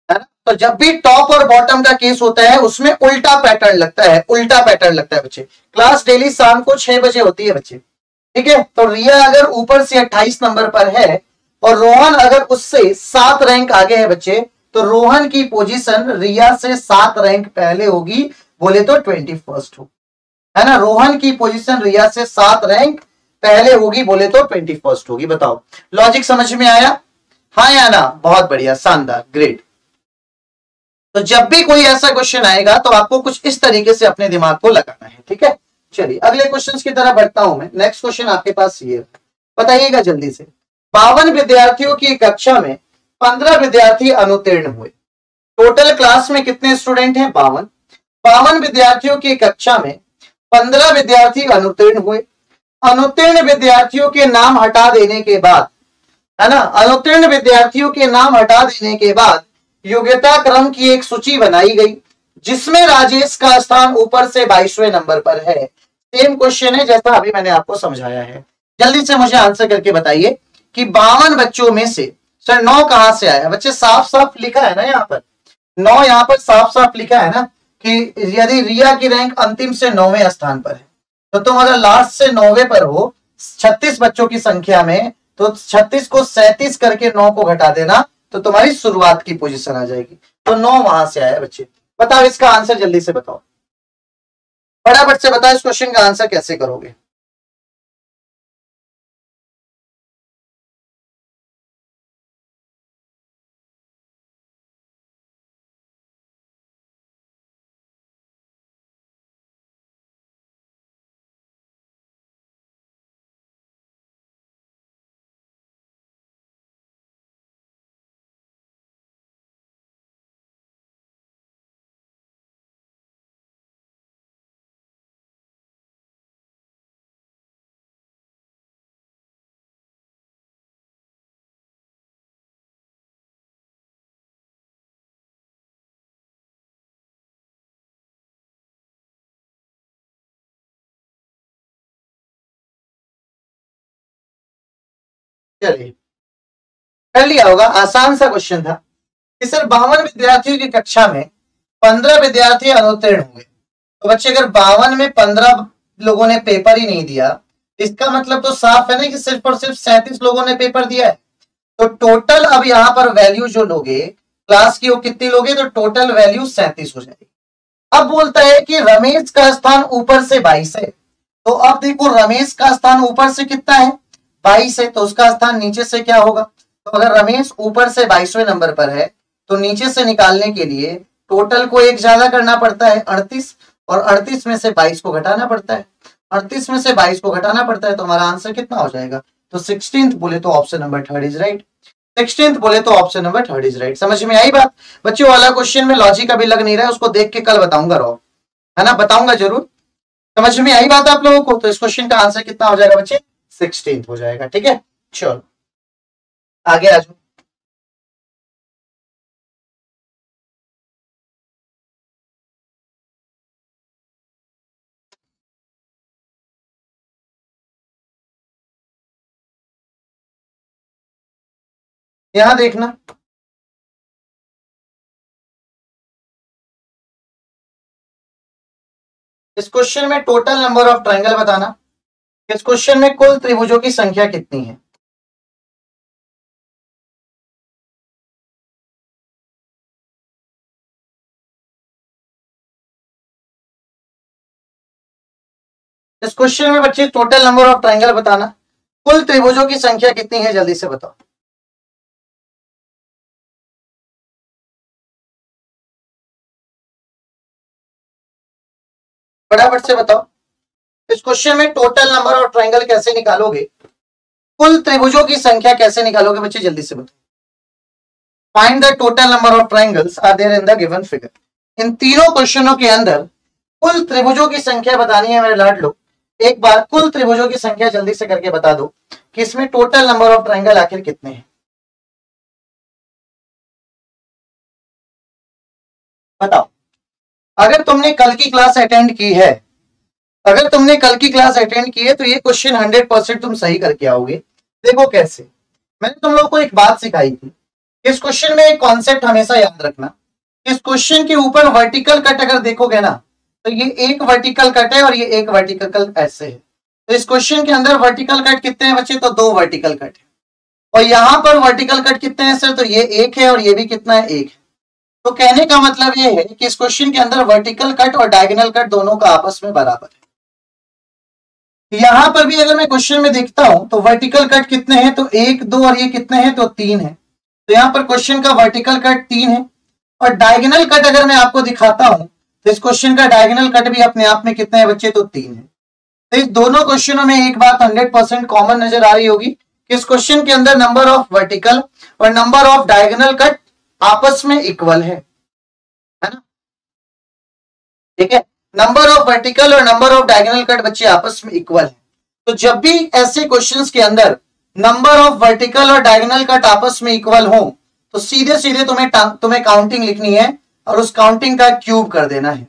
है ना। तो जब भी टॉप और बॉटम का केस होता है उसमें उल्टा पैटर्न लगता है, उल्टा पैटर्न लगता है बच्चे। क्लास डेली शाम को 6 बजे होती है बच्चे, ठीक है। तो रिया अगर ऊपर से 28 नंबर पर है और रोहन अगर उससे 7 रैंक आगे है बच्चे, तो रोहन की पोजीशन रिया से 7 रैंक पहले होगी, बोले तो 21st हो, है ना। रोहन की पोजीशन रिया से 7 रैंक पहले होगी, बोले तो 21st होगी। बताओ लॉजिक समझ में आया? हाँ या ना? बहुत बढ़िया, शानदार, ग्रेट। तो जब भी कोई ऐसा क्वेश्चन आएगा तो आपको कुछ इस तरीके से अपने दिमाग को लगाना है, ठीक है। चलिए अगले क्वेश्चन की तरफ बढ़ता हूं मैं। नेक्स्ट क्वेश्चन आपके पास ये बताइएगा जल्दी से। 52 विद्यार्थियों की कक्षा में 15 विद्यार्थी अनुत्तीर्ण हुए। टोटल क्लास में कितने स्टूडेंट हैं? 52। 52 विद्यार्थियों की कक्षा में 15 विद्यार्थी अनुत्तीर्ण हुए। अनुत्तीर्ण विद्यार्थियों के नाम हटा देने के बाद, है ना, अनुत्तीर्ण विद्यार्थियों के नाम हटा देने के बाद योग्यता क्रम की एक सूची बनाई गई जिसमें राजेश का स्थान ऊपर से 22वें नंबर पर है। सेम क्वेश्चन है जैसा अभी मैंने आपको समझाया है। जल्दी से मुझे आंसर करके बताइए कि 52 बच्चों में से सर 9 कहां से आया? बच्चे साफ साफ लिखा है ना यहाँ पर, 9 यहाँ पर साफ साफ लिखा है ना कि यदि रिया की रैंक अंतिम से 9वें स्थान पर है तो तुम अगर लास्ट से 9वें पर हो 36 बच्चों की संख्या में, तो 36 को 37 करके 9 को घटा देना तो तुम्हारी शुरुआत की पोजीशन आ जाएगी। तो 9 वहां से आया बच्चे। बताओ इसका आंसर जल्दी से बताओ, फटाफट से बताओ इस क्वेश्चन का आंसर कैसे करोगे। चलिए कर लिया होगा, आसान सा क्वेश्चन था कि सर 52 विद्यार्थियों की कक्षा में 15 विद्यार्थी अनुत्तीर्ण हुए। तो बच्चे अगर 52 में 15 लोगों ने पेपर ही नहीं दिया, इसका मतलब तो साफ है ना कि सिर्फ और सिर्फ 37 लोगों ने पेपर दिया है। तो टोटल अब यहाँ पर वैल्यू जो लोगे क्लास की वो कितनी लोगे, तो टोटल वैल्यू 37 हो जाएगी। अब बोलता है कि रमेश का स्थान ऊपर से 22 है। तो अब देखो रमेश का स्थान ऊपर से कितना है? 22 है। तो उसका स्थान नीचे से क्या होगा? तो अगर रमेश ऊपर से 22वें नंबर पर है तो नीचे से निकालने के लिए टोटल को एक ज्यादा करना पड़ता है 38, और 38 में से 22 को घटाना पड़ता है, 38 में से 22 को घटाना पड़ता है। तो हमारा आंसर कितना हो जाएगा? तो 16th बोले तो option number 3 is right. 16th बोले तो ऑप्शन नंबर 3 इज राइट। समझ में आई बात? बच्चों वाला क्वेश्चन में लॉजिक अभी लग नहीं रहा है, उसको देख के कल बताऊंगा, रो है ना, बताऊंगा जरूर। समझ में आई बात आप लोगों को? तो इस क्वेश्चन का आंसर कितना हो जाएगा बच्चे? 16th हो जाएगा, ठीक है। चलो आगे आ जाओ। यहां देखना, इस क्वेश्चन में टोटल नंबर ऑफ ट्रायंगल बताना। इस क्वेश्चन में कुल त्रिभुजों की संख्या कितनी है? इस क्वेश्चन में बच्चे टोटल नंबर ऑफ ट्रायंगल बताना, कुल त्रिभुजों की संख्या कितनी है, जल्दी से बताओ। फटाफट से बताओ। इस क्वेश्चन में टोटल नंबर ऑफ ट्रायंगल कैसे निकालोगे, कुल त्रिभुजों की संख्या कैसे निकालोगे बच्चे, जल्दी से बताओ। Find the total number of triangles are there in the given figure. इन तीनों क्वेश्चनों के अंदर कुल त्रिभुजों की संख्या बतानी है मेरे लाड लोग। एक बार कुल त्रिभुजों की संख्या जल्दी से करके बता दो कि इसमें टोटल नंबर ऑफ ट्रायंगल आखिर कितने हैं। बताओ, अगर तुमने कल की क्लास अटेंड की है, अगर तुमने कल की क्लास अटेंड की है तो ये क्वेश्चन 100% तुम सही करके आओगे। देखो कैसे, मैंने तुम लोगों को एक बात सिखाई थी, इस क्वेश्चन में एक कॉन्सेप्ट हमेशा याद रखना, इस क्वेश्चन के ऊपर वर्टिकल कट अगर देखोगे ना तो ये एक वर्टिकल कट है और ये एक वर्टिकल कट ऐसे है। तो इस क्वेश्चन के अंदर वर्टिकल कट कितने हैं बच्चे, तो 2 वर्टिकल कट है। और यहां पर वर्टिकल कट कितने हैं सर, तो ये एक है और ये भी कितना है, एक है। तो कहने का मतलब ये है कि इस क्वेश्चन के अंदर वर्टिकल कट और डायगोनल कट दोनों का आपस में बराबर है। यहां पर भी अगर मैं क्वेश्चन में देखता हूं तो वर्टिकल कट कितने हैं, तो 1 2 और ये कितने हैं, तो 3 है। तो यहां पर क्वेश्चन का वर्टिकल कट 3 है। और डायगोनल कट अगर मैं आपको दिखाता हूं तो इस क्वेश्चन का डायगोनल कट भी अपने आप में कितने हैं बच्चे, तो 3 है। तो इस दोनों क्वेश्चनों में एक बात 100% कॉमन नजर आ रही होगी कि इस क्वेश्चन के अंदर नंबर ऑफ वर्टिकल और नंबर ऑफ डायगोनल कट आपस में इक्वल है ना। ठीक है, नंबर ऑफ वर्टिकल और नंबर ऑफ डायगोनल कट बच्चे आपस में इक्वल है। तो जब भी ऐसे क्वेश्चंस के अंदर नंबर ऑफ वर्टिकल और डायगोनल कट आपस में इक्वल हो तो सीधे सीधे तुम्हें काउंटिंग लिखनी है और उस काउंटिंग का क्यूब कर देना है,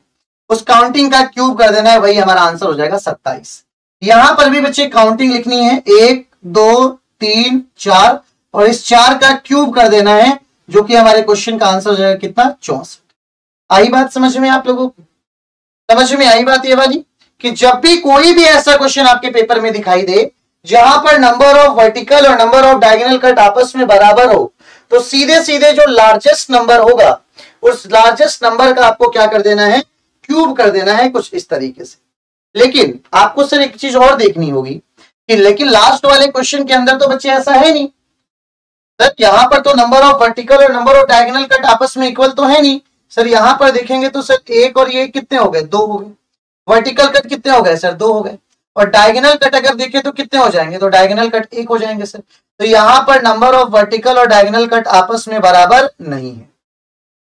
उस काउंटिंग का क्यूब कर देना है, वही हमारा आंसर हो जाएगा 27। यहां पर भी बच्चे काउंटिंग लिखनी है 1 2 3 4 और इस 4 का क्यूब कर देना है जो कि हमारे क्वेश्चन का आंसर हो जाएगा कितना, 64। आई बात समझ में आप लोगों को, समझ में आई बात ये वाली कि जब भी कोई भी ऐसा क्वेश्चन आपके पेपर में दिखाई दे जहां पर नंबर ऑफ वर्टिकल और नंबर ऑफ डायगोनल कट आपस में बराबर हो तो सीधे सीधे जो लार्जेस्ट नंबर होगा उस लार्जेस्ट नंबर का आपको क्या कर देना है, क्यूब कर देना है, कुछ इस तरीके से। लेकिन आपको सर एक चीज और देखनी होगी कि लेकिन लास्ट वाले क्वेश्चन के अंदर तो बच्चे ऐसा है नहीं सर, यहां पर तो नंबर ऑफ वर्टिकल और नंबर ऑफ डायगोनल कट आपस में इक्वल तो है नहीं सर। यहां पर देखेंगे तो सर एक और ये कितने हो गए, 2 हो गए। वर्टिकल कट कितने हो गए सर, 2 हो गए। और डायगोनल कट अगर देखें तो कितने हो जाएंगे, तो डायगोनल कट 1 हो जाएंगे सर। तो यहां पर नंबर ऑफ वर्टिकल और डायगोनल कट आपस में बराबर नहीं है,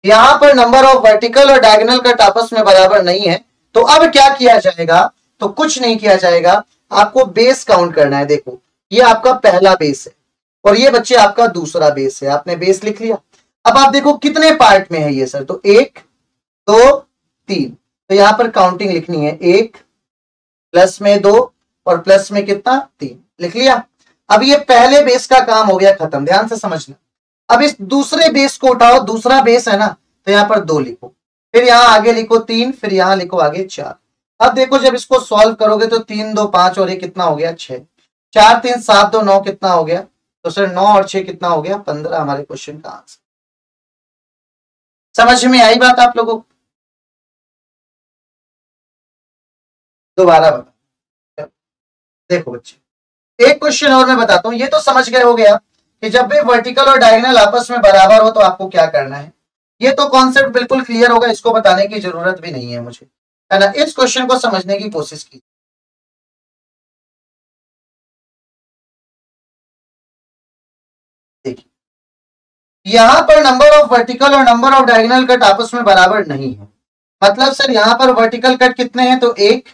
यहां पर नंबर ऑफ वर्टिकल और डायगोनल कट आपस में बराबर नहीं है। तो अब क्या किया जाएगा, तो कुछ नहीं किया जाएगा, आपको बेस काउंट करना है। देखो ये आपका पहला बेस है और ये बच्चे आपका दूसरा बेस है, आपने बेस लिख लिया। अब आप देखो कितने पार्ट में है ये सर, तो 1 2 3। तो यहां पर काउंटिंग लिखनी है 1 प्लस में 2 और प्लस में कितना, 3 लिख लिया। अब ये पहले बेस का काम हो गया खत्म, ध्यान से समझना। अब इस दूसरे बेस को उठाओ, दूसरा बेस है ना, तो यहां पर 2 लिखो, फिर यहां आगे लिखो 3, फिर यहां लिखो आगे 4। अब देखो जब इसको सॉल्व करोगे तो 3 2 5 और ये कितना हो गया, 6। 4 3 7 2 9 कितना हो गया, तो सर 9 और 6 कितना हो गया, 15 हमारे क्वेश्चन का आंसर। समझ में आई बात आप लोगों को, दोबारा बता। देखो बच्चे एक क्वेश्चन और मैं बताता हूं, ये तो समझ गए हो गया कि जब भी वर्टिकल और डायगोनल आपस में बराबर हो तो आपको क्या करना है। ये तो कॉन्सेप्ट बिल्कुल क्लियर होगा, इसको बताने की जरूरत भी नहीं है मुझे, है ना। इस क्वेश्चन को समझने की कोशिश की। देखिए यहां पर नंबर ऑफ वर्टिकल और नंबर ऑफ डायगोनल कट आपस में बराबर नहीं है। मतलब सर यहां पर वर्टिकल कट कितने हैं, तो 1,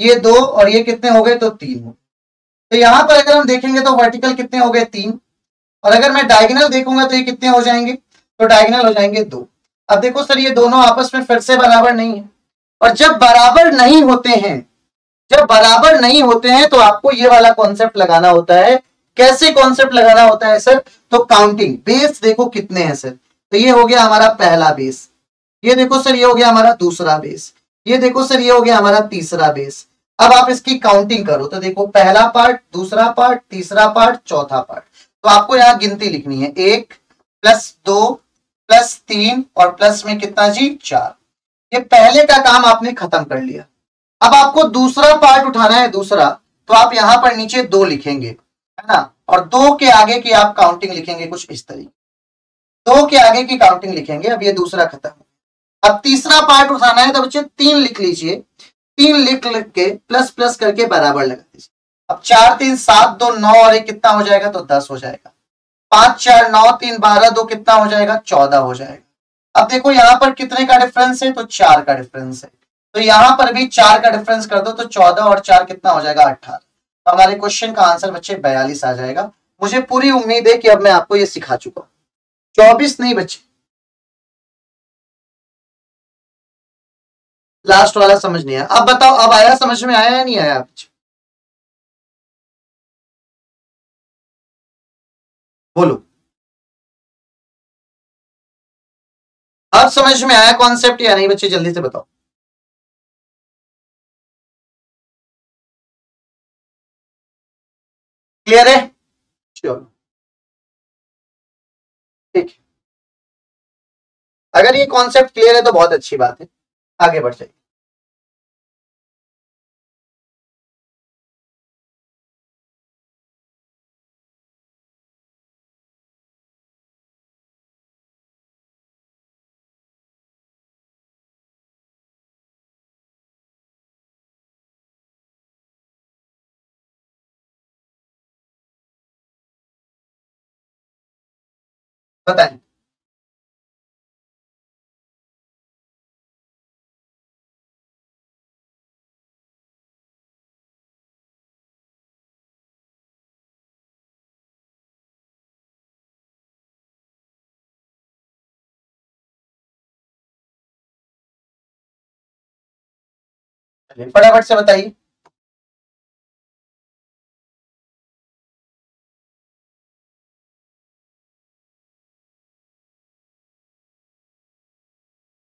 ये 2 और ये कितने हो गए, तो 3 हो। तो यहां पर अगर हम देखेंगे तो वर्टिकल कितने हो गए, 3। और अगर मैं डायगोनल देखूंगा तो ये कितने हो जाएंगे, तो डायगोनल हो जाएंगे 2। अब देखो सर ये दोनों आपस में फिर से बराबर नहीं है। और जब बराबर नहीं होते हैं, जब बराबर नहीं होते हैं तो आपको ये वाला कॉन्सेप्ट लगाना होता है। कैसे कॉन्सेप्ट लगाना होता है सर, तो काउंटिंग। बेस देखो कितने हैं सर, तो ये हो गया हमारा पहला बेस, ये देखो सर ये हो गया हमारा दूसरा बेस, ये देखो सर ये हो गया हमारा तीसरा बेस। अब आप इसकी काउंटिंग करो तो देखो पहला पार्ट, दूसरा पार्ट, तीसरा पार्ट, चौथा पार्ट। तो आपको यहां गिनती लिखनी है 1 प्लस 2 प्लस 3 और प्लस में कितना जी, 4। ये पहले का काम आपने खत्म कर लिया। अब आपको दूसरा पार्ट उठाना है, दूसरा, तो आप यहां पर नीचे 2 लिखेंगे, है ना। और 2 के आगे की आप काउंटिंग लिखेंगे कुछ इस तरीके, 2 के आगे की काउंटिंग लिखेंगे। अब ये दूसरा खत्म। अब तीसरा पार्ट उठाना है तो बच्चे 3 लिख लीजिए, 3 लिख के प्लस प्लस करके बराबर लगा दीजिए। अब 4 3 7 2 9 और एक कितना हो जाएगा, तो 10 हो जाएगा। 5 4 9 3 12 2 कितना हो जाएगा, 14 हो जाएगा। अब देखो यहां पर कितने का डिफरेंस है, तो 4 का डिफरेंस है। तो यहां पर भी 4 का डिफरेंस कर दो तो 14 और 4 कितना हो जाएगा, 18। तो हमारे क्वेश्चन का आंसर बच्चे 42 आ जाएगा। मुझे पूरी उम्मीद है कि अब मैं आपको ये सिखा चुका हूं। 24 नहीं बच्चे, लास्ट वाला समझ नहीं आया। अब बताओ, अब आया, समझ में आया या नहीं आया? बोलो, अब समझ में आया कॉन्सेप्ट या नहीं बच्चे? जल्दी से बताओ। क्लियर है? चलो ठीक है, अगर ये कॉन्सेप्ट क्लियर है तो बहुत अच्छी बात है, आगे बढ़ जाइए। बताएं। फटाफट से बताइए।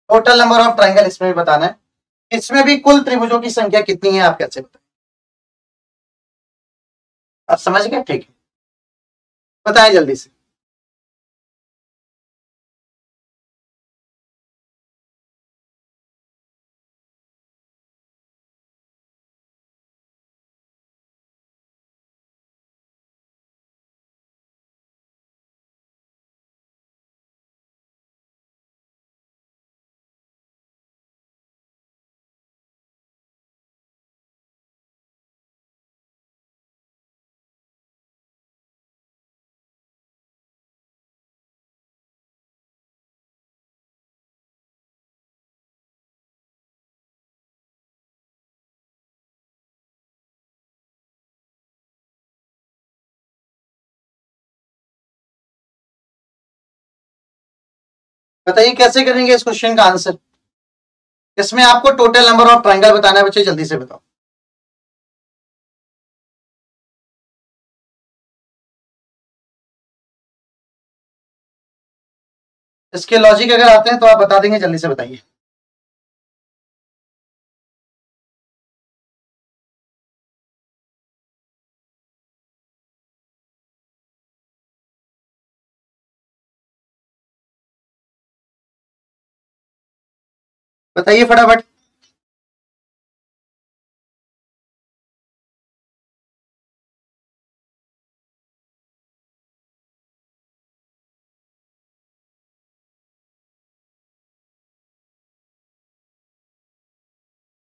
टोटल नंबर ऑफ ट्राइंगल इसमें भी बताना है, इसमें भी कुल त्रिभुजों की संख्या कितनी है आप कैसे बताएं? आप समझ गए? ठीक है, बताएं जल्दी से। बताइए कैसे करेंगे इस क्वेश्चन का आंसर? इसमें आपको टोटल नंबर ऑफ ट्राइंगल बताना है बच्चे, जल्दी से बताओ। इसके लॉजिक अगर आते हैं तो आप बता देंगे, जल्दी से बताइए। बताइए फटाफट।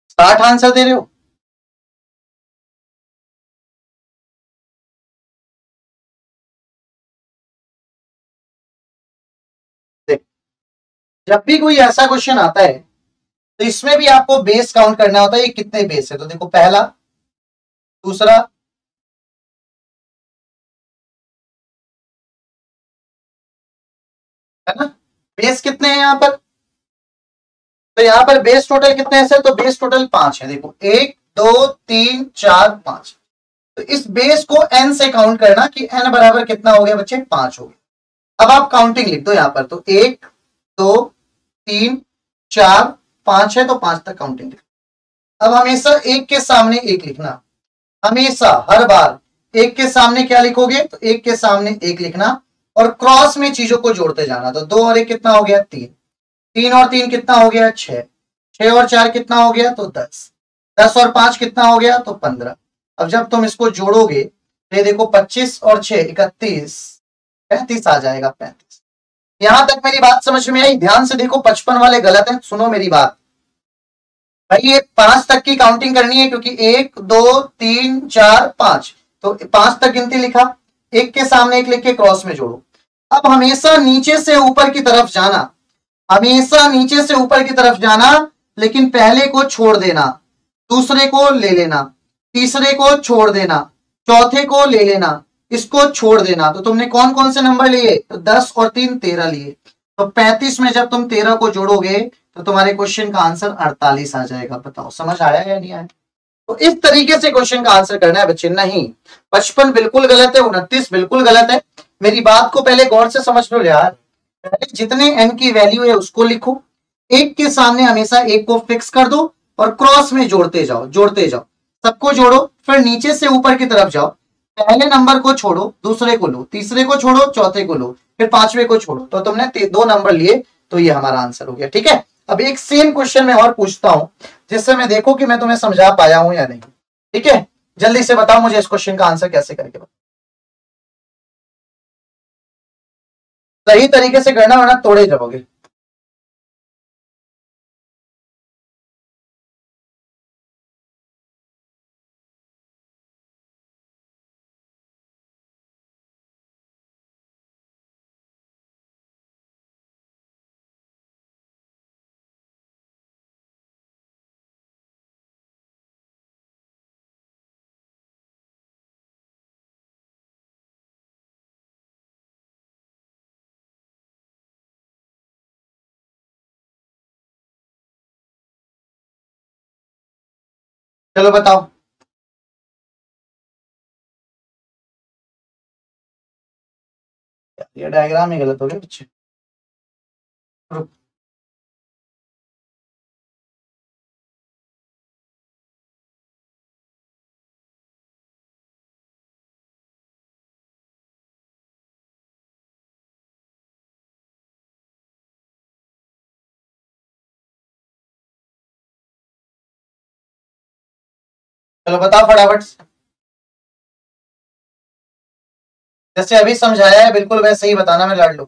साठ आंसर दे रहे हो? देख, जब भी कोई ऐसा क्वेश्चन आता है तो इसमें भी आपको बेस काउंट करना होता है, ये कितने बेस है। तो देखो, पहला, दूसरा, है ना? बेस कितने हैं यहाँ पर? तो यहाँ पर बेस टोटल कितने हैं सर? तो बेस टोटल 5 है। देखो, 1 2 3 4 5। तो इस बेस को n से काउंट करना कि n बराबर कितना हो गया बच्चे? 5 हो गया। अब आप काउंटिंग लिख दो यहाँ पर, तो 1 2 3 4 5 है, तो 5 तक काउंटिंग लिख। अब हमेशा एक के सामने एक लिखना, हमेशा हर बार एक के सामने क्या लिखोगे? तो एक के सामने एक लिखना और क्रॉस में चीजों को जोड़ते जाना। तो 2 और 1 कितना हो गया? 3। 3 और 3 कितना हो गया? 6। 6 और 4 कितना हो गया? तो 10। 10 और 5 कितना हो गया? तो 15। अब जब तुम इसको जोड़ोगे तो ये देखो, 25 और 6 31, 35 आ जाएगा, 35। यहां तक मेरी बात समझ में आई? ध्यान से देखो, 55 वाले गलत है, सुनो मेरी बात भाई। ये 5 तक की काउंटिंग करनी है, क्योंकि 1 2 3 4 5, तो 5 तक गिनती लिखा, एक के सामने एक लिख के क्रॉस में जोड़ो। अब हमेशा नीचे से ऊपर की तरफ जाना, हमेशा नीचे से ऊपर की तरफ जाना, लेकिन पहले को छोड़ देना, दूसरे को ले लेना, तीसरे को छोड़ देना, चौथे को ले लेना, इसको छोड़ देना। तो तुमने कौन कौन से नंबर लिए? तो 10 और 3 13 लिए। तो 35 में जब तुम 13 को जोड़ोगे तो तुम्हारे क्वेश्चन का आंसर 48 आ जाएगा। बताओ समझ आया या नहीं आया? तो इस तरीके से क्वेश्चन का आंसर करना है बच्चे। नहीं 55 बिल्कुल गलत है, 29 बिल्कुल गलत है। मेरी बात को पहले गौर से समझ लो यार। पहले जितने n की वैल्यू है उसको लिखो, एक के सामने हमेशा एक को फिक्स कर दो और क्रॉस में जोड़ते जाओ, जोड़ते जाओ, सबको जोड़ो, फिर नीचे से ऊपर की तरफ जाओ। पहले नंबर को छोड़ो, दूसरे को लो, तीसरे को छोड़ो, चौथे को लो, फिर पांचवे को छोड़ो। तो तुमने 2 नंबर लिए, तो ये हमारा आंसर हो गया। ठीक है, अब एक सेम क्वेश्चन मैं और पूछता हूं, जिससे मैं देखो कि मैं तुम्हें समझा पाया हूं या नहीं। ठीक है, जल्दी से बताओ मुझे इस क्वेश्चन का आंसर कैसे करके बताओ। सही तरीके से करना वरना तोड़े जाओगे। चलो बताओ। ये डायग्राम ही गलत हो गया बच्चे। चलो बताओ फटाफट। जैसे अभी समझाया है बिल्कुल वैसे ही बताना, मैं लड़ लूं।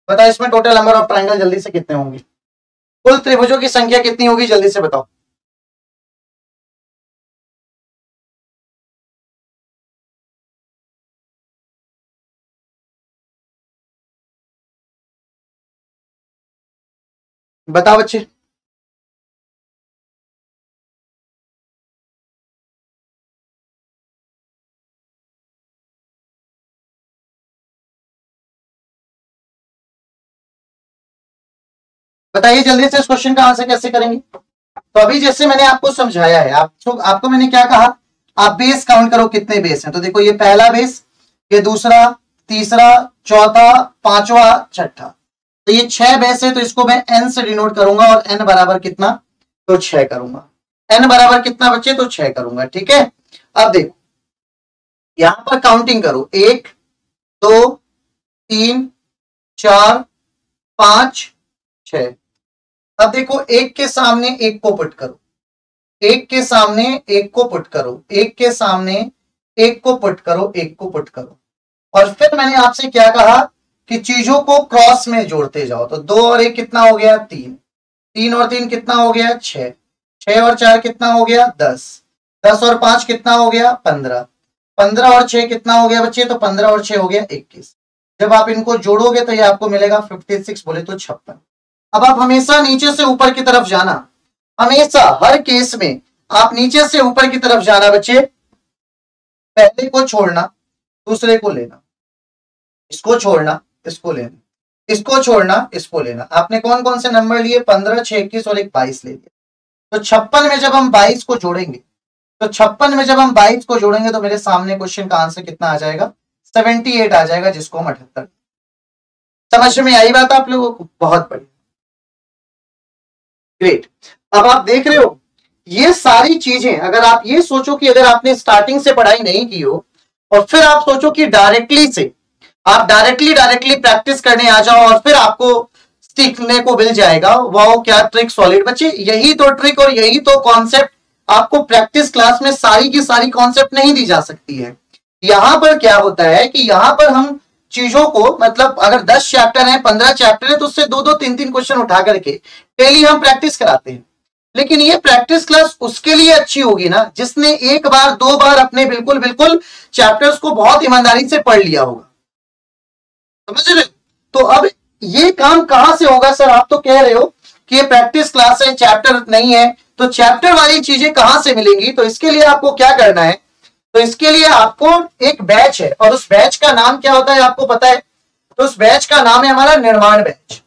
बताओ इसमें टोटल नंबर ऑफ ट्राइंगल जल्दी से कितने होंगे, कुल त्रिभुजों की संख्या कितनी होगी, जल्दी से बताओ। बताओ बच्चे। बताइए जल्दी से इस क्वेश्चन का आंसर कैसे करेंगे। तो अभी जैसे मैंने आपको समझाया है, आपको मैंने क्या कहा, आप बेस काउंट करो कितने बेस हैं। तो देखो ये पहला बेस, ये दूसरा, तीसरा, चौथा, पांचवा, छठा। तो ये 6 बेस है, तो इसको मैं n से डिनोट करूंगा और n बराबर कितना, तो 6 करूंगा। n बराबर कितना बच्चे, तो 6 करूंगा। ठीक है, अब देखो यहां पर काउंटिंग करो, 1 2 3 4 5 6। अब देखो एक के सामने एक को पुट करो, एक के सामने एक को पुट करो, एक के सामने एक को पुट करो, एक को पुट करो। और फिर मैंने आपसे क्या कहा कि चीजों को क्रॉस में जोड़ते जाओ। तो 2 और 1 कितना हो गया, 3, 3 और 3 कितना हो गया, 6, 6 और 4 कितना हो गया, 10, 10 और 5 कितना हो गया, 15, 15 और 6 कितना हो गया बच्चे, तो 15 और 6 हो गया 21। जब आप इनको जोड़ोगे तो ये आपको मिलेगा 56, बोले तो 56। अब आप हमेशा नीचे से ऊपर की तरफ जाना, हमेशा हर केस में आप नीचे से ऊपर की तरफ जाना बच्चे। पहले को छोड़ना, दूसरे को लेना, इसको छोड़ना, इसको लेना, इसको छोड़ना, इसको लेना। आपने कौन कौन से नंबर लिए, 15, 6, 21 और एक 22 ले लिया। तो 56 में जब हम 22 को जोड़ेंगे, तो 56 में जब हम 22 को जोड़ेंगे तो मेरे सामने क्वेश्चन का आंसर कितना आ जाएगा, 78 आ जाएगा, जिसको हम 78। समझ में आई बात आप लोगों को? बहुत बढ़िया, ग्रेट। अब आप देख रहे हो ये सारी चीजें, अगर आप ये सोचो कि अगर आपने स्टार्टिंग से पढ़ाई नहीं की हो और फिर आप सोचो कि डायरेक्टली से आप डायरेक्टली प्रैक्टिस करने आ जाओ और फिर आपको सीखने को मिल जाएगा, वाओ क्या ट्रिक सॉलिड। बच्चे यही तो ट्रिक और यही तो कॉन्सेप्ट, आपको प्रैक्टिस क्लास में सारी की सारी कॉन्सेप्ट नहीं दी जा सकती है। यहां पर क्या होता है कि यहां पर हम चीजों को, मतलब अगर 10 चैप्टर है, 15 चैप्टर है, तो उससे 2-2 3-3 क्वेश्चन उठा करके डेली हम प्रैक्टिस कराते हैं। लेकिन ये प्रैक्टिस क्लास उसके लिए अच्छी होगी ना जिसने एक बार 2 बार अपने बिल्कुल बिल्कुल चैप्टर्स को बहुत ईमानदारी से पढ़ लिया होगा। समझ रहे? तो अब ये काम कहां से होगा सर, आप तो कह रहे हो कि ये प्रैक्टिस क्लास है, चैप्टर नहीं है, तो चैप्टर वाली चीजें कहां से मिलेंगी। तो इसके लिए आपको क्या करना है, तो इसके लिए आपको एक बैच है और उस बैच का नाम क्या होता है आपको पता है। तो उस बैच का नाम है हमारा निर्माण बैच।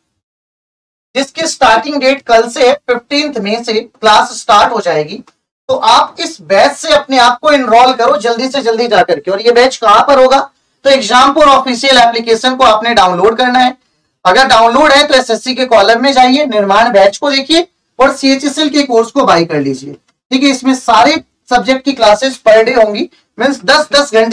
जिसकी स्टार्टिंग डेट कल से 15 मई से क्लास स्टार्ट हो जाएगी। तो आप इस बैच से अपने आप को एनरोल करो जल्दी से जल्दी जाकर के। और ये बैच कहां पर होगा, तो एग्जामपुर ऑफिशियल एप्लीकेशन को आपने डाउनलोड करना है। अगर डाउनलोड है तो एसएससी के कॉलम में जाइए, निर्माण बैच को देखिए और सीएचएसएल के कोर्स को बाय कर लीजिए। ठीक है, इसमें सारे सब्जेक्ट की क्लासेस पर डे होंगी, मींस 10-10 घंटे